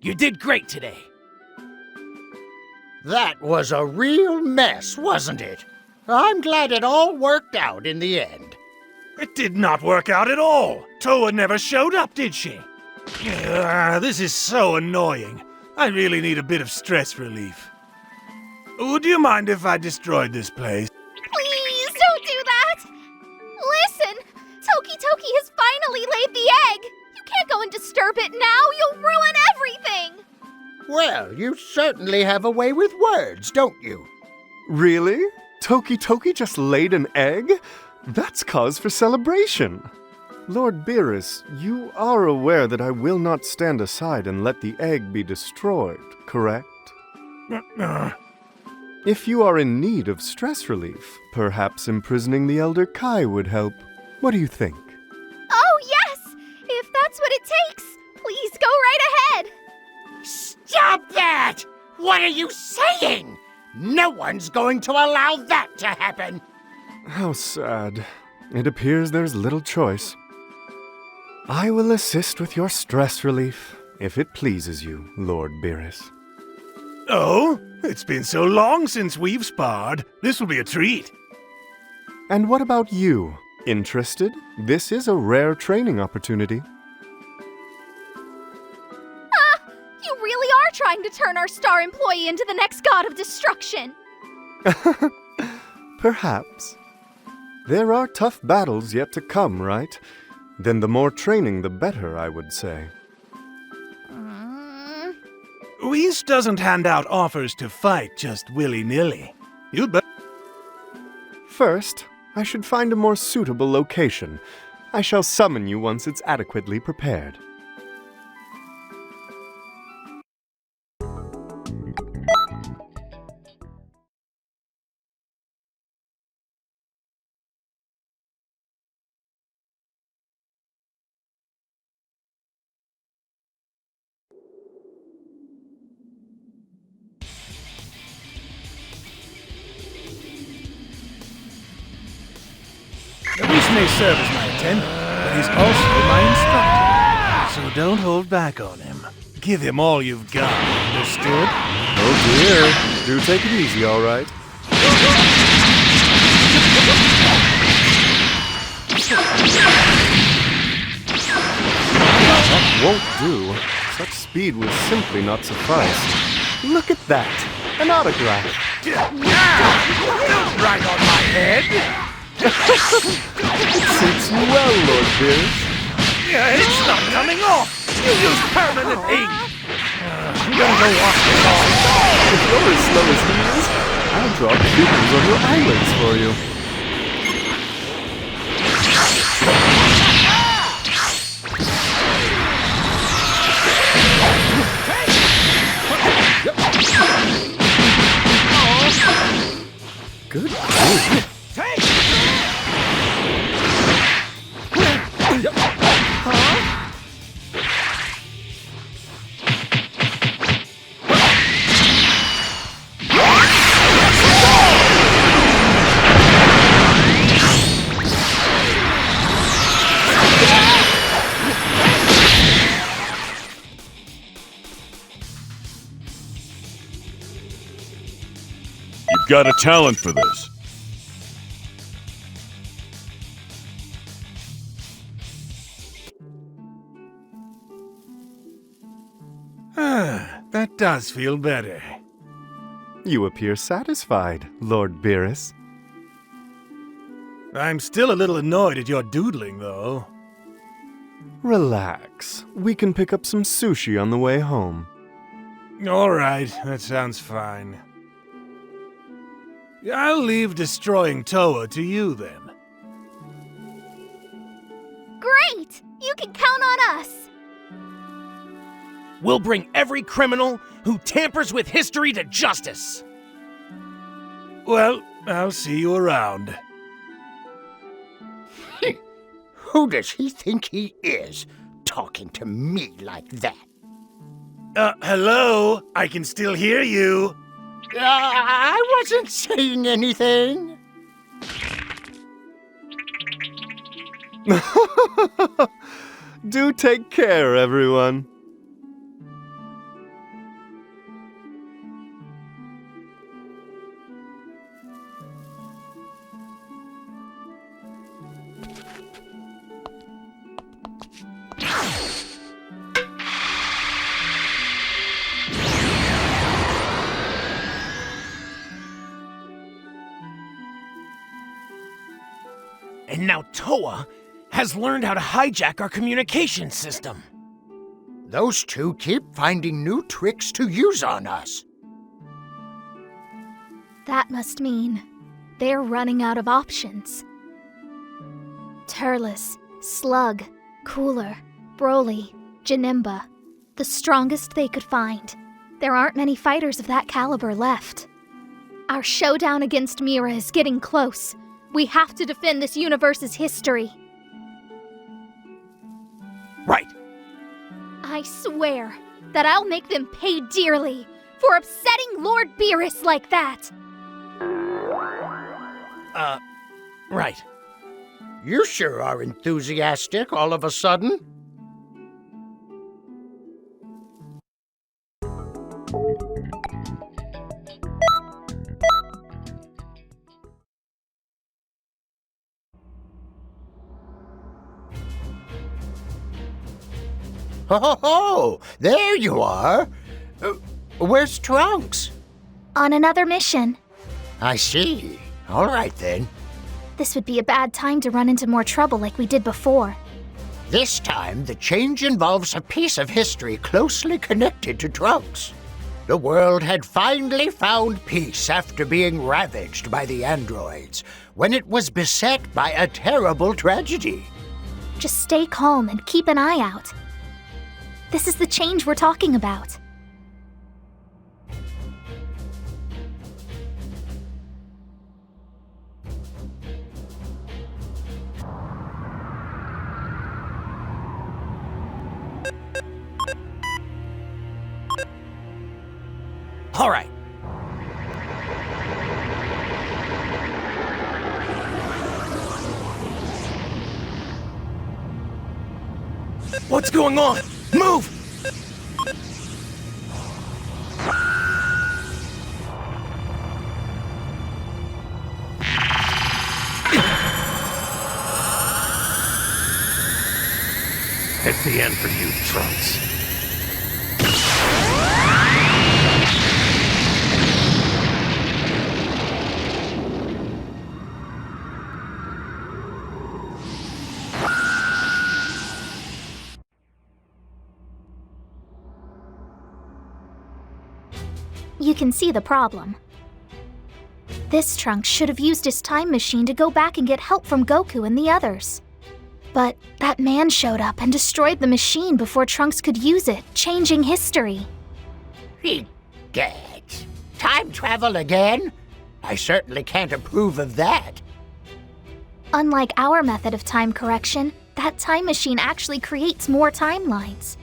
You did great today. That was a real mess, wasn't it? I'm glad it all worked out in the end. It did not work out at all. Toa never showed up, did she? This is so annoying. I really need a bit of stress relief. Would you mind if I destroyed this place? Please don't do that! Listen! Toki Toki has finally laid the egg! You can't go and disturb it now! You'll ruin everything! Well, you certainly have a way with words, don't you? Really? Toki Toki just laid an egg? That's cause for celebration. Lord Beerus, you are aware that I will not stand aside and let the egg be destroyed, correct? If you are in need of stress relief, perhaps imprisoning the Elder Kai would help. What do you think? Oh, yes! If that's what it takes, please go right ahead! Stop that! What are you saying? No one's going to allow that to happen! How sad. It appears there's little choice. I will assist with your stress relief, if it pleases you, Lord Beerus. Oh, it's been so long since we've sparred. This will be a treat. And what about you? Interested? This is a rare training opportunity. You really are trying to turn our star employee into the next god of destruction! Perhaps. There are tough battles yet to come, right? Then the more training, the better, I would say. Whis doesn't hand out offers to fight just willy-nilly. You'd better... First, I should find a more suitable location. I shall summon you once it's adequately prepared. Whis may serve as my attendant, but he's also my instructor. So don't hold back on him. Give him all you've got, understood? Oh dear. Do take it easy, all right? That won't do. Such speed will simply not suffice. Look at that! An autograph! Don't ride on my head! It suits you well, Lord Beerus. Yeah, it's not coming off! You use permanent ink! I'm gonna go wash this off. If you're as slow as he is, I'll draw pupils on your eyelids for you. Good grief. You've got a talent for this. That does feel better. You appear satisfied, Lord Beerus. I'm still a little annoyed at your doodling, though. Relax. We can pick up some sushi on the way home. All right, that sounds fine. I'll leave destroying Toa to you, then. Great! You can count on us! We'll bring every criminal who tampers with history to justice! Well, I'll see you around. Who does he think he is, talking to me like that? Hello? I can still hear you. I wasn't saying anything. Do take care, everyone. And now Toa has learned how to hijack our communication system. Those two keep finding new tricks to use on us. That must mean they're running out of options. Turles, Slug, Cooler, Broly, Janemba. The strongest they could find. There aren't many fighters of that caliber left. Our showdown against Mira is getting close. We have to defend this universe's history. Right. I swear that I'll make them pay dearly for upsetting Lord Beerus like that. Right. You sure are enthusiastic all of a sudden. Oh, there you are. Where's Trunks? On another mission. I see. All right, then. This would be a bad time to run into more trouble like we did before. This time, the change involves a piece of history closely connected to Trunks. The world had finally found peace after being ravaged by the androids, when it was beset by a terrible tragedy. Just stay calm and keep an eye out. This is the change we're talking about. All right. What's going on? Move! It's the end for you, Trunks. You can see the problem. This Trunks should have used his time machine to go back and get help from Goku and the others. But that man showed up and destroyed the machine before Trunks could use it, changing history. Egad. Time travel again? I certainly can't approve of that. Unlike our method of time correction, that time machine actually creates more timelines.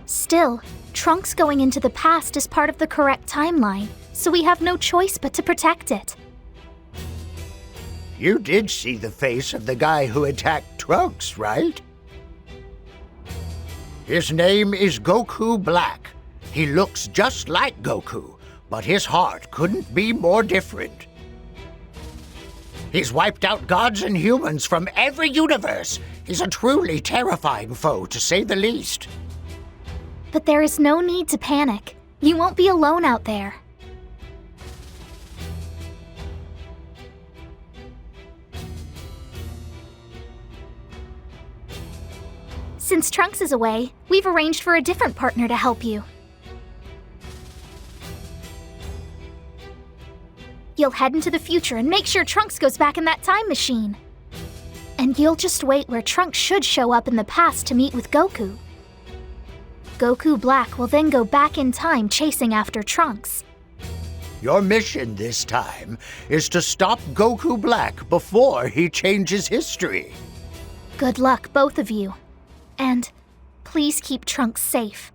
Still, Trunks going into the past is part of the correct timeline, so we have no choice but to protect it. You did see the face of the guy who attacked Trunks, right? His name is Goku Black. He looks just like Goku, but his heart couldn't be more different. He's wiped out gods and humans from every universe. He's a truly terrifying foe, to say the least. But there is no need to panic. You won't be alone out there. Since Trunks is away, we've arranged for a different partner to help you. You'll head into the future and make sure Trunks goes back in that time machine. And you'll just wait where Trunks should show up in the past to meet with Goku. Goku Black will then go back in time chasing after Trunks. Your mission this time is to stop Goku Black before he changes history. Good luck, both of you. And please keep Trunks safe.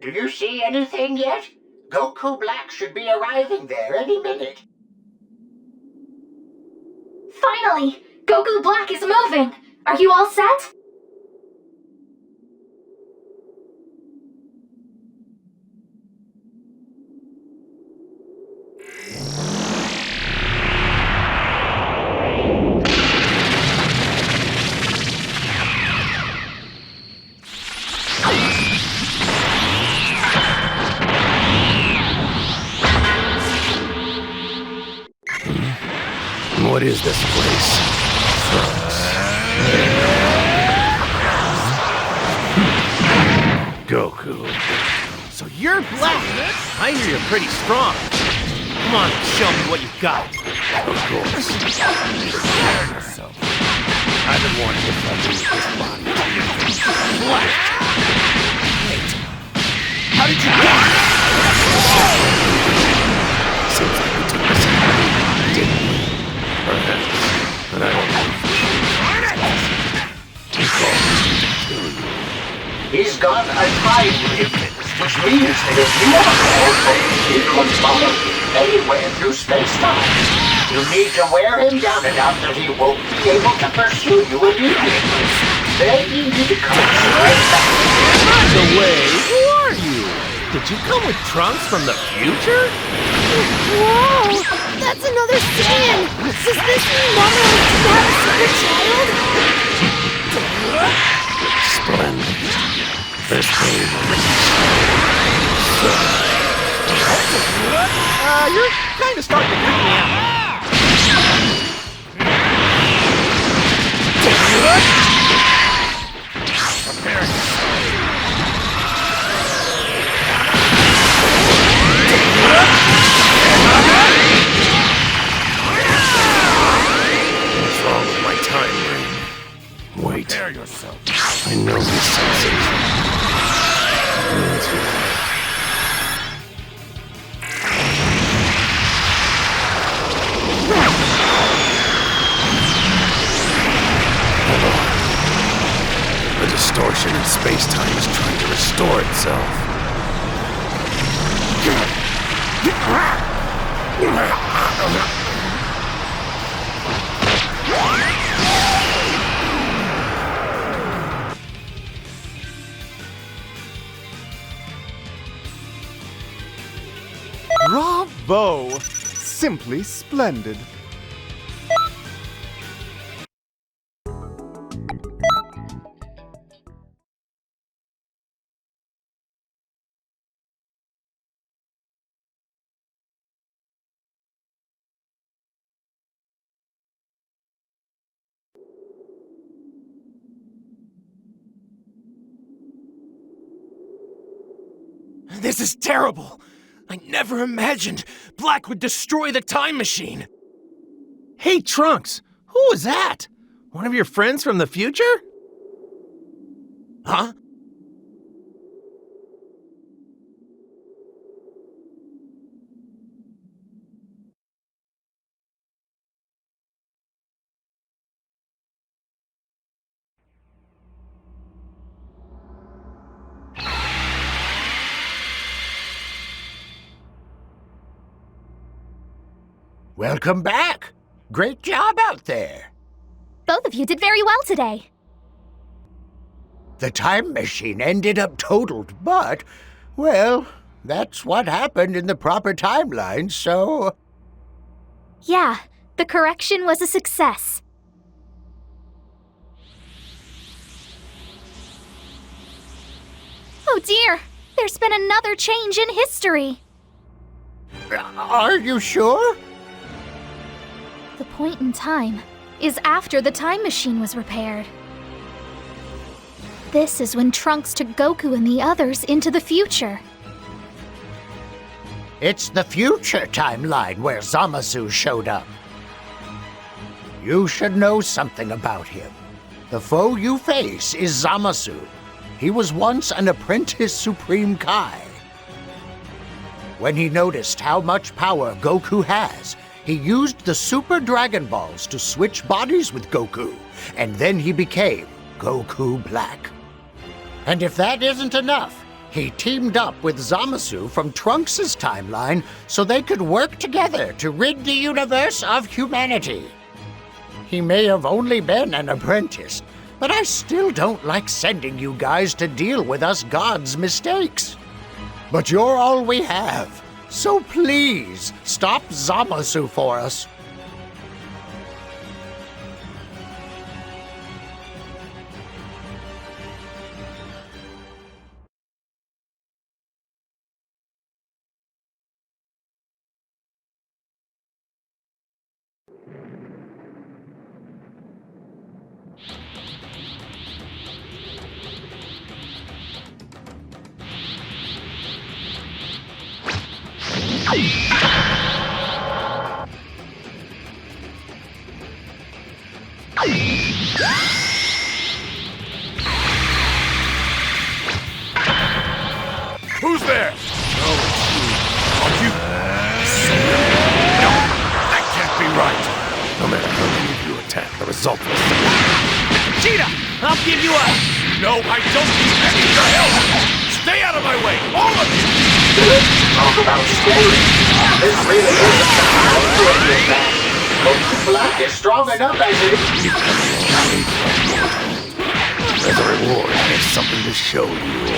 Do you see anything yet? Goku Black should be arriving there any minute. Finally! Goku Black is moving! 'Are you all set? What is this place? Goku. So you're black. I hear you're pretty strong. Come on, show me what you've got. Of course. I've been wanting to fight you with this body. Black. Wait. How did you get it? Seems like we took this out, didn't we? Perhaps. But I don't know. He's got a time difference, which means that if you are careful, he could follow you anywhere through space-time. You need to wear him down enough that he won't be able to pursue you immediately. Then you need to come straight back. By the way, who are you? Did you come with Trunks from the future? Whoa! That's another Saiyan! Does this mean Mama likes to have a secret child? Splendid. This game. You're kind of starting to freak me out. What's wrong with my time ring? Wait. Prepare yourself. I know this sensation. The distortion in space-time is trying to restore itself. Bravo! Simply splendid. This is terrible! I never imagined Black would destroy the time machine! Hey, Trunks! Who was that? One of your friends from the future? Huh? Welcome back. Great job out there. Both of you did very well today. The time machine ended up totaled, but, well, that's what happened in the proper timeline, so... Yeah, the correction was a success. Oh dear, there's been another change in history. Are you sure? The point in time is after the time machine was repaired. This is when Trunks took Goku and the others into the future. It's the future timeline where Zamasu showed up. You should know something about him. The foe you face is Zamasu. He was once an apprentice Supreme Kai. When he noticed how much power Goku has, he used the Super Dragon Balls to switch bodies with Goku, and then he became Goku Black. And if that isn't enough, he teamed up with Zamasu from Trunks' timeline so they could work together to rid the universe of humanity. He may have only been an apprentice, but I still don't like sending you guys to deal with us gods' mistakes. But you're all we have. So please, stop Zamasu for us. Who's there? Are you? No, that can't be right. No matter how many you attack, the result is the same. Cheetah! I'll give you a... No, I don't need any of your help! Stay out of my way, all of you! Talk about scary. This really is the time to this match. Goku Black is strong enough as it is. As a reward, I have something to show you.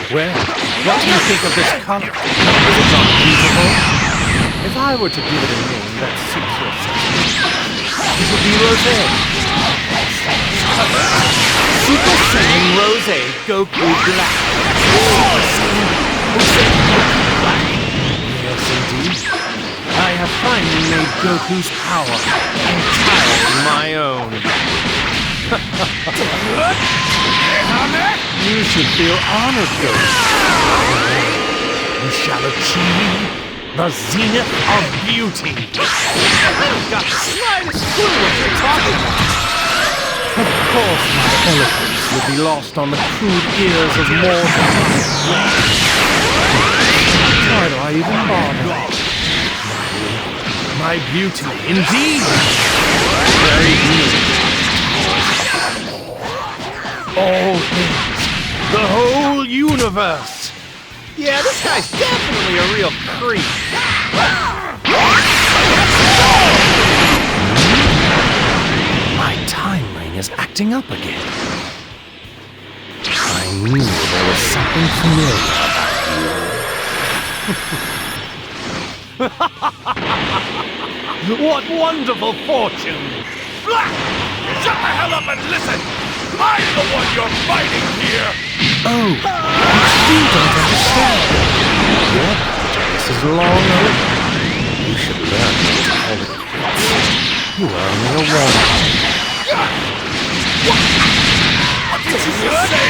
Well, what do you think of this color? Is it not beautiful? If I were to give it a name that suits your sense, it would be Rosé. Super Saiyan Rosé Goku Black. Super Saiyan Rosé Goku Black. Yes, indeed. I have finally made Goku's power entirely my own. You should feel honored, Ghost. You shall achieve the zenith of beauty. I haven't got the slightest clue what you're talking about. Of course, my eloquence would be lost on the crude ears of mortals. Why do I even bother? My beauty, indeed. Very good. All things. The whole universe. Yeah, this guy's definitely a real creep. My time ring is acting up again. I knew there was something familiar about you. What wonderful fortune! Black! Shut the hell up and listen! I'm the one you're fighting here! Oh, you don't understand. Your this is long over. You should learn how to call it quits. You are only a warning. What did you just say?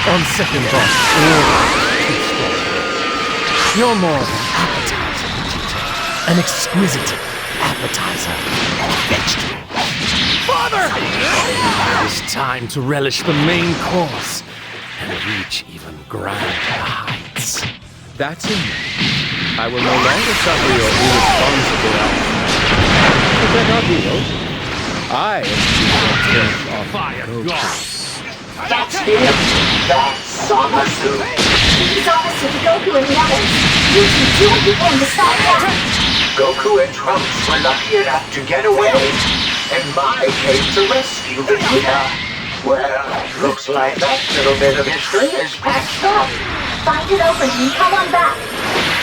On second thought, too strong. You're more of an appetizer, Vegeta. An exquisite appetizer of vegetables. Father! It's time to relish the main course and reach even grander heights. That's enough. I will no longer suffer your irresponsible actions. But they're not healed. I am finish off Goku. That's him! That's Zamasu! Zamasu, Goku, and the others. You two do what you can to stop them. Goku and Trunks were lucky enough to get away. And Mai came to rescue Vegeta. Well, looks like that little bit of history is patched up. Find it open and come on back.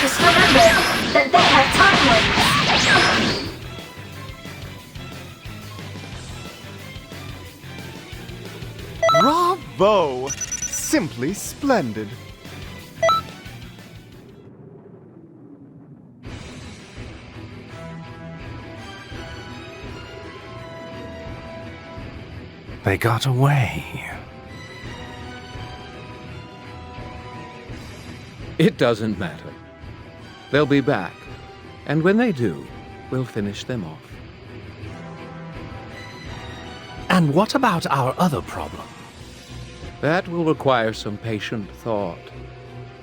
Just remember that they have time limits. Bravo! Simply splendid. They got away. It doesn't matter. They'll be back. And when they do, we'll finish them off. And what about our other problem? That will require some patient thought.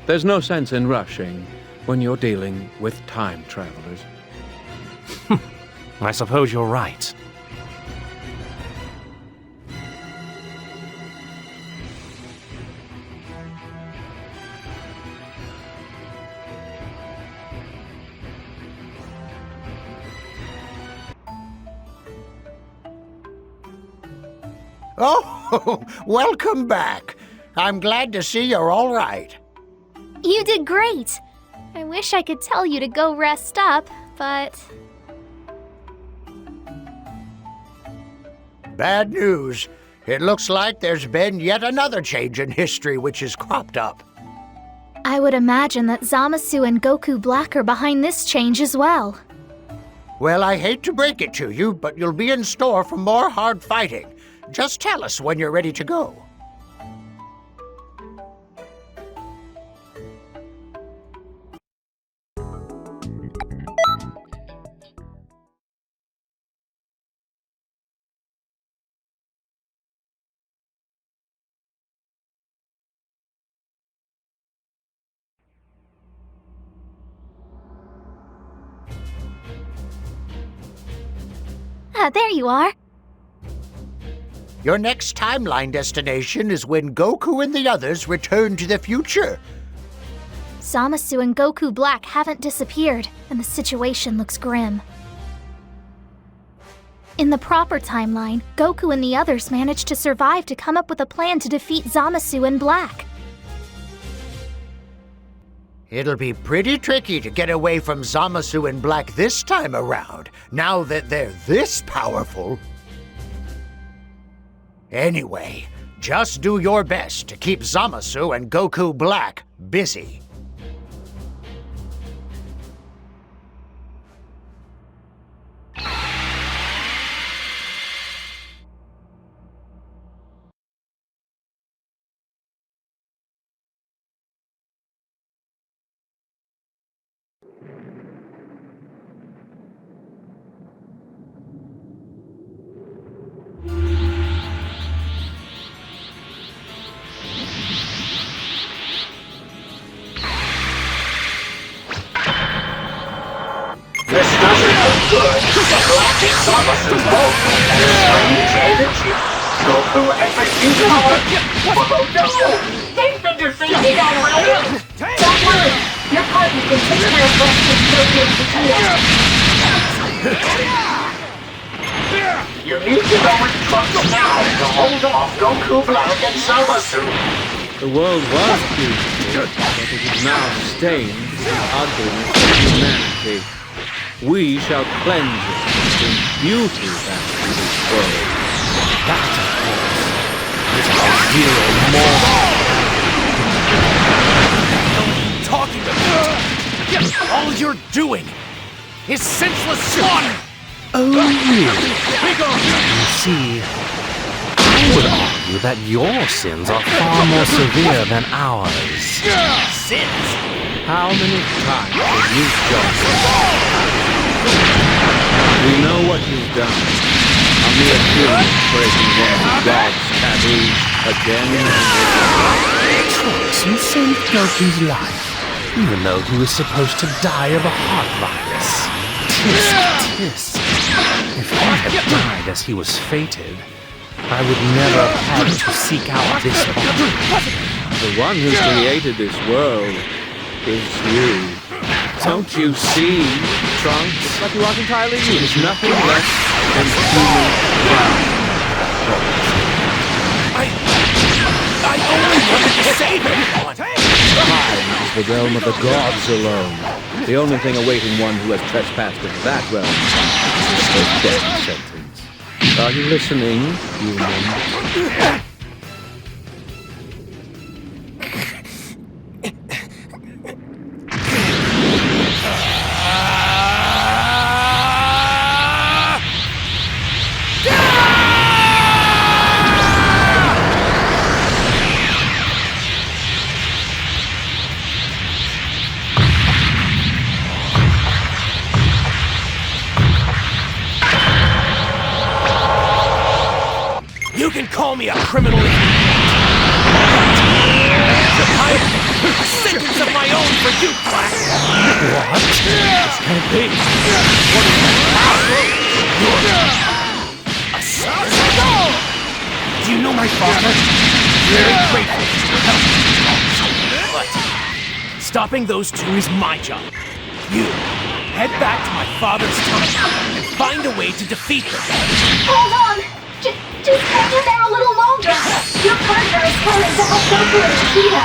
There's no sense in rushing when you're dealing with time travelers. I suppose you're right. Oh, welcome back. I'm glad to see you're all right. You did great. I wish I could tell you to go rest up, but... Bad news. It looks like there's been yet another change in history which has cropped up. I would imagine that Zamasu and Goku Black are behind this change as well. Well, I hate to break it to you, but you'll be in store for more hard fighting. Just tell us when you're ready to go. There you are. Your next timeline destination is when Goku and the others return to the future. Zamasu and Goku Black haven't disappeared, and the situation looks grim. In the proper timeline, Goku and the others managed to survive to come up with a plan to defeat Zamasu and Black. It'll be pretty tricky to get away from Zamasu and Black this time around, now that they're this powerful. Anyway, just do your best to keep Zamasu and Goku Black busy. This doesn't look good. Black and Zamasu both have strange energy. Goku and Vegeta are... Oh no! They've been defeated already! Don't worry! Your partner can take care of Black and Goku and Vegeta. You need to go with Trunks now to hold off Goku, Black, and Zamasu. The world was beautiful, but it is now stained with the ugliness of humanity. We shall cleanse it and bring beauty back to this world. That, of course, is our hero more. Talking about all you're doing is senseless slaughter. Oh, really? You see, I would argue that your sins are far more severe than ours. Sins? How many times have you Johnson? We know what you've done. A mere human breaking one of God's taboos again and again. Trunks, you saved Goku's life, even though he was supposed to die of a heart virus. Tisk. If he had died as he was fated, I would never have had to seek out this body. The one who created this world is you. Don't you see, Trunks? But you aren't entirely It is nothing less than human ground. I only wanted to save everyone! Time is the realm of the gods alone. The only thing awaiting one who has trespassed into that realm is a death sentence. Are you listening, human? You can call me a criminal if you want. A sentence of my own for you, Black! What? This can't be. What is that? You're a son? Do you know my father? Very grateful for your help. But stopping those two is my job. You head back to my father's tunnel and find a way to defeat them. Hold on! Just hang in there a little longer! Your partner is coming to help Goku and Vegeta!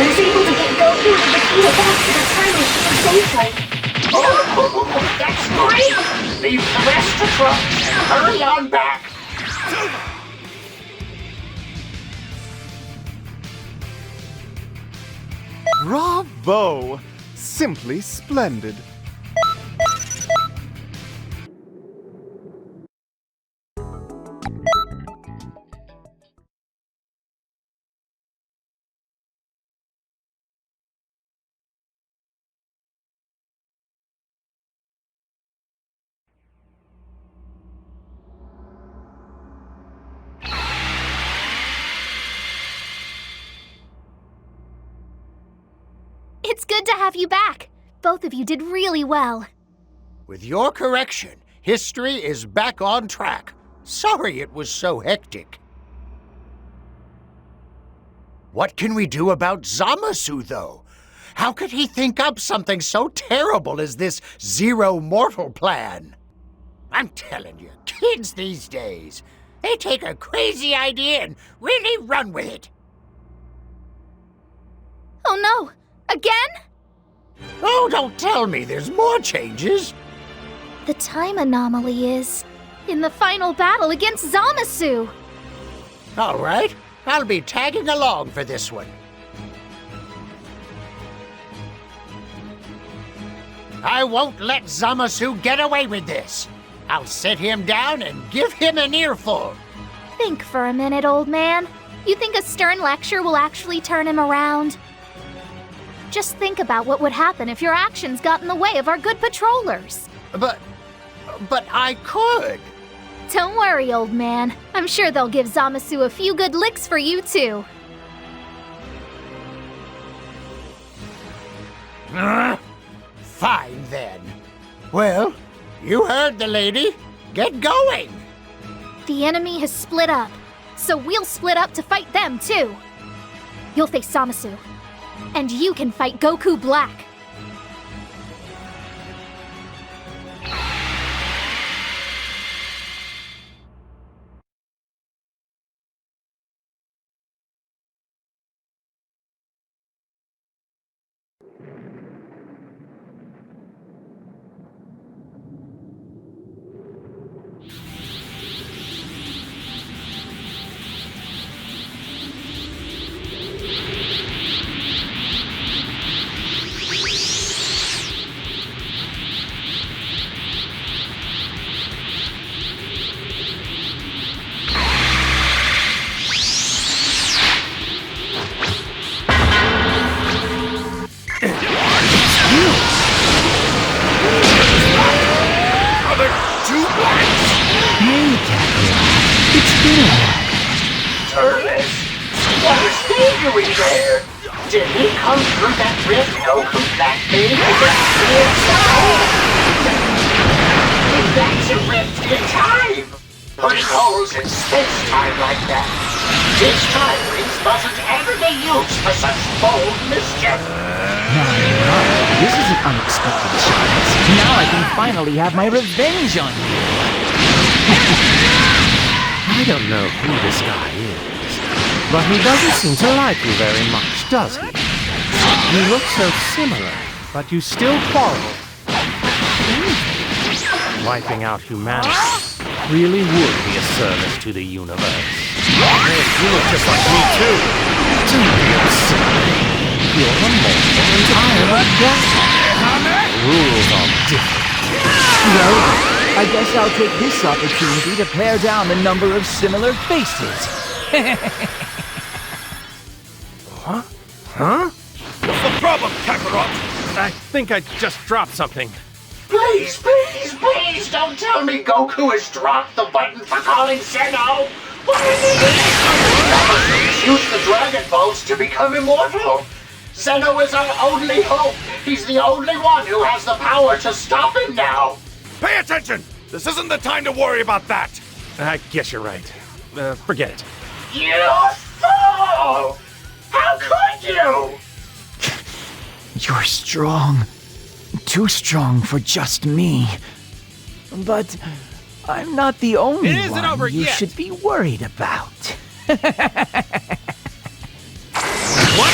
was able to get Goku and Vegeta back to the time machine safely. Oh, that's great! Leave the rest to Trunks and hurry on back. Bravo! Simply splendid. It's good to have you back. Both of you did really well. With your correction, history is back on track. Sorry it was so hectic. What can we do about Zamasu, though? How could he think up something so terrible as this Zero Mortal plan? I'm telling you, kids these days, they take a crazy idea and really run with it. Oh no! Again? Oh, don't tell me there's more changes. The time anomaly is in the final battle against Zamasu. All right, I'll be tagging along for this one. I won't let Zamasu get away with this. I'll sit him down and give him an earful. Think for a minute, old man. You think a stern lecture will actually turn him around? Just think about what would happen if your actions got in the way of our good patrollers. But I could. Don't worry, old man. I'm sure they'll give Zamasu a few good licks for you, too. Fine, then. Well, you heard the lady. Get going. The enemy has split up, so we'll split up to fight them, too. You'll face Zamasu. And you can fight Goku Black. Did he come through that rift Goku Black thing? That's a rift in time! Putting holes in space-time like that. This time rings mustn't ever be used for such bold mischief! This is an unexpected chance. Now I can finally have my revenge on you. I don't know who this guy is, but he doesn't seem to like you very much, does he? You look so similar, but you still quarrel. Wiping out humanity really would be a service to the universe. Hey, you look just like me, too. Don't be absurd. You're a mortal and I am a god. Rules are different. Well, I guess I'll take this opportunity to pare down the number of similar faces. Huh? Huh? What's the problem, Kakarot? I think I just dropped something. Please, please, please don't tell me Goku has dropped the button for calling Zeno! What is it? Use the Dragon Balls to become immortal! Zeno is our only hope! He's the only one who has the power to stop him now! Pay attention! This isn't the time to worry about that! I guess you're right. Forget it. You fool! How could you? You're strong. Too strong for just me. But I'm not the only It isn't one over you yet. should be worried about. What?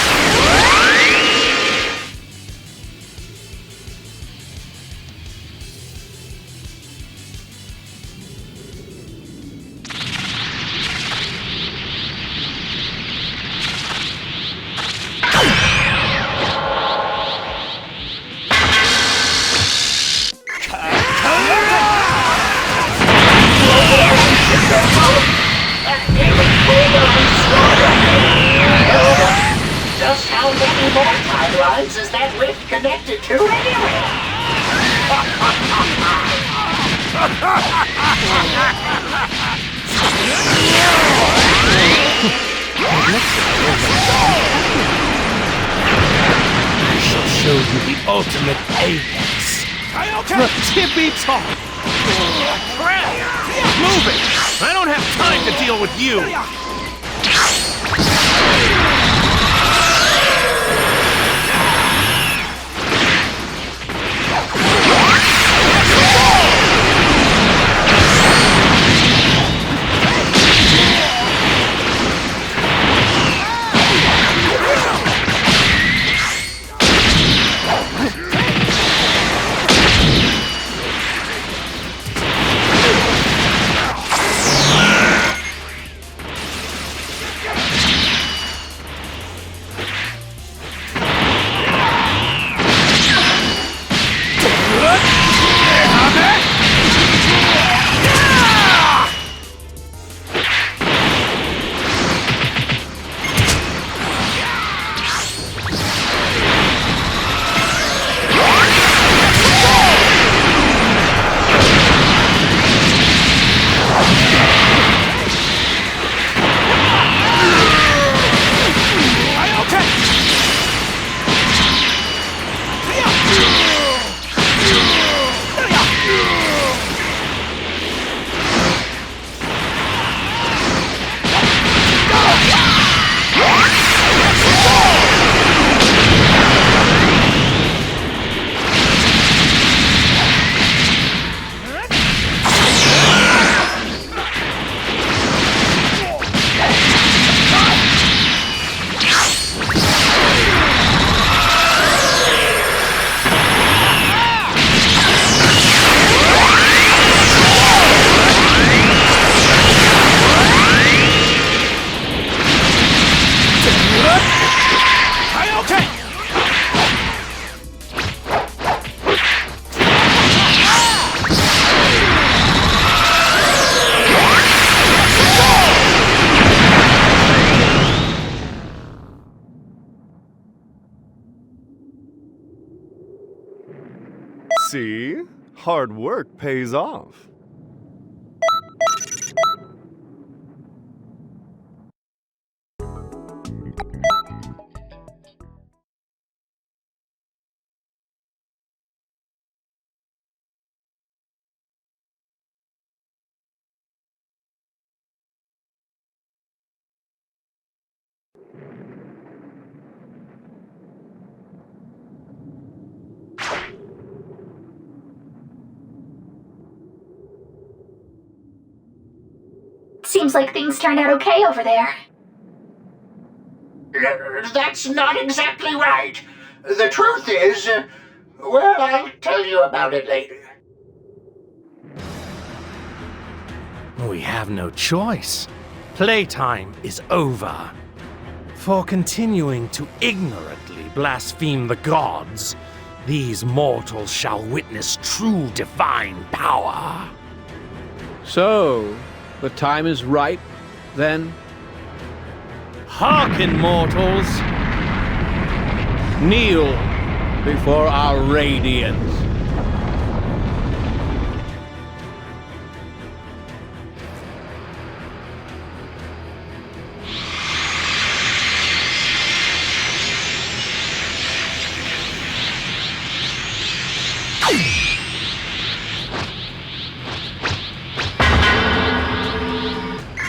bloodlines is that rift connected to anyway? I shall show you the ultimate apex. The tippy top. Crap! Move it! I don't have time to deal with you. See? Hard work pays off. Seems like things turned out okay over there. That's not exactly right. The truth is, well, I'll tell you about it later. We have no choice. Playtime is over. For continuing to ignorantly blaspheme the gods, these mortals shall witness true divine power. So, the time is ripe, then? Hearken, mortals! Kneel before our radiance.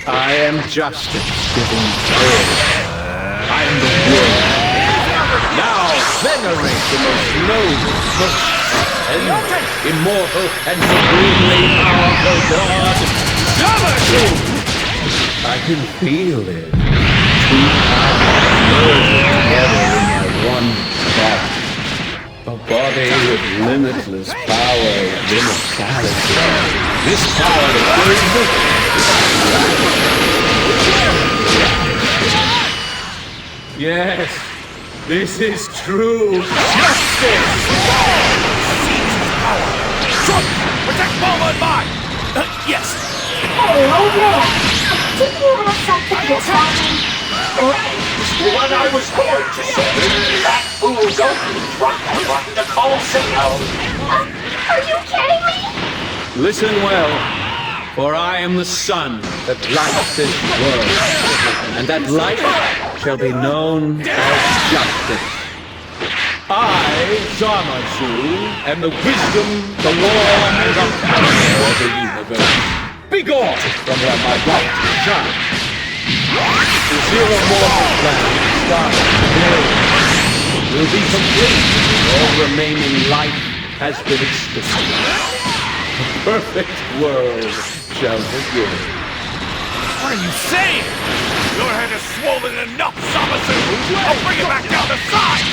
I am justice giving birth. I am the world. Now venerate the most noble, most tender, immortal, and supremely powerful god, Yamato! I can feel it. Two powers merging together in my one body. A body with limitless power and immortality. This power that yes, this is true justice! Seize his power! Trump! Protect Bulma and mine! Yes! Hey, old man! Didn't you have something to tell me? What I was going to say, that fool Goku dropped the button to call signal. Are you kidding me? Listen well, for I am the sun that lights this world, and that light shall be known as justice. I, Zamasu, am the wisdom, the law, and the power of the universe. Begone from where my light shines. The zero mortal plan started today will be complete. All remaining life has been extinguished. A perfect world shall begin. What are you saying? Your head is swollen enough, Zamasu! I'll bring it back down to size!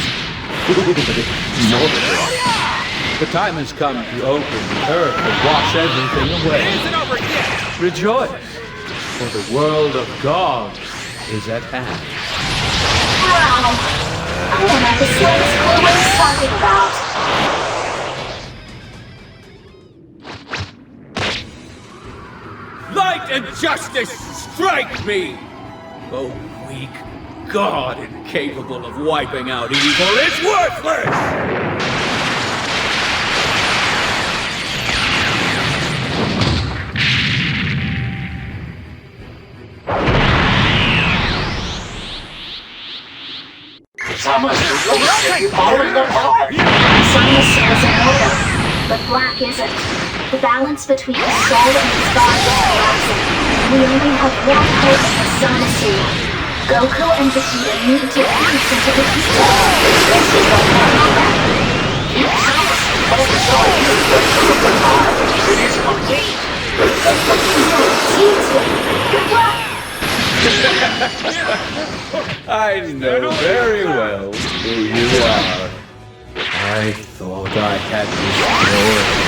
The time has come to open the earth and wash everything away. It isn't over yet! Rejoice, for the world of God is at hand. Wow! I don't have the slightest clue what he's talking about. Light and justice strike me! Oh, weak God incapable of wiping out evil is worthless! Zamasu, are you following the part? Sun is in order, but black isn't. The balance between the soul and his body is collapsing. We only have one hope in the Zamasu. Goku and Vegeta need to fuse into Vegeta. This is what happened. Keep Zamasu focused on you. It is complete. Good luck. I know very well who you are. I thought I had destroyed you.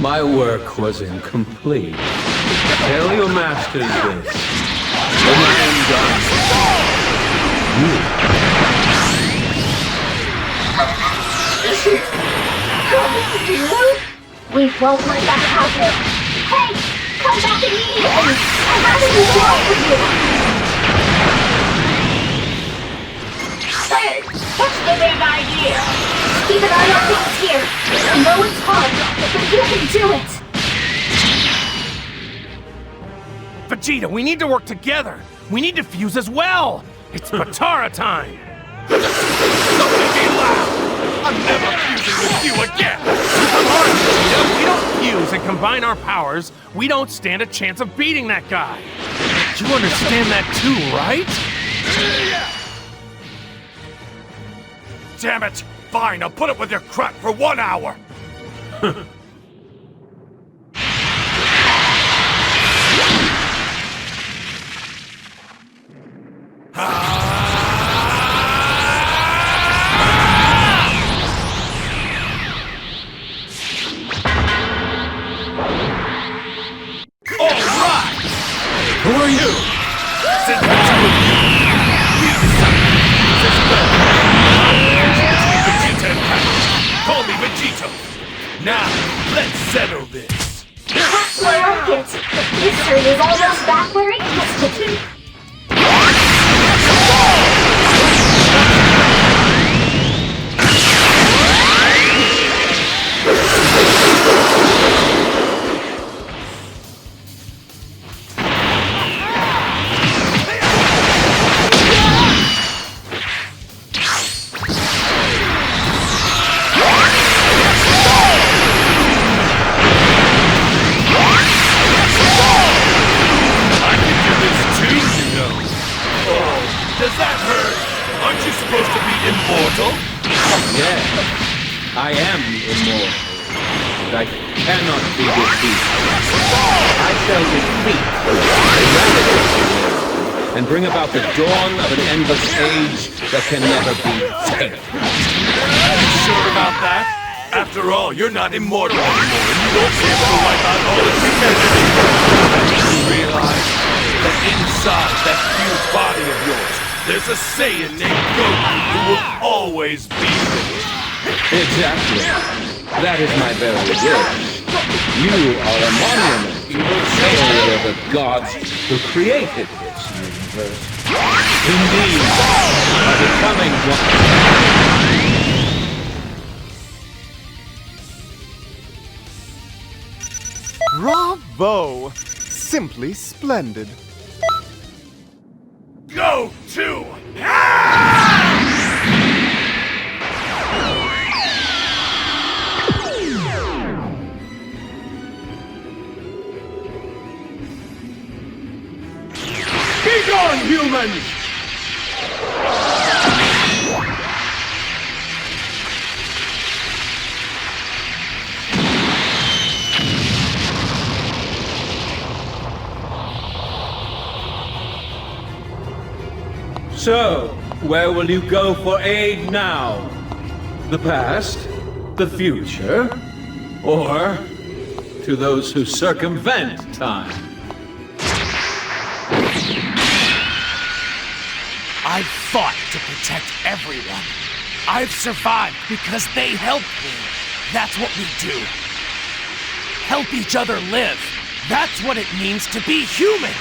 My work was incomplete. Tell your masters this. When I am done, We won't let that happen. Hey, come back immediately. I'd rather do well for you. Hey, what's the big idea? Keep an eye on things here. I know it's hard, but you can do it. Vegeta, we need to work together. We need to fuse as well. It's Patara time. Don't make me laugh! I'm never fusing with you again! Come on, Vegeta. If we don't fuse and combine our powers, we don't stand a chance of beating that guy. You understand that too, right? Damn it! Fine, I'll put up with your crap for 1 hour! Who are you? Since the two of you, we decided to use as well. Vegeta and Kakarot. Call me Vegito. Now, let's settle this. That's where I get. History is almost back where it used to be. Does that hurt? Aren't you supposed to be immortal? Yes, I am immortal, but I cannot be defeated. I shall defeat the and bring about the dawn of an endless age that can never be tamed. Are you sure about that? After all, you're not immortal anymore, and you won't be able to wipe out all of humanity. You realize that inside that huge body of yours, there's a Saiyan named Goku who will always be there. Exactly. That is my very wish. You are a monument to the failure of the gods who created this universe. Indeed, by becoming one. Bravo! Simply splendid. Go to Be gone, humans! So, where will you go for aid now? The past? The future? Or to those who circumvent time? I've fought to protect everyone. I've survived because they helped me. That's what we do. Help each other live. That's what it means to be human.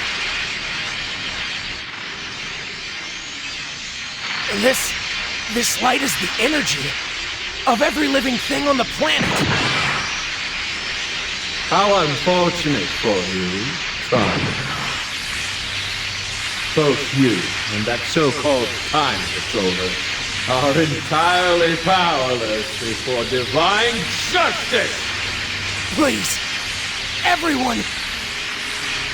This light is the energy of every living thing on the planet. How unfortunate for you, Tron. Both you and that so-called time controller are entirely powerless before divine justice! Please, everyone,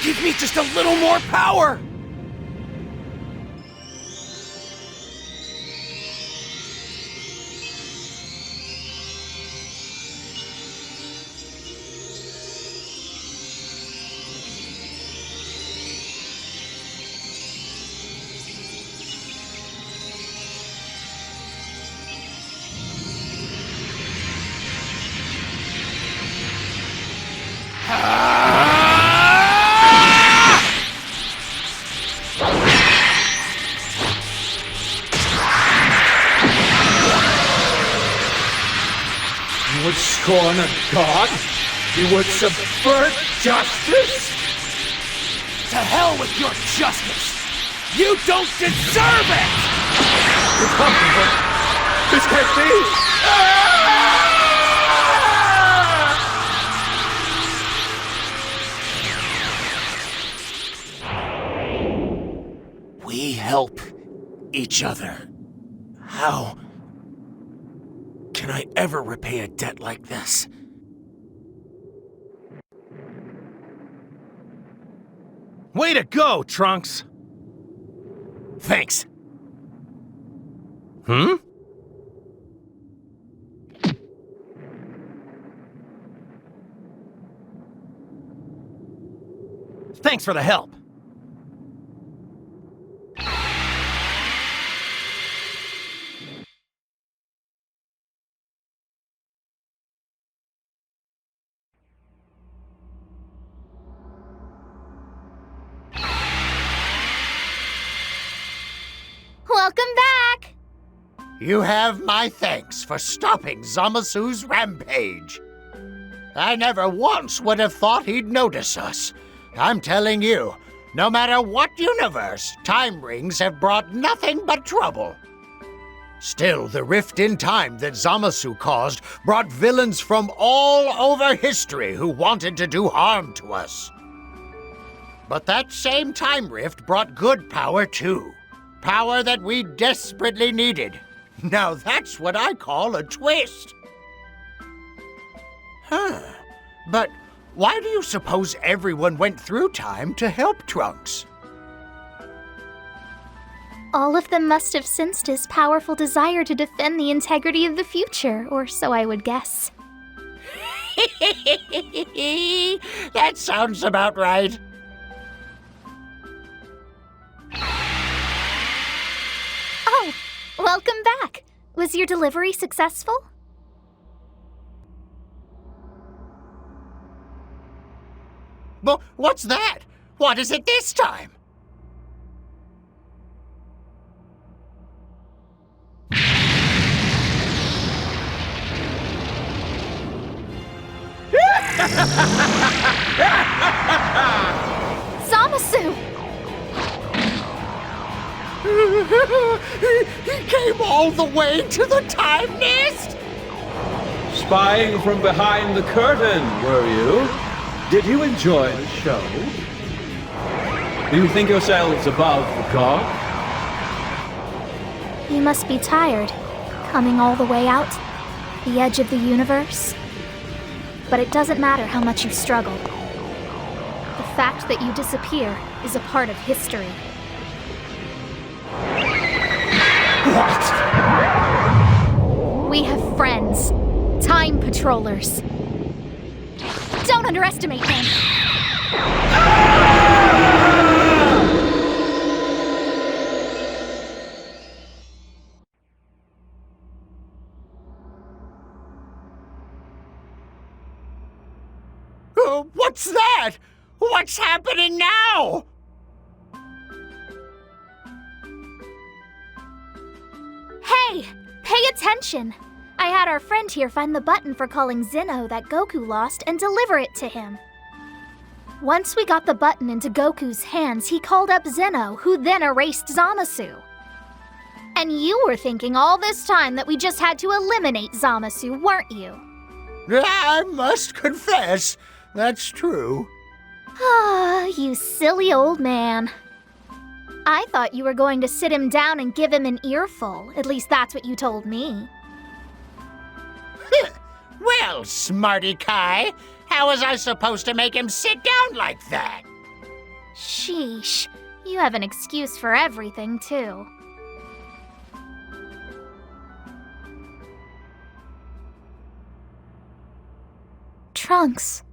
give me just a little more power! You would scorn a god? You would subvert justice? To hell with your justice! You don't deserve it! Impossible! This can't be! We help each other. How can I ever repay a debt like this? Way to go, Trunks! Thanks. Thanks for the help. Welcome back! You have my thanks for stopping Zamasu's rampage. I never once would have thought he'd notice us. I'm telling you, no matter what universe, time rings have brought nothing but trouble. Still, the rift in time that Zamasu caused brought villains from all over history who wanted to do harm to us. But that same time rift brought good power too. Power that we desperately needed. Now that's what I call a twist. But why do you suppose everyone went through time to help Trunks? All of them must have sensed his powerful desire to defend the integrity of the future, or so I would guess. That sounds about right. Oh, welcome back. Was your delivery successful? But what's that? What is it this time? He came all the way to the time nest? Spying from behind the curtain, were you? Did you enjoy the show? Do you think yourselves above the god? You must be tired, coming all the way out, the edge of the universe. But it doesn't matter how much you struggle. The fact that you disappear is a part of history. What? We have friends, time patrollers. Don't underestimate them! What's that? What's happening now? Hey! Pay attention! I had our friend here find the button for calling Zeno that Goku lost and deliver it to him. Once we got the button into Goku's hands, he called up Zeno, who then erased Zamasu. And you were thinking all this time that we just had to eliminate Zamasu, weren't you? I must confess, that's true. Ah, you silly old man. I thought you were going to sit him down and give him an earful. At least that's what you told me. Well, Smarty Kai, how was I supposed to make him sit down like that? Sheesh, you have an excuse for everything, too. Trunks.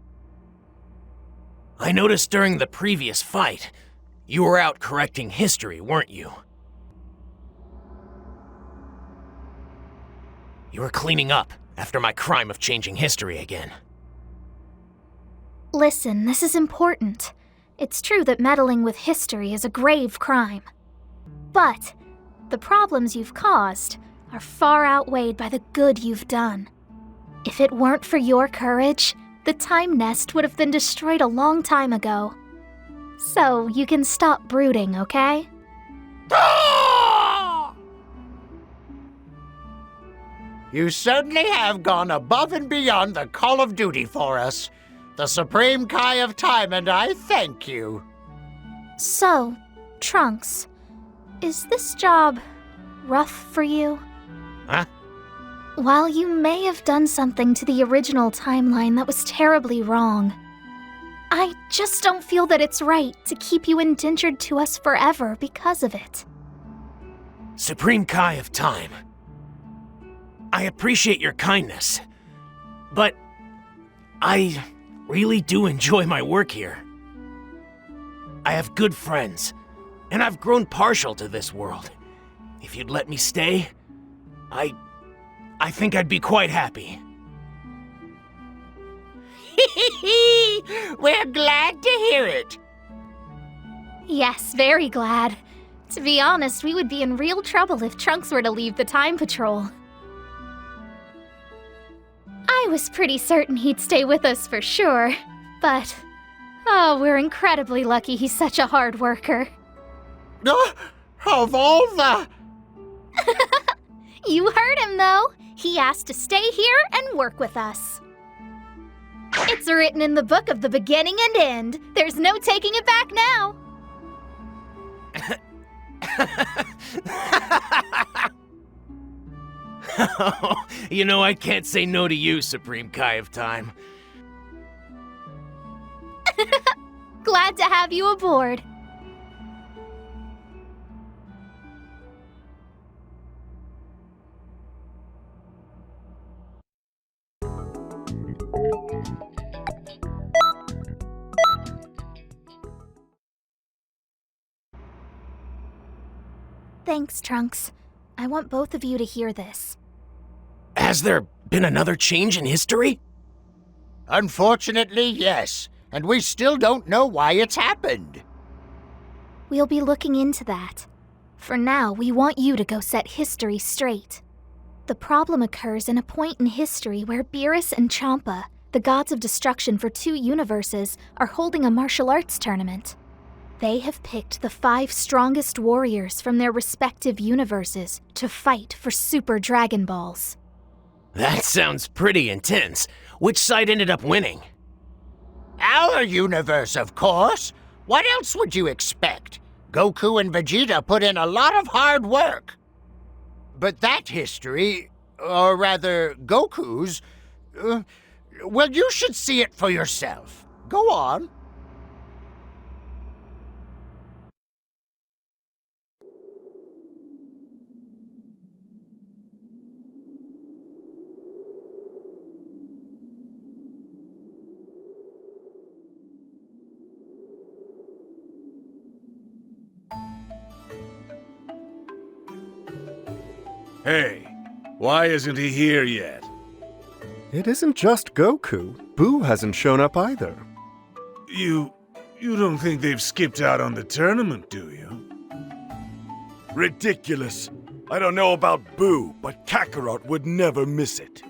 I noticed during the previous fight, you were out correcting history, weren't you? You were cleaning up after my crime of changing history again. Listen, this is important. It's true that meddling with history is a grave crime. But the problems you've caused are far outweighed by the good you've done. If it weren't for your courage, the time nest would have been destroyed a long time ago. So you can stop brooding, okay? You certainly have gone above and beyond the call of duty for us. The Supreme Kai of Time and I thank you. So, Trunks, is this job rough for you? Huh? While you may have done something to the original timeline that was terribly wrong, I just don't feel that it's right to keep you indentured to us forever because of it. Supreme Kai of Time. I appreciate your kindness, but I really do enjoy my work here. I have good friends, and I've grown partial to this world. If you'd let me stay, I think I'd be quite happy. We're glad to hear it. Yes, very glad. To be honest, we would be in real trouble if Trunks were to leave the Time Patrol. I was pretty certain he'd stay with us for sure, but oh, we're incredibly lucky he's such a hard worker. Of all the... You heard him, though. He asked to stay here and work with us. It's written in the book of the beginning and end. There's no taking it back now. You know, I can't say no to you, Supreme Kai of Time. Glad to have you aboard. Thanks, Trunks. I want both of you to hear this. Has there been another change in history? Unfortunately, yes. And we still don't know why it's happened. We'll be looking into that. For now, we want you to go set history straight. The problem occurs in a point in history where Beerus and Champa, the gods of destruction for 2 universes, are holding a martial arts tournament. They have picked the 5 strongest warriors from their respective universes to fight for Super Dragon Balls. That sounds pretty intense. Which side ended up winning? Our universe, of course. What else would you expect? Goku and Vegeta put in a lot of hard work. But that history, or rather, Goku's, well, you should see it for yourself. Go on. Hey, why isn't he here yet? It isn't just Goku. Boo hasn't shown up either. You don't think they've skipped out on the tournament, do you? Ridiculous. I don't know about Boo, but Kakarot would never miss it.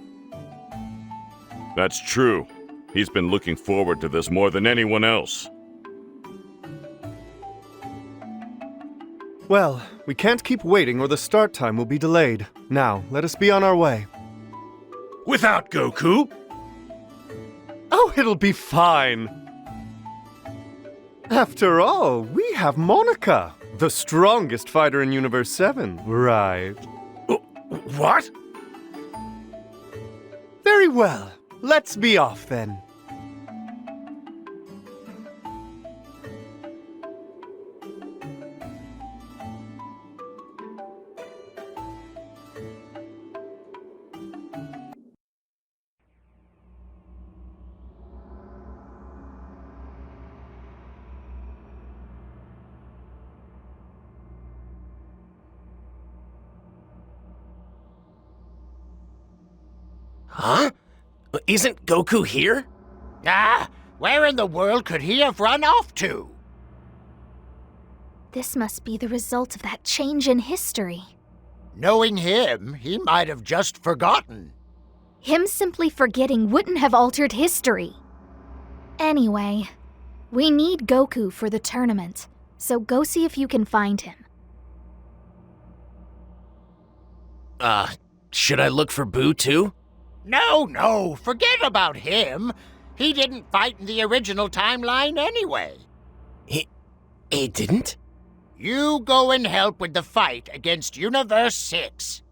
That's true. He's been looking forward to this more than anyone else. Well, we can't keep waiting or the start time will be delayed. Now, let us be on our way. Without Goku? Oh, it'll be fine. After all, we have Monica, the strongest fighter in Universe 7, right? What? Very well. Let's be off then. Huh? Isn't Goku here? Ah, where in the world could he have run off to? This must be the result of that change in history. Knowing him, he might have just forgotten. Him simply forgetting wouldn't have altered history. Anyway, we need Goku for the tournament, so go see if you can find him. Should I look for Boo too? No, forget about him. He didn't fight in the original timeline anyway. He didn't? You go and help with the fight against Universe 6.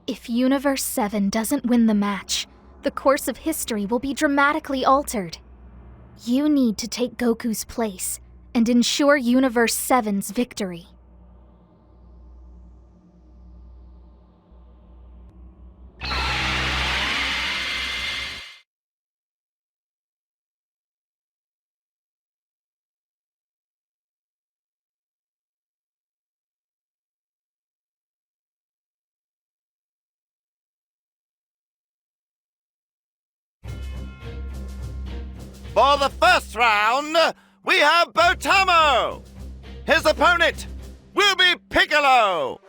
If Universe 7 doesn't win the match, the course of history will be dramatically altered. You need to take Goku's place and ensure Universe 7's victory. For the first round, we have Botamo. His opponent will be Piccolo.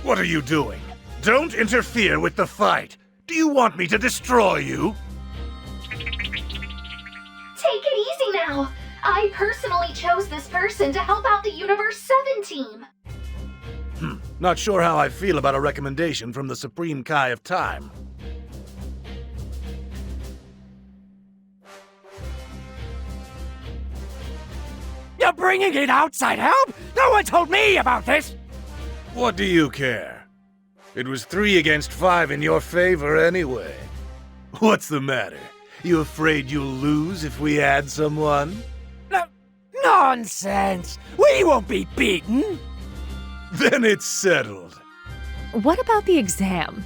What are you doing? Don't interfere with the fight. Do you want me to destroy you? Take it easy now. I personally chose this person to help out the Universe 7 team. Not sure how I feel about a recommendation from the Supreme Kai of Time. You're bringing in outside help? No one told me about this. What do you care? It was 3 against 5 in your favor anyway. What's the matter? You afraid you'll lose if we add someone? Nonsense! We won't be beaten! Then it's settled. What about the exam?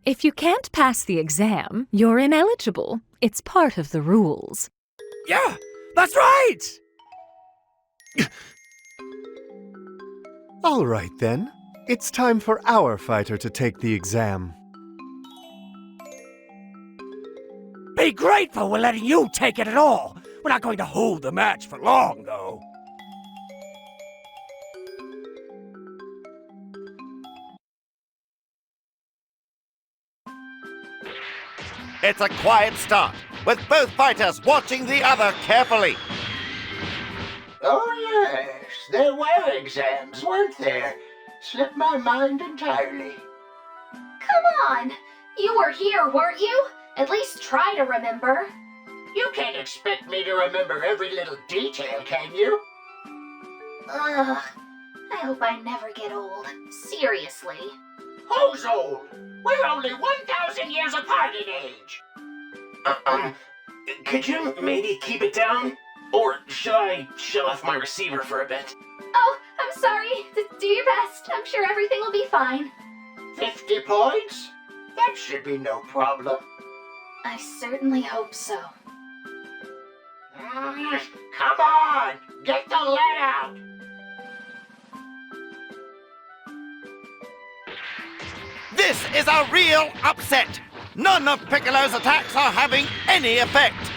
If you can't pass the exam, you're ineligible. It's part of the rules. Yeah, that's right! All right then. It's time for our fighter to take the exam. Be grateful we're letting you take it at all. We're not going to hold the match for long, though. It's a quiet start, with both fighters watching the other carefully. Oh, yes, there were exams, weren't there? Slipped my mind entirely. Come on! You were here, weren't you? At least try to remember. You can't expect me to remember every little detail, can you? Ugh. I hope I never get old. Seriously. Who's old? We're only 1,000 years apart in age. Could you maybe keep it down? Or should I shut off my receiver for a bit? Oh, I'm sorry. Do your best. I'm sure everything will be fine. 50 points? That should be no problem. I certainly hope so. Come on! Get the lead out! This is a real upset. None of Piccolo's attacks are having any effect.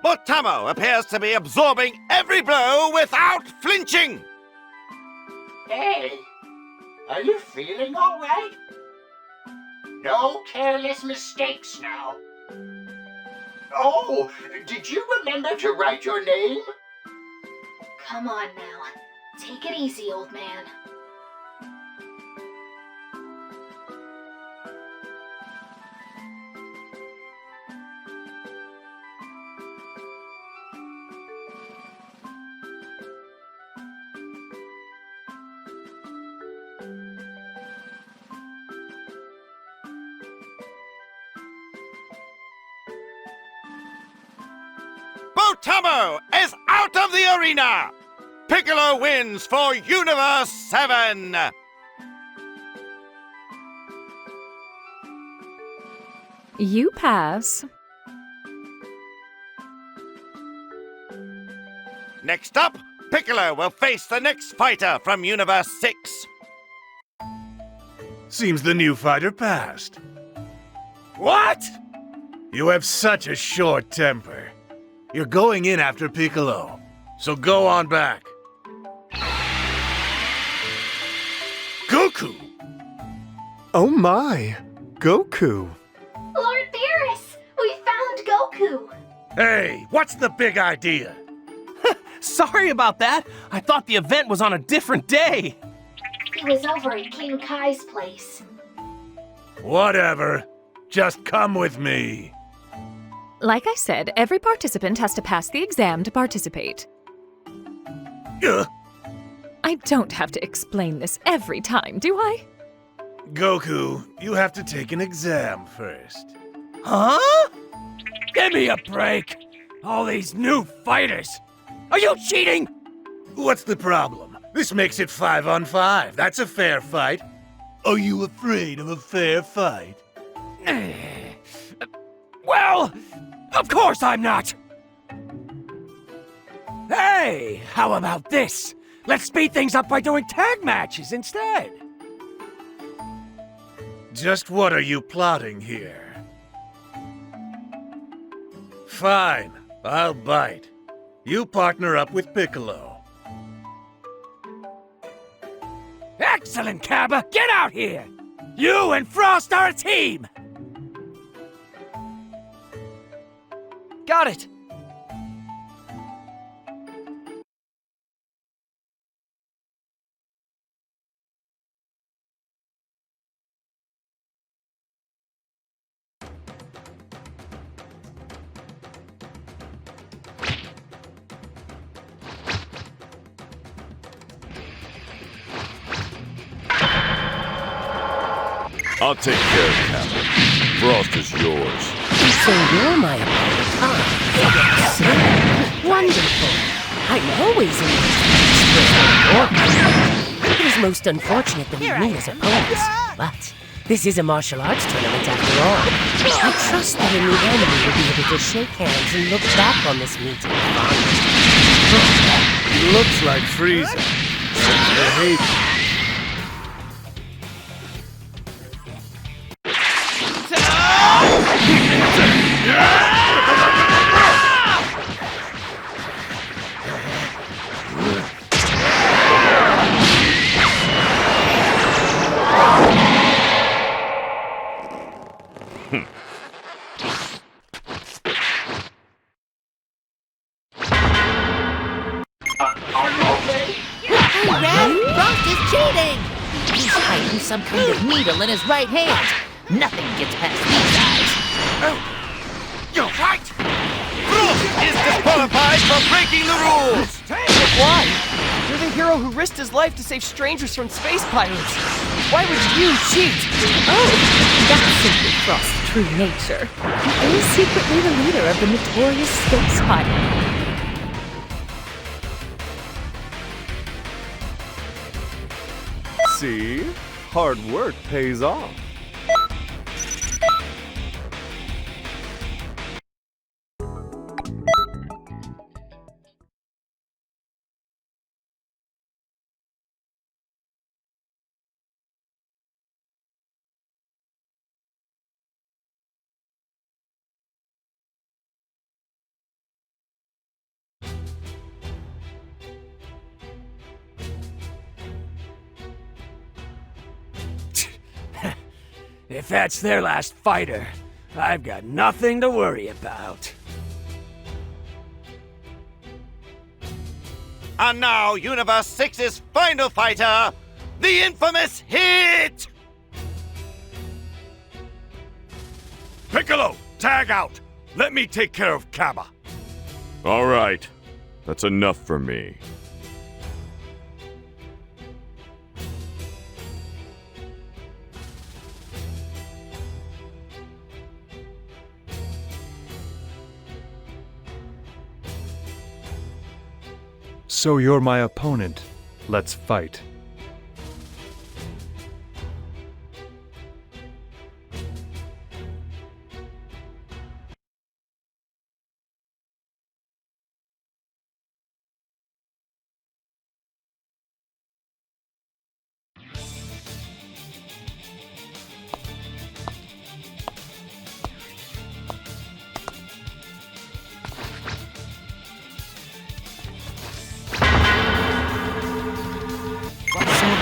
But Tamo appears to be absorbing every blow without flinching. Hey, are you feeling all right? No careless mistakes now. Oh, did you remember to write your name? Come on now. Take it easy, old man. Tamo is out of the arena! Piccolo wins for Universe 7! You pass. Next up, Piccolo will face the next fighter from Universe 6. Seems the new fighter passed. What? You have such a short temper. You're going in after Piccolo, so go on back. Goku! Oh my, Goku. Lord Beerus, we found Goku. Hey, what's the big idea? Sorry about that. I thought the event was on a different day. He was over at King Kai's place. Whatever. Just come with me. Like I said, every participant has to pass the exam to participate. I don't have to explain this every time, do I? Goku, you have to take an exam first. Huh? Give me a break! All these new fighters! Are you cheating? What's the problem? This makes it 5-on-5. That's a fair fight. Are you afraid of a fair fight? Well, of course I'm not! Hey, how about this? Let's speed things up by doing tag matches instead. Just what are you plotting here? Fine, I'll bite. You partner up with Piccolo. Excellent, Cabba! Get out here! You and Frost are a team! Got it! I'll take care of Captain. Frost is yours. So you're my opponent, huh? So, wonderful. I'm always in this. It is most unfortunate that we meet as opponents, but this is a martial arts tournament after all. I trust that in the end we will be able to shake hands and look back on this meeting fondly. He looks like Frieza. I hate him. Red! Frost is cheating! He's hiding some kind of needle in his right hand. Nothing gets past these eyes. Oh, you're right! Frost is disqualified for breaking the rules! Why? You're the hero who risked his life to save strangers from space pirates. Why would you cheat? Oh, that's simply Frost's true nature. He is secretly the leader of the notorious space pirate. See? Hard work pays off. If that's their last fighter, I've got nothing to worry about. And now, Universe 6's final fighter, the infamous Hit! Piccolo, tag out! Let me take care of Kaba. All right. That's enough for me. So you're my opponent. Let's fight.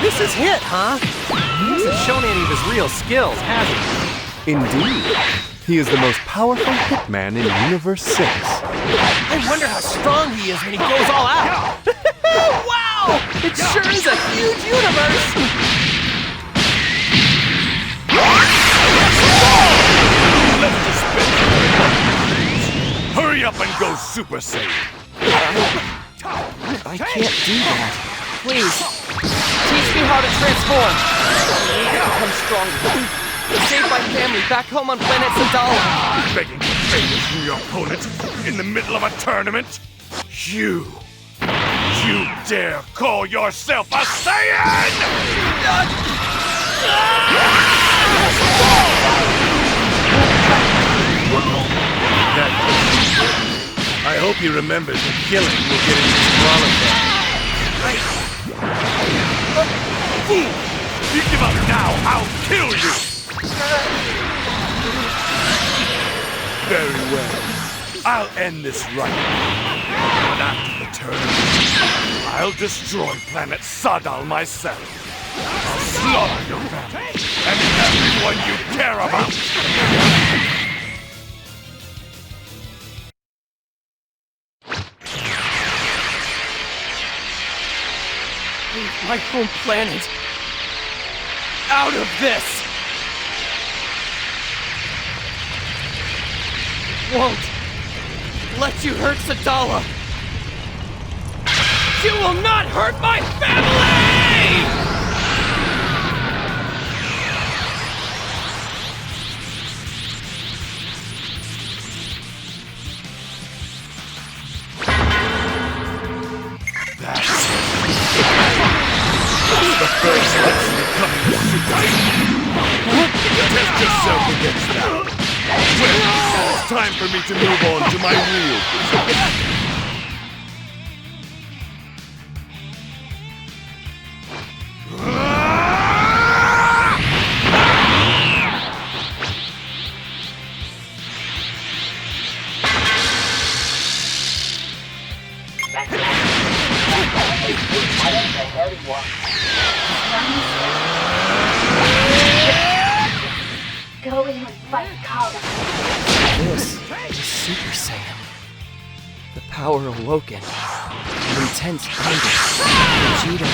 This is Hit, huh? He hasn't shown any of his real skills, has he? Indeed. He is the most powerful hitman in Universe 6. I wonder how strong he is when he goes all out. Wow! It sure is a huge universe! Let's dispense. Hurry up and go Super Saiyan. I can't do that. Please, teach me how to transform. I need to become stronger. Save my family back home on planet Sadala. Begging for favors from your opponent in the middle of a tournament? You dare call yourself a Saiyan? I hope you remember that killing will get him disqualified. If you give up now, I'll kill you! Very well. I'll end this right now. But after the tournament, I'll destroy planet Sadal myself. I'll slaughter your family and everyone you care about. Leave my home planet out of this! Won't let you hurt Sadala! You will not hurt my family! The first lesson in becoming a super Saiyan. Test yourself against that. Well, it's time for me to move on to my real business. Go in and fight Kaba. This is Super Saiyan. The power awoken. Intense anger. Vegeta.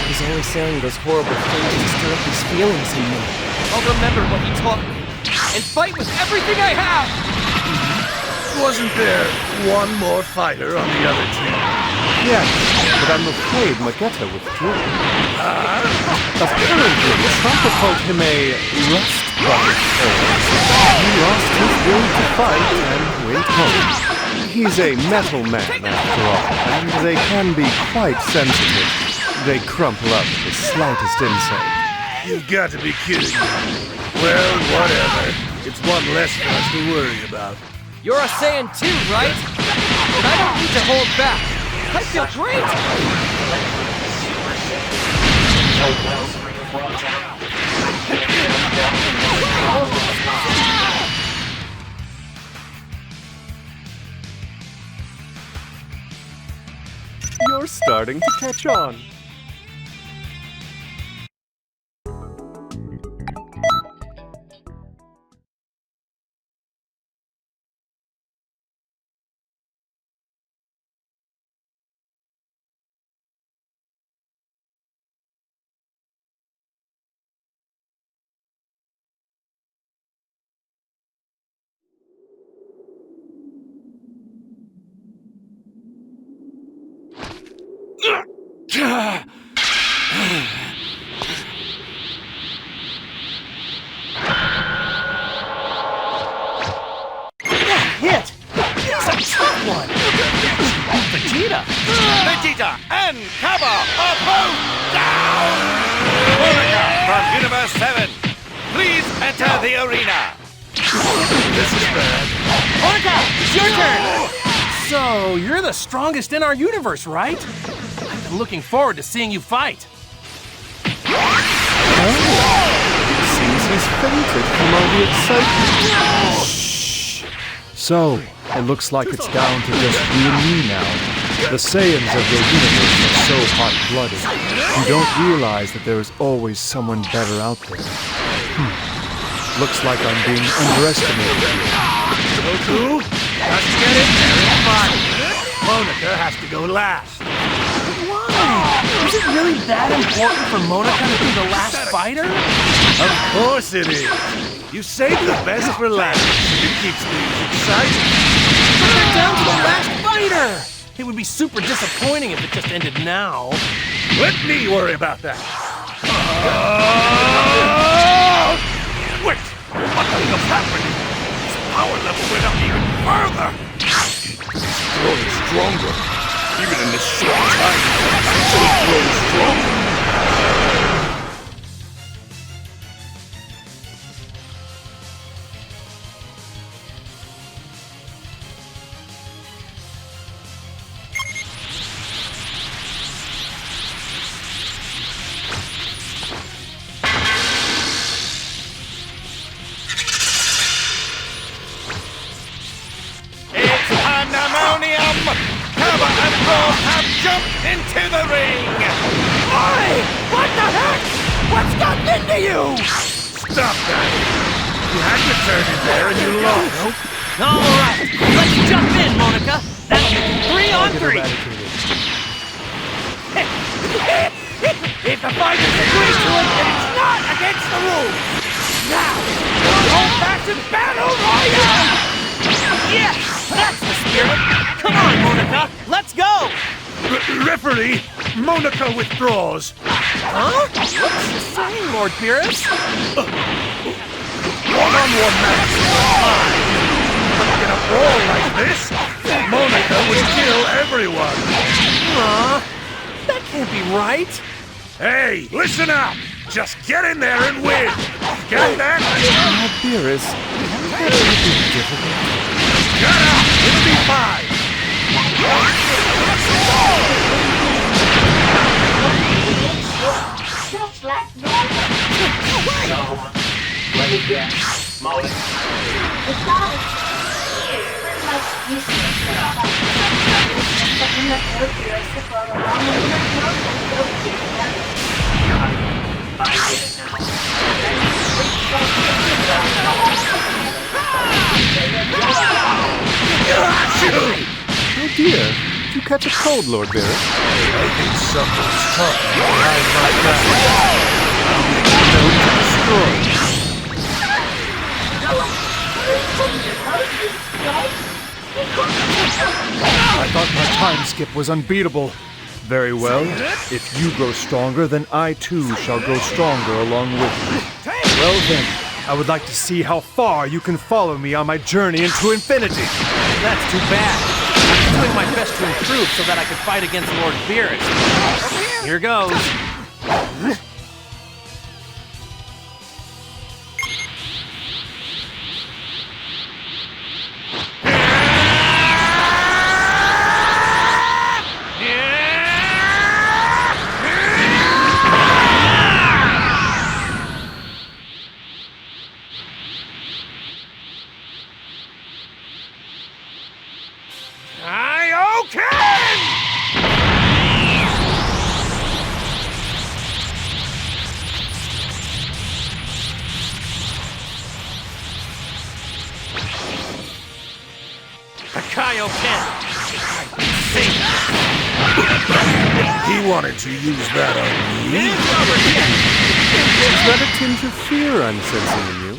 He's always saying those horrible things to stir up these feelings in me. I'll remember what he taught me, and fight with everything I have! Wasn't there one more fighter on the other team? Yes, but I'm afraid Magetta withdrew. Apparently, Trumpa called him a rust bucket. He lost his will to fight and went home. He's a metal man, after all, and they can be quite sensitive. They crumple up at the slightest insult. You've got to be kidding me. Well, whatever. It's one less for us to worry about. You're a Saiyan too, right? But I don't need to hold back. I feel great! You're starting to catch on. Hit! It's a tough one! Vegeta! Vegeta and Kappa are both down! Monica from Universe 7, please enter the arena! This is bad. Monica, it's your turn! So, you're the strongest in our universe, right? I've been looking forward to seeing you fight. Seems he's fainted from all the excitement. So, it looks like it's down to just you and me now. The Saiyans of your universe are so hot-blooded. You don't realize that there is always someone better out there. Looks like I'm being underestimated here. Goku, let's get in there and fight. Monica has to go last. Why? Is it really that important for Monica to be the last fighter? Of course it is. You save the best for last. It keeps things exciting. But they're down to the last fighter! It would be super disappointing if it just ended now. Let me worry about that. Wait! What the hell's happening? His power level went up even further! He's growing stronger. Even in this short time, he's actually growing stronger. Into the ring! Oi! What the heck? What's gotten into you? Stop that! You had your turn in there and you lost. All right, let's jump in, Monica. That'll make 3 on 3. If the fighters agree to it, then it's not against the rules. Now, one old-fashioned battle royale! Yes, that's the spirit. Come on, Monica, let's go. Referee, Monica withdraws. Huh? What's she saying, Lord Beerus? One-on-one match is fine. But in a brawl like this, Monica would kill everyone. That can't be right. Hey, listen up. Just get in there and win. Got that? Now, Beerus, that would be difficult. Shut up. It'll be fine. Just like normal. Let me guess, Monica. The thought is pretty much useless. But in the third year, I for a long I get it now. Oh dear, did you catch a cold, Lord Barrett? I think something's talking behind my back. I thought my time skip was unbeatable. Very well. If you grow stronger, then I too shall grow stronger along with you. Well then, I would like to see how far you can follow me on my journey into infinity. That's too bad. I'm doing my best to improve so that I can fight against Lord Beerus. Here goes. He wanted to use that on me. Is that a tinge of fear I'm sensing in you?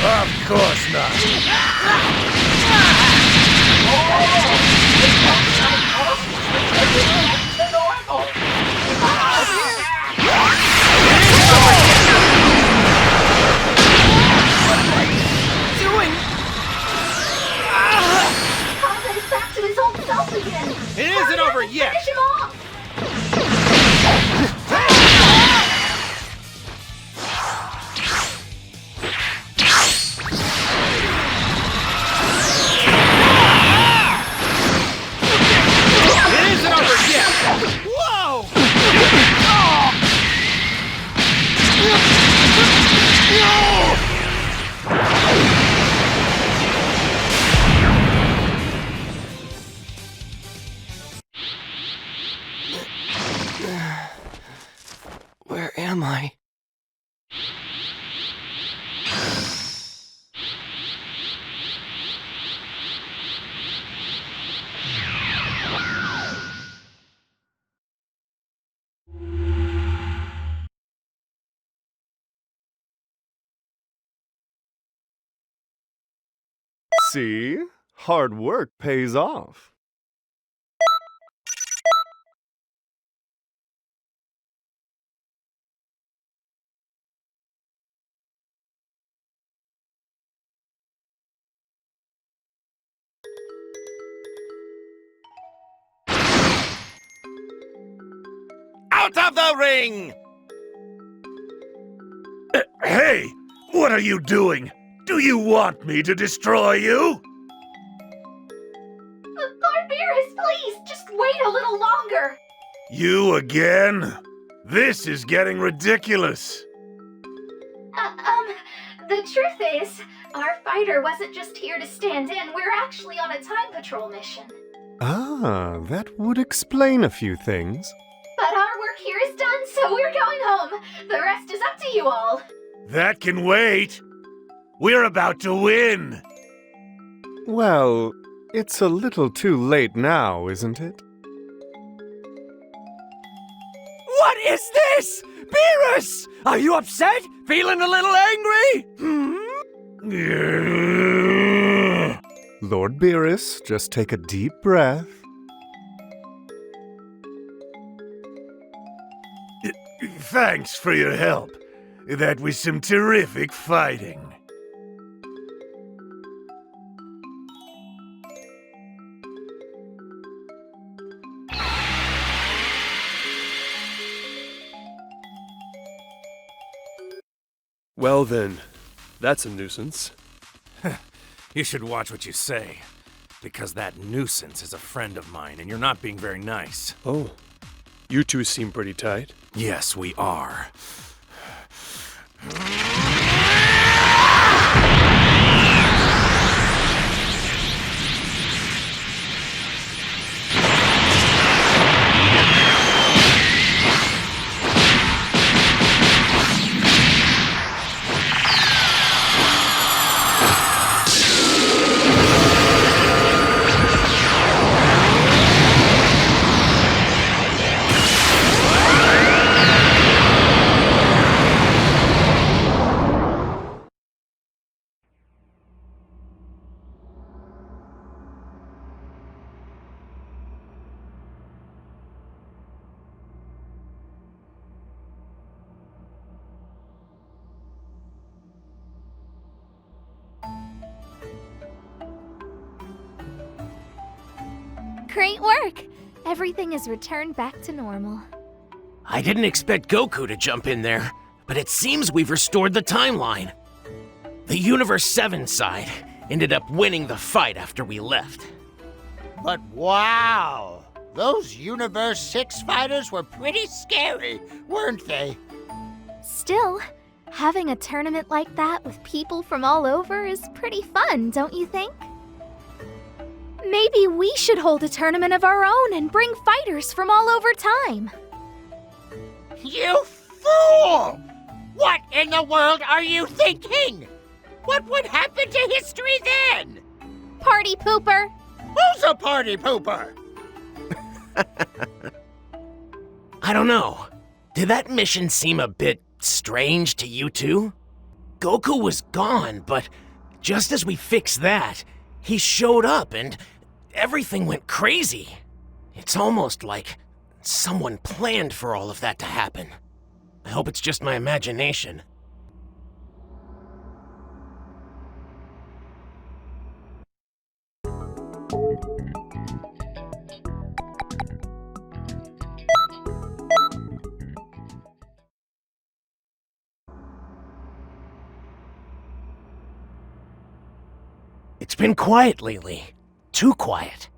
Of course not. Conrad's back to his old self again. It isn't over yet. Finish him off. Where am I? See? Hard work pays off. Out of the ring! Hey! What are you doing? Do you want me to destroy you? Lord Beerus, please, just wait a little longer. You again? This is getting ridiculous. The truth is, our fighter wasn't just here to stand in. We're actually on a time patrol mission. Ah, that would explain a few things. But our work here is done, so we're going home. The rest is up to you all. That can wait. We're about to win. Well, it's a little too late now, isn't it? What is this? Beerus! Are you upset? Feeling a little angry? Lord Beerus, just take a deep breath. Thanks for your help. That was some terrific fighting. Well then, that's a nuisance. You should watch what you say, because that nuisance is a friend of mine, and you're not being very nice. Oh, you two seem pretty tight. Yes, we are. Great work! Everything is returned back to normal. I didn't expect Goku to jump in there, but it seems we've restored the timeline. The Universe 7 side ended up winning the fight after we left. But wow! Those Universe 6 fighters were pretty scary, weren't they? Still, having a tournament like that with people from all over is pretty fun, don't you think? Maybe we should hold a tournament of our own and bring fighters from all over time. You fool! What in the world are you thinking? What would happen to history then? Party pooper! Who's a party pooper? I don't know. Did that mission seem a bit strange to you two? Goku was gone, but just as we fixed that, he showed up and everything went crazy. It's almost like someone planned for all of that to happen. I hope it's just my imagination. It's been quiet lately. Too quiet.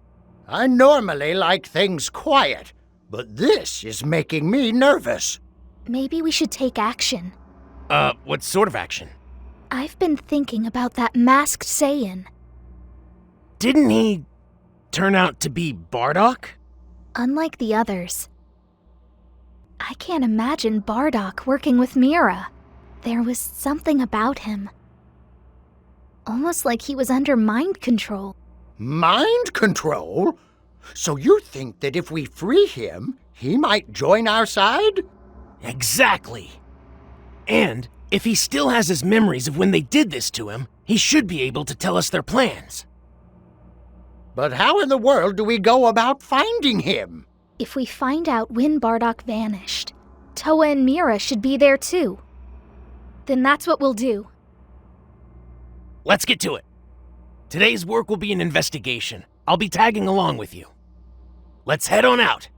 I normally like things quiet, but this is making me nervous. Maybe we should take action. What sort of action? I've been thinking about that masked Saiyan. Didn't he turn out to be Bardock? Unlike the others. I can't imagine Bardock working with Mira. There was something about him. Almost like he was under mind control. Mind control? So you think that if we free him, he might join our side? Exactly. And if he still has his memories of when they did this to him, he should be able to tell us their plans. But how in the world do we go about finding him? If we find out when Bardock vanished, Toa and Mira should be there too. Then that's what we'll do. Let's get to it. Today's work will be an investigation. I'll be tagging along with you. Let's head on out.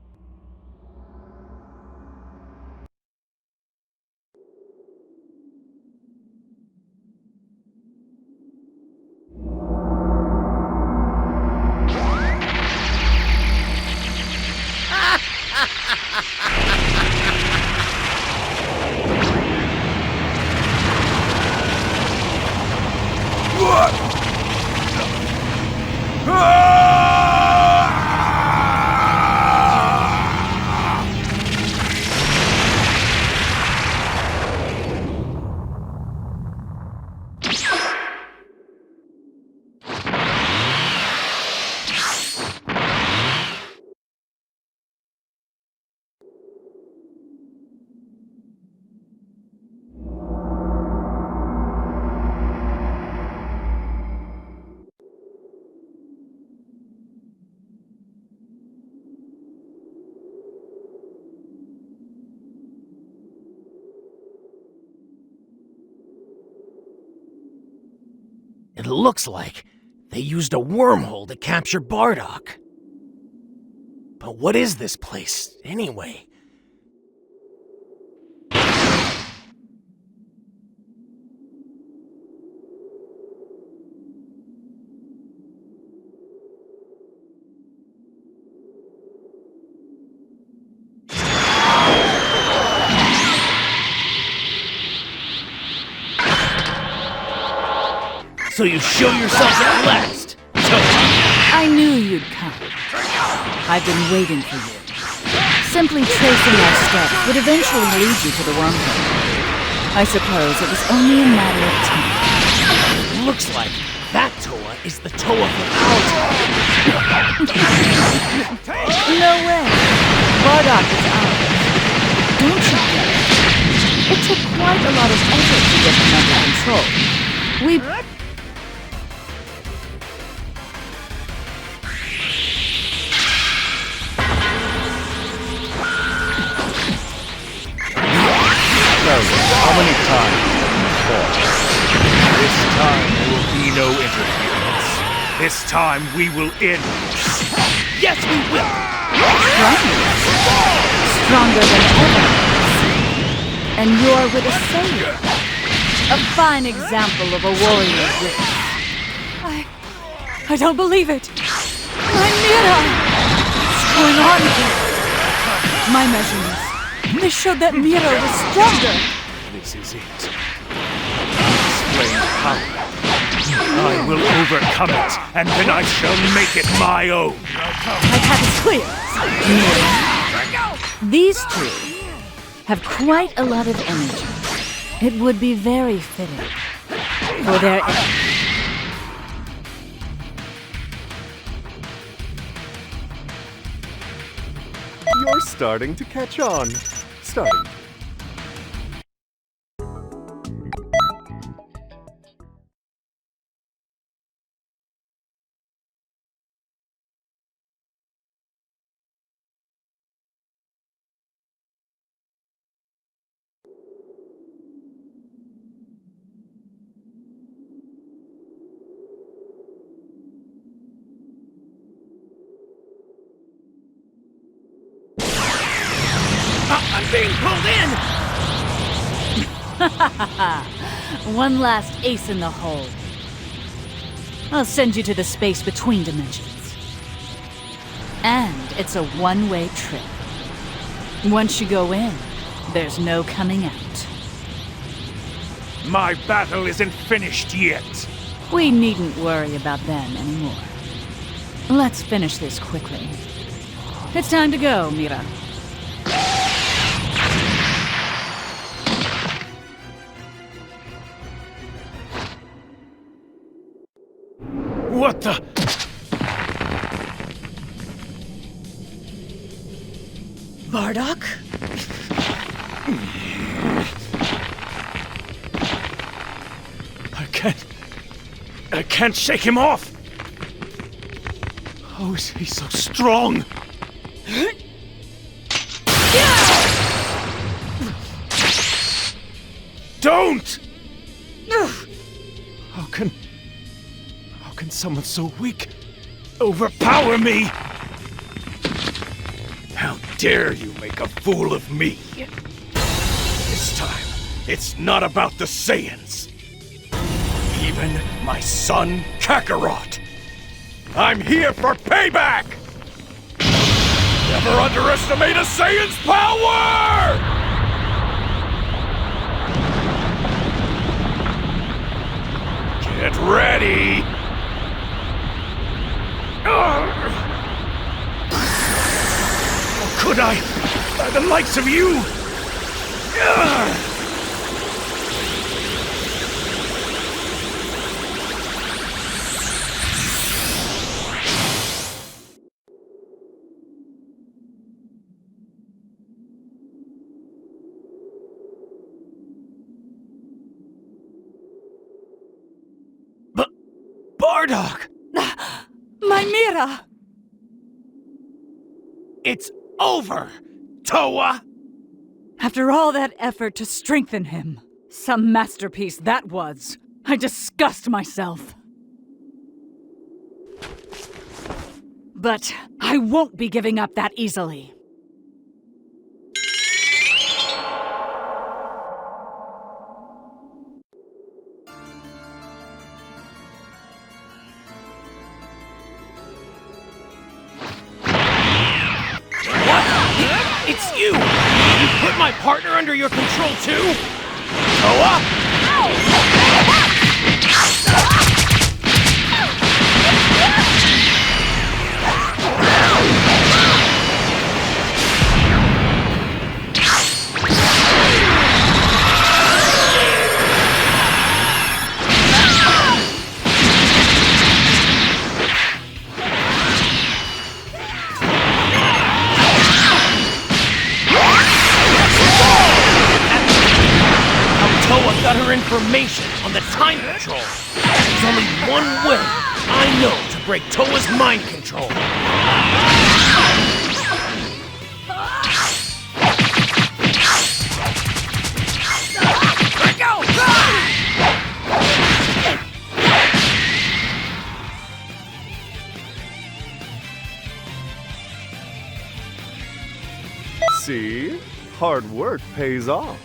It looks like they used a wormhole to capture Bardock. But what is this place, anyway? So you show yourselves at last, Toa. I knew you'd come. I've been waiting for you. Simply tracing our steps would eventually lead you to the wormhole. I suppose it was only a matter of time. Looks like that Toa is the Toa from our time. No way. Bardock is ours. Don't you get it? It took quite a lot of effort to get him under control. We... How many times have you fought? This time there will be no interference. This time we will end this. Yes, we will! Stronger than ever. And you're with a sailor. A fine example of a warrior wit. I don't believe it. My Mira! What's going on here? My measurements. They showed that Mira was stronger. This is it. Explain power. I will overcome it, and then I shall make it my own. I've had it clear. Mira. These two have quite a lot of energy. It would be very fitting for their end. You're starting to catch on. Starting. I'm being pulled in! One last ace in the hole. I'll send you to the space between dimensions. And it's a one-way trip. Once you go in, there's no coming out. My battle isn't finished yet. We needn't worry about them anymore. Let's finish this quickly. It's time to go, Mira. What the? Bardock? I can't shake him off! How is he so strong? Don't! How can someone so weak overpower me? How dare you make a fool of me? This time, it's not about the Saiyans. Even my son, Kakarot. I'm here for payback! Never underestimate a Saiyan's power! Get ready! How could I? By the likes of you! Bardock! My Mira! It's over, Toa! After all that effort to strengthen him, some masterpiece that was. I disgust myself. But I won't be giving up that easily. It's you! You put my partner under your control too? Toa! Got her information on the time control. There's only one way I know to break Toa's mind control. Let go! See? Hard work pays off.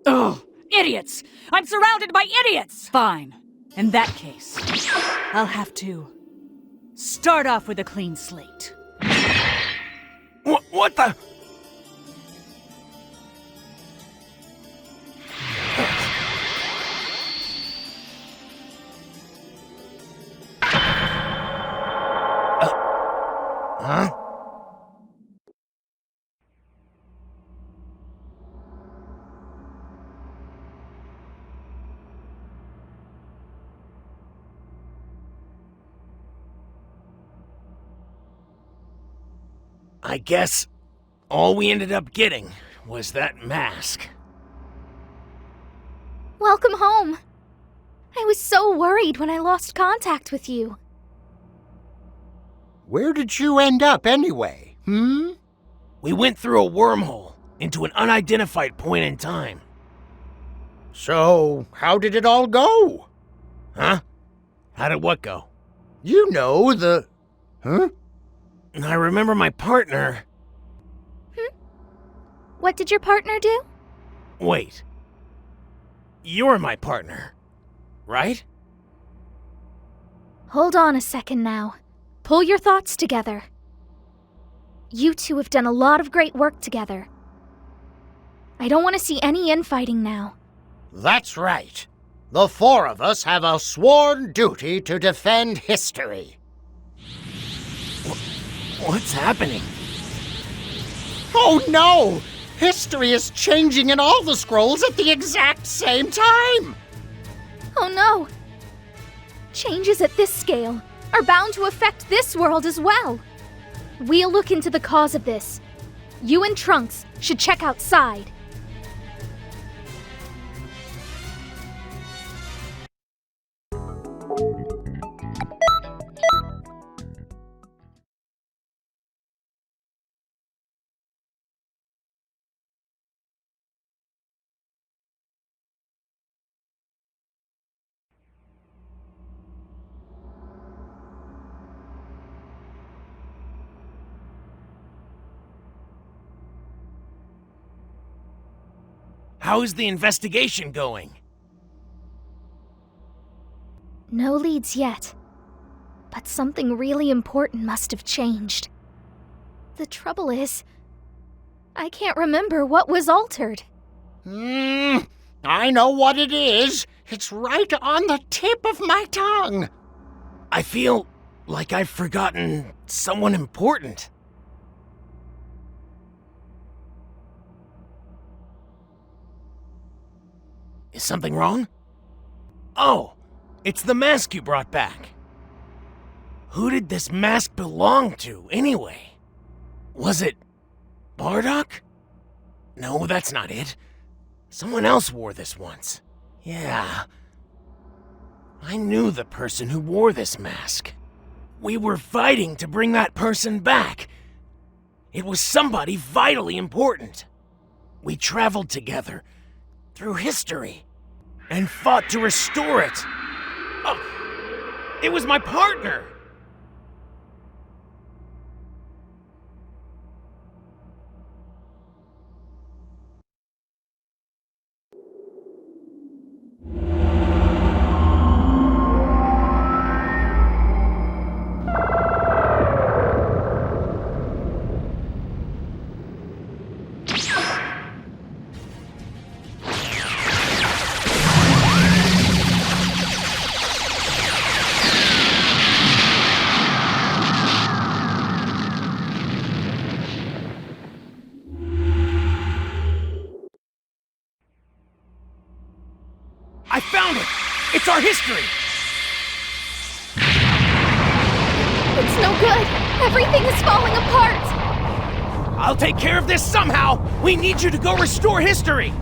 Ugh! Idiots! I'm surrounded by idiots! Fine. In that case, I'll have to start off with a clean slate. What the? Huh? I guess all we ended up getting was that mask. Welcome home. I was so worried when I lost contact with you. Where did you end up anyway, We went through a wormhole into an unidentified point in time. So, how did it all go? Huh? How did what go? You know, Huh? I remember my partner... What did your partner do? Wait. You're my partner, right? Hold on a second now. Pull your thoughts together. You two have done a lot of great work together. I don't want to see any infighting now. That's right. The four of us have a sworn duty to defend history. What's happening? Oh no! History is changing in all the scrolls at the exact same time! Oh no! Changes at this scale are bound to affect this world as well. We'll look into the cause of this. You and Trunks should check outside. How is the investigation going? No leads yet. But something really important must have changed. The trouble is, I can't remember what was altered. I know what it is. It's right on the tip of my tongue. I feel like I've forgotten someone important. Is something wrong? Oh, it's the mask you brought back. Who did this mask belong to, anyway? Was it Bardock? No, that's not it. Someone else wore this once. Yeah. I knew the person who wore this mask. We were fighting to bring that person back. It was somebody vitally important. We traveled together through history and fought to restore it. Oh, it was my partner. I found it! It's our history! It's no good! Everything is falling apart! I'll take care of this somehow! We need you to go restore history!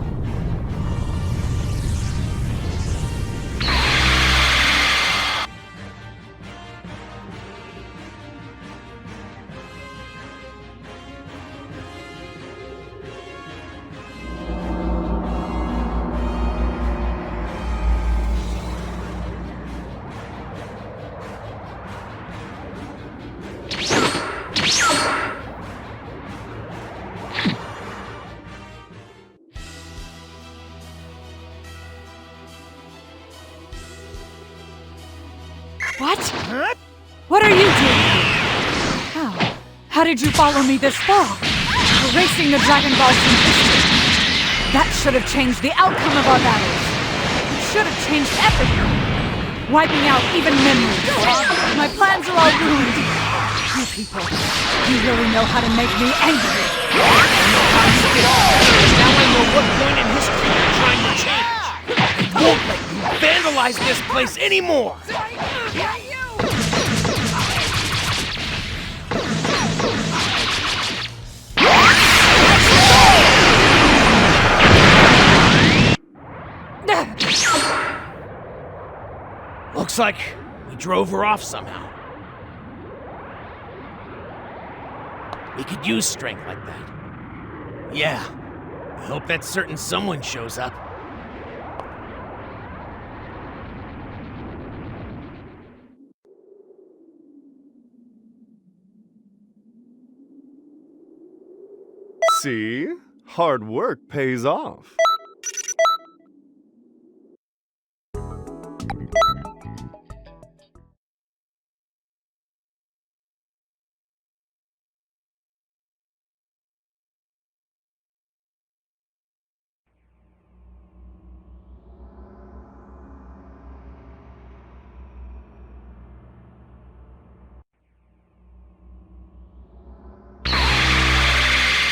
How did you follow me this far? Erasing the Dragon Balls from history. That should have changed the outcome of our battles. It should have changed everything. Wiping out even memories. My plans are all ruined. You people, you really know how to make me angry. Now I know what point in history you're trying to change. I won't let you vandalize this place anymore! Looks like we drove her off somehow. We could use strength like that. Yeah, I hope that certain someone shows up. See? Hard work pays off.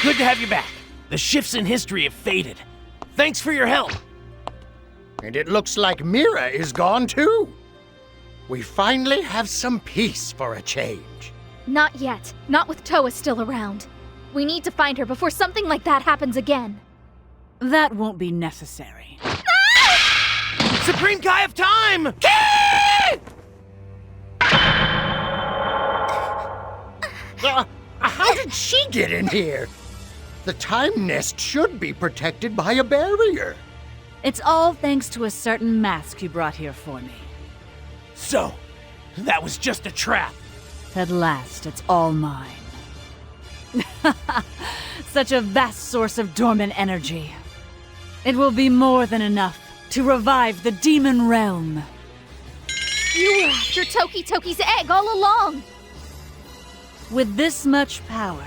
Good to have you back. The shifts in history have faded. Thanks for your help. And it looks like Mira is gone too. We finally have some peace for a change. Not yet. Not with Toa still around. We need to find her before something like that happens again. That won't be necessary. Supreme Kai of Time! How did she get in here? The time nest should be protected by a barrier. It's all thanks to a certain mask you brought here for me. So, that was just a trap. At last, it's all mine. Such a vast source of dormant energy. It will be more than enough to revive the demon realm. You were after Toki Toki's egg all along! With this much power,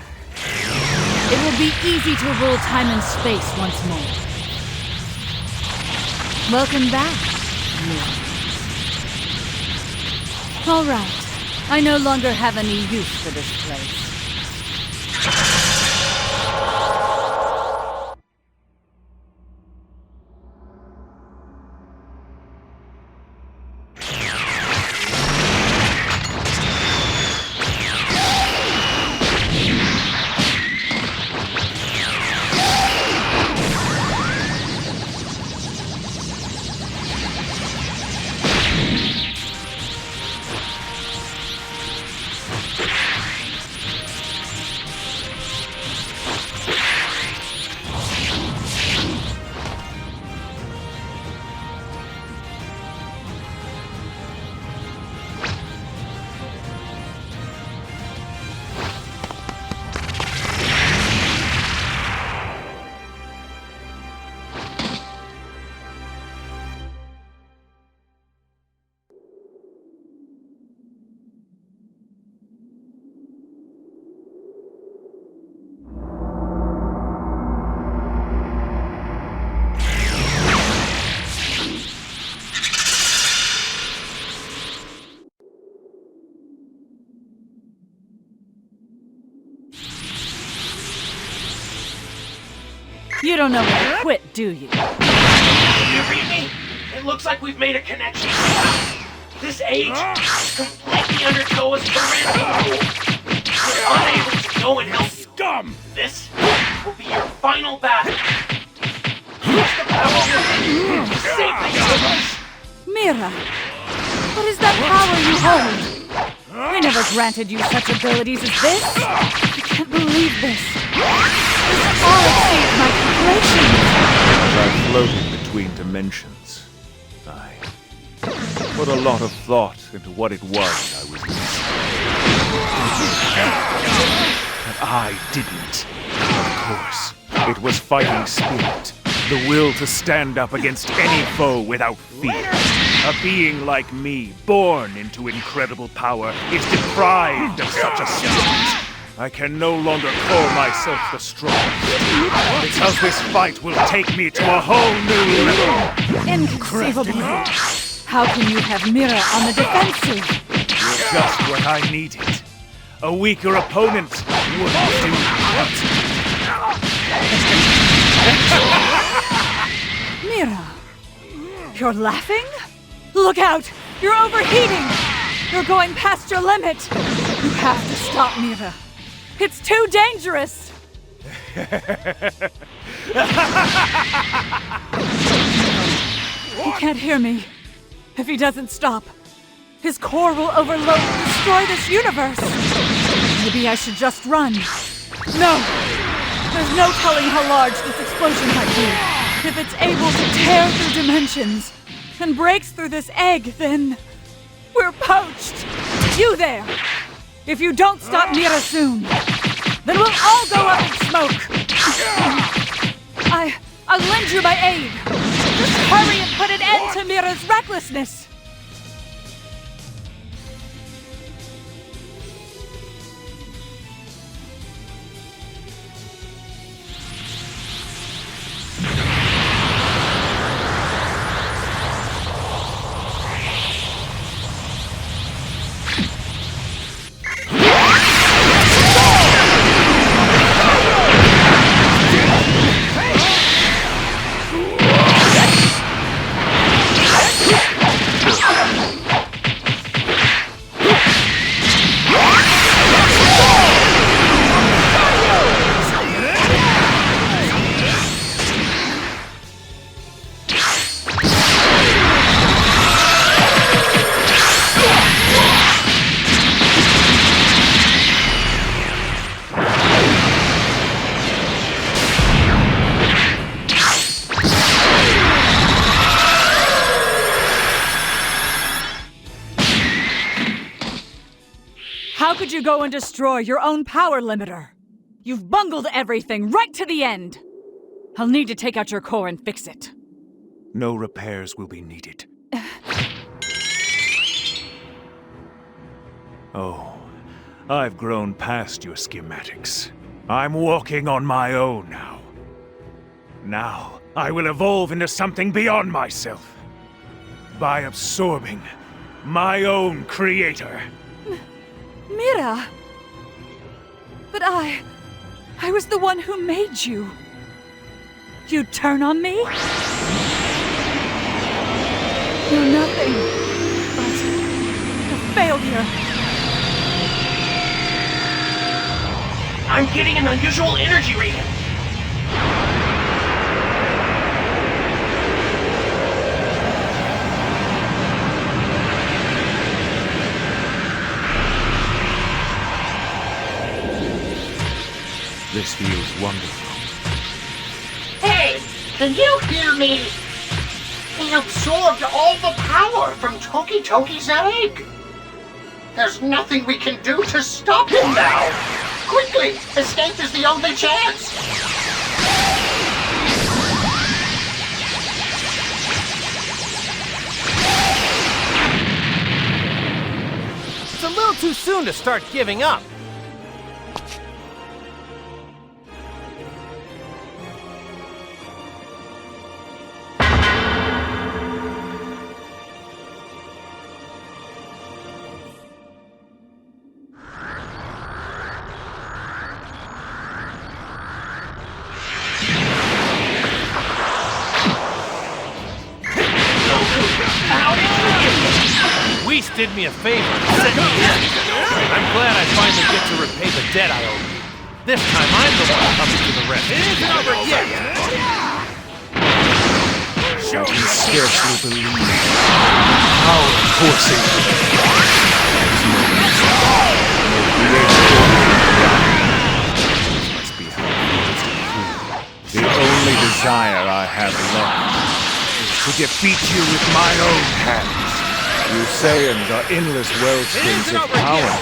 it will be easy to rule time and space once more. Welcome back, Mira. All right. I no longer have any use for this place. You don't know when to quit, do you? Can you read me? It looks like we've made a connection. This age is completely under Toa's parental rule. We're unable to go and help you. Scum! This will be your final battle. Use the power within to save the universe. Mira, what is that power you hold? I never granted you such abilities as this. I can't believe this. This far exceeds my calculations. As I floated between dimensions, I put a lot of thought into what it was I was missing. But I didn't. Of course, it was fighting spirit. The will to stand up against any foe without fear. A being like me, born into incredible power, is deprived of such a strength. I can no longer call myself the strongest, because this fight will take me to a whole new level. Inconceivable. How can you have Mira on the defensive? You're just what I needed. A weaker opponent wouldn't do that. Mira, you're laughing? Look out! You're overheating! You're going past your limit! You have to stop, Mira. It's too dangerous! He can't hear me. If he doesn't stop, his core will overload and destroy this universe. Maybe I should just run. No! There's no telling how large this explosion might be. If it's able to tear through dimensions and breaks through this egg, then we're poached. You there! If you don't stop Mira soon, then we'll all go up in smoke. I'll lend you my aid. Just hurry and put an end to Mira's recklessness. How could you go and destroy your own power limiter? You've bungled everything right to the end. I'll need to take out your core and fix it. No repairs will be needed. Oh, I've grown past your schematics. I'm walking on my own now. Now, I will evolve into something beyond myself. By absorbing my own creator. Mira! But I was the one who made you. You'd turn on me? You're nothing but a failure. I'm getting an unusual energy reading. This feels wonderful. Hey, can you hear me? He absorbed all the power from Toki Toki's egg. There's nothing we can do to stop him now. Quickly, escape is the only chance. It's a little too soon to start giving up. Whis did me a favor and sent me in. I'm glad I finally get to repay the debt I owe you. This time I'm the one who comes to the rescue. It isn't over yet! I can scarcely believe how coursing must be how the only desire I have left is to defeat you with my own hands. You Saiyans are endless wellsprings of power.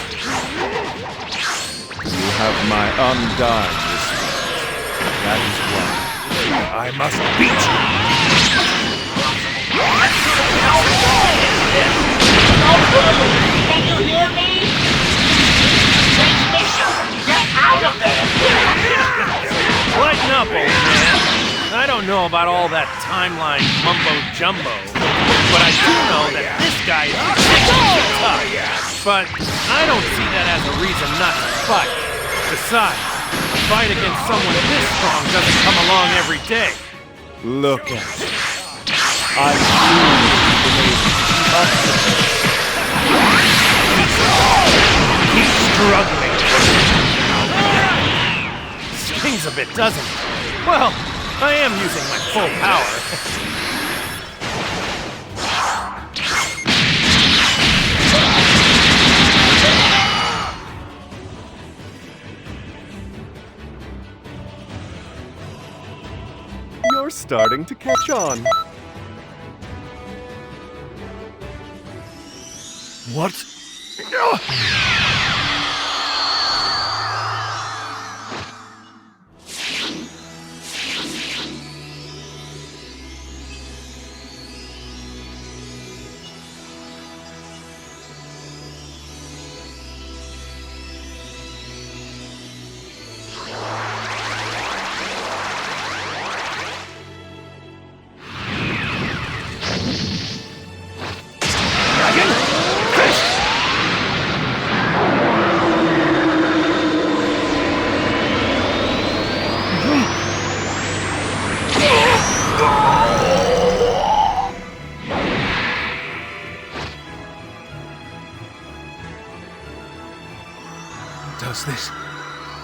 You have my undying respect. That is why I must beat you. Can you hear me? Transmission, get up, old man. I don't know about all that timeline mumbo-jumbo, but I do know that this guy is ridiculously tough. But I don't see that as a reason not to fight. Besides, a fight against someone this strong doesn't come along every day. Look at it. I'm He's struggling. Stings a bit, doesn't it? Well, I am using my full power. You're starting to catch on. What?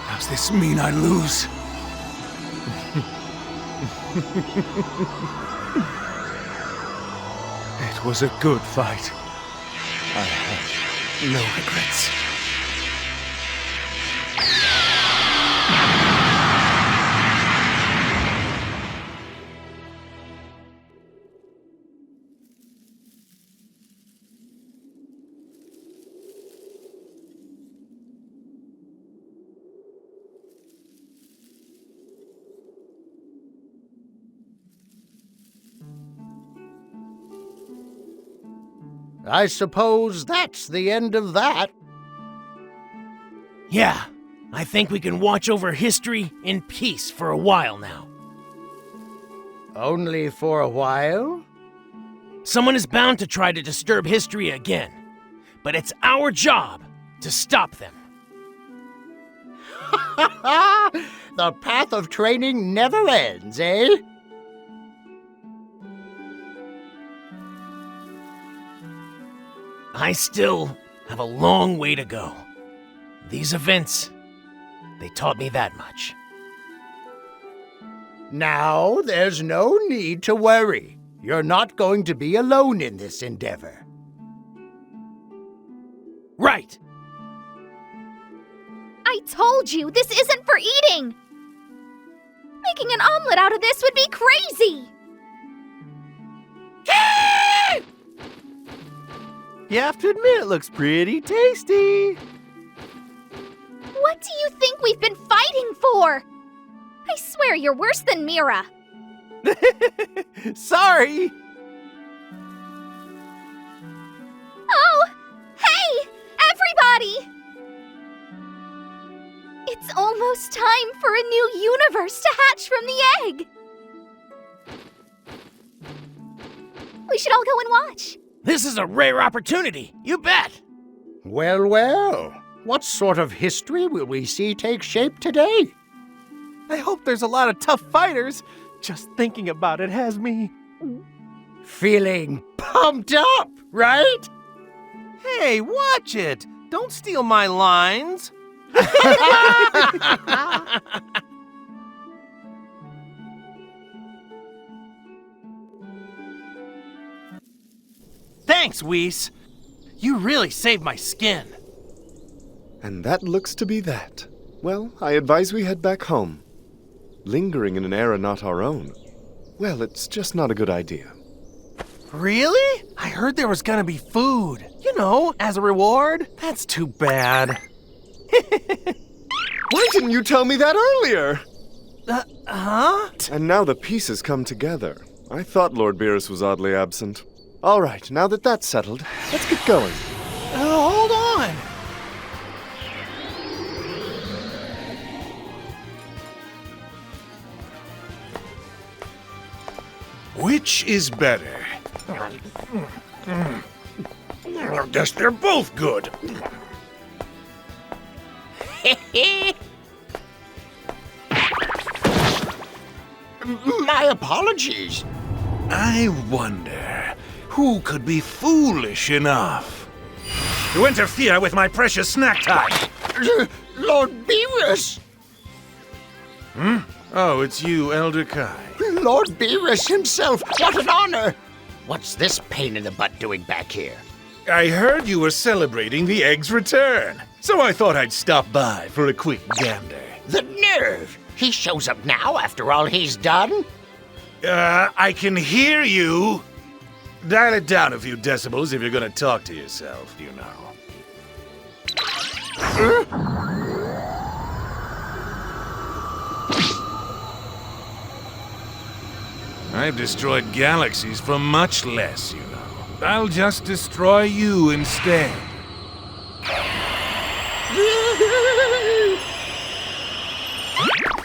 Does this mean I lose? It was a good fight. I have no regrets. I suppose that's the end of that. Yeah, I think we can watch over history in peace for a while now. Only for a while? Someone is bound to try to disturb history again, but it's our job to stop them. The path of training never ends, eh? I still have a long way to go. These events, they taught me that much. Now, there's no need to worry. You're not going to be alone in this endeavor. Right! I told you, this isn't for eating! Making an omelet out of this would be crazy! You have to admit, it looks pretty tasty. What do you think we've been fighting for? I swear you're worse than Mira. Sorry. Oh! Hey! Everybody! It's almost time for a new universe to hatch from the egg! We should all go and watch. This is a rare opportunity, you bet! Well, well. What sort of history will we see take shape today? I hope there's a lot of tough fighters. Just thinking about it has me... feeling pumped up, right? Hey, watch it! Don't steal my lines! Thanks, Whis. You really saved my skin. And that looks to be that. Well, I advise we head back home. Lingering in an era not our own, well, it's just not a good idea. Really? I heard there was gonna be food. You know, as a reward. That's too bad. Why didn't you tell me that earlier? Huh? And now the pieces come together. I thought Lord Beerus was oddly absent. All right, now that that's settled, let's get going. Hold on. Which is better? I guess they're both good. My apologies. I wonder who could be foolish enough to interfere with my precious snack time. Lord Beerus! Hmm? Oh, it's you, Elder Kai. Lord Beerus himself! What an honor! What's this pain in the butt doing back here? I heard you were celebrating the egg's return, so I thought I'd stop by for a quick gander. The nerve! He shows up now after all he's done? I can hear you. Dial it down a few decibels if you're gonna talk to yourself, you know. I've destroyed galaxies for much less, you know. I'll just destroy you instead.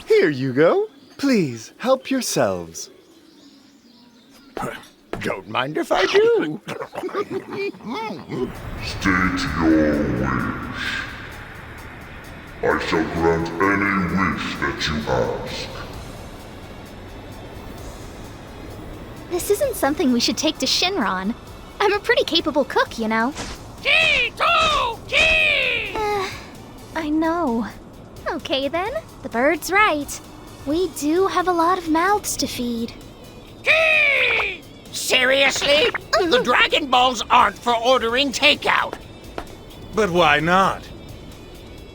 Here you go. Please, help yourselves. Don't mind if I do. State your wish. I shall grant any wish that you ask. This isn't something we should take to Shinron. I'm a pretty capable cook, you know. I know. Okay then, the bird's right. We do have a lot of mouths to feed. Seriously? The Dragon Balls aren't for ordering takeout. But why not?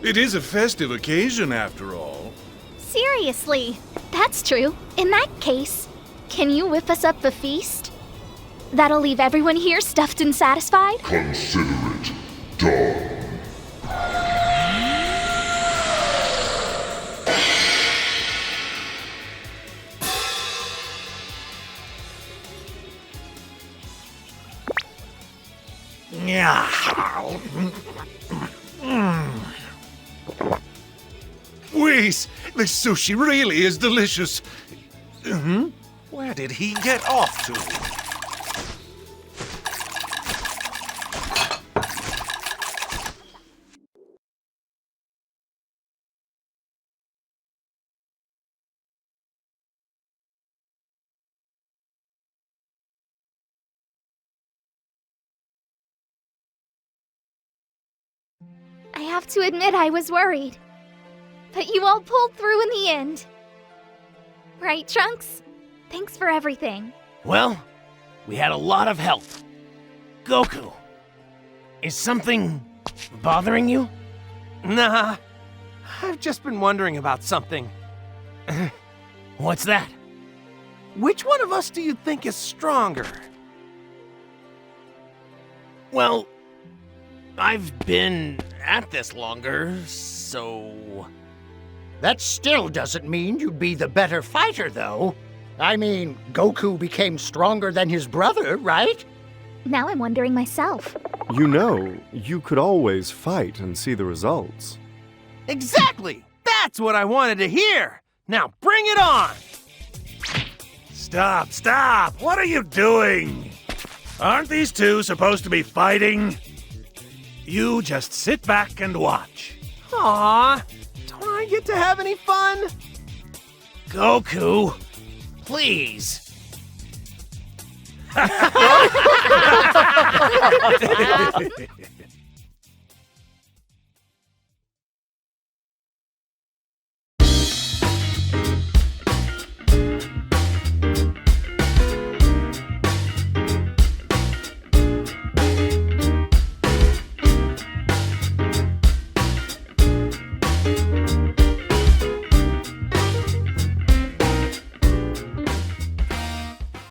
It is a festive occasion, after all. Seriously, that's true. In that case, can you whip us up a feast? That'll leave everyone here stuffed and satisfied? Consider it done. Whis, the sushi really is delicious. Where did he get off to? I have to admit I was worried. But you all pulled through in the end. Right, Trunks? Thanks for everything. Well, we had a lot of help. Goku, is something bothering you? Nah, I've just been wondering about something. What's that? Which one of us do you think is stronger? Well, I've been at this longer, so... That still doesn't mean you'd be the better fighter, though. I mean, Goku became stronger than his brother, right? Now I'm wondering myself. You know, you could always fight and see the results. Exactly! That's what I wanted to hear! Now bring it on! Stop, stop! What are you doing? Aren't these two supposed to be fighting? You just sit back and watch. Aww, don't I get to have any fun? Goku, please.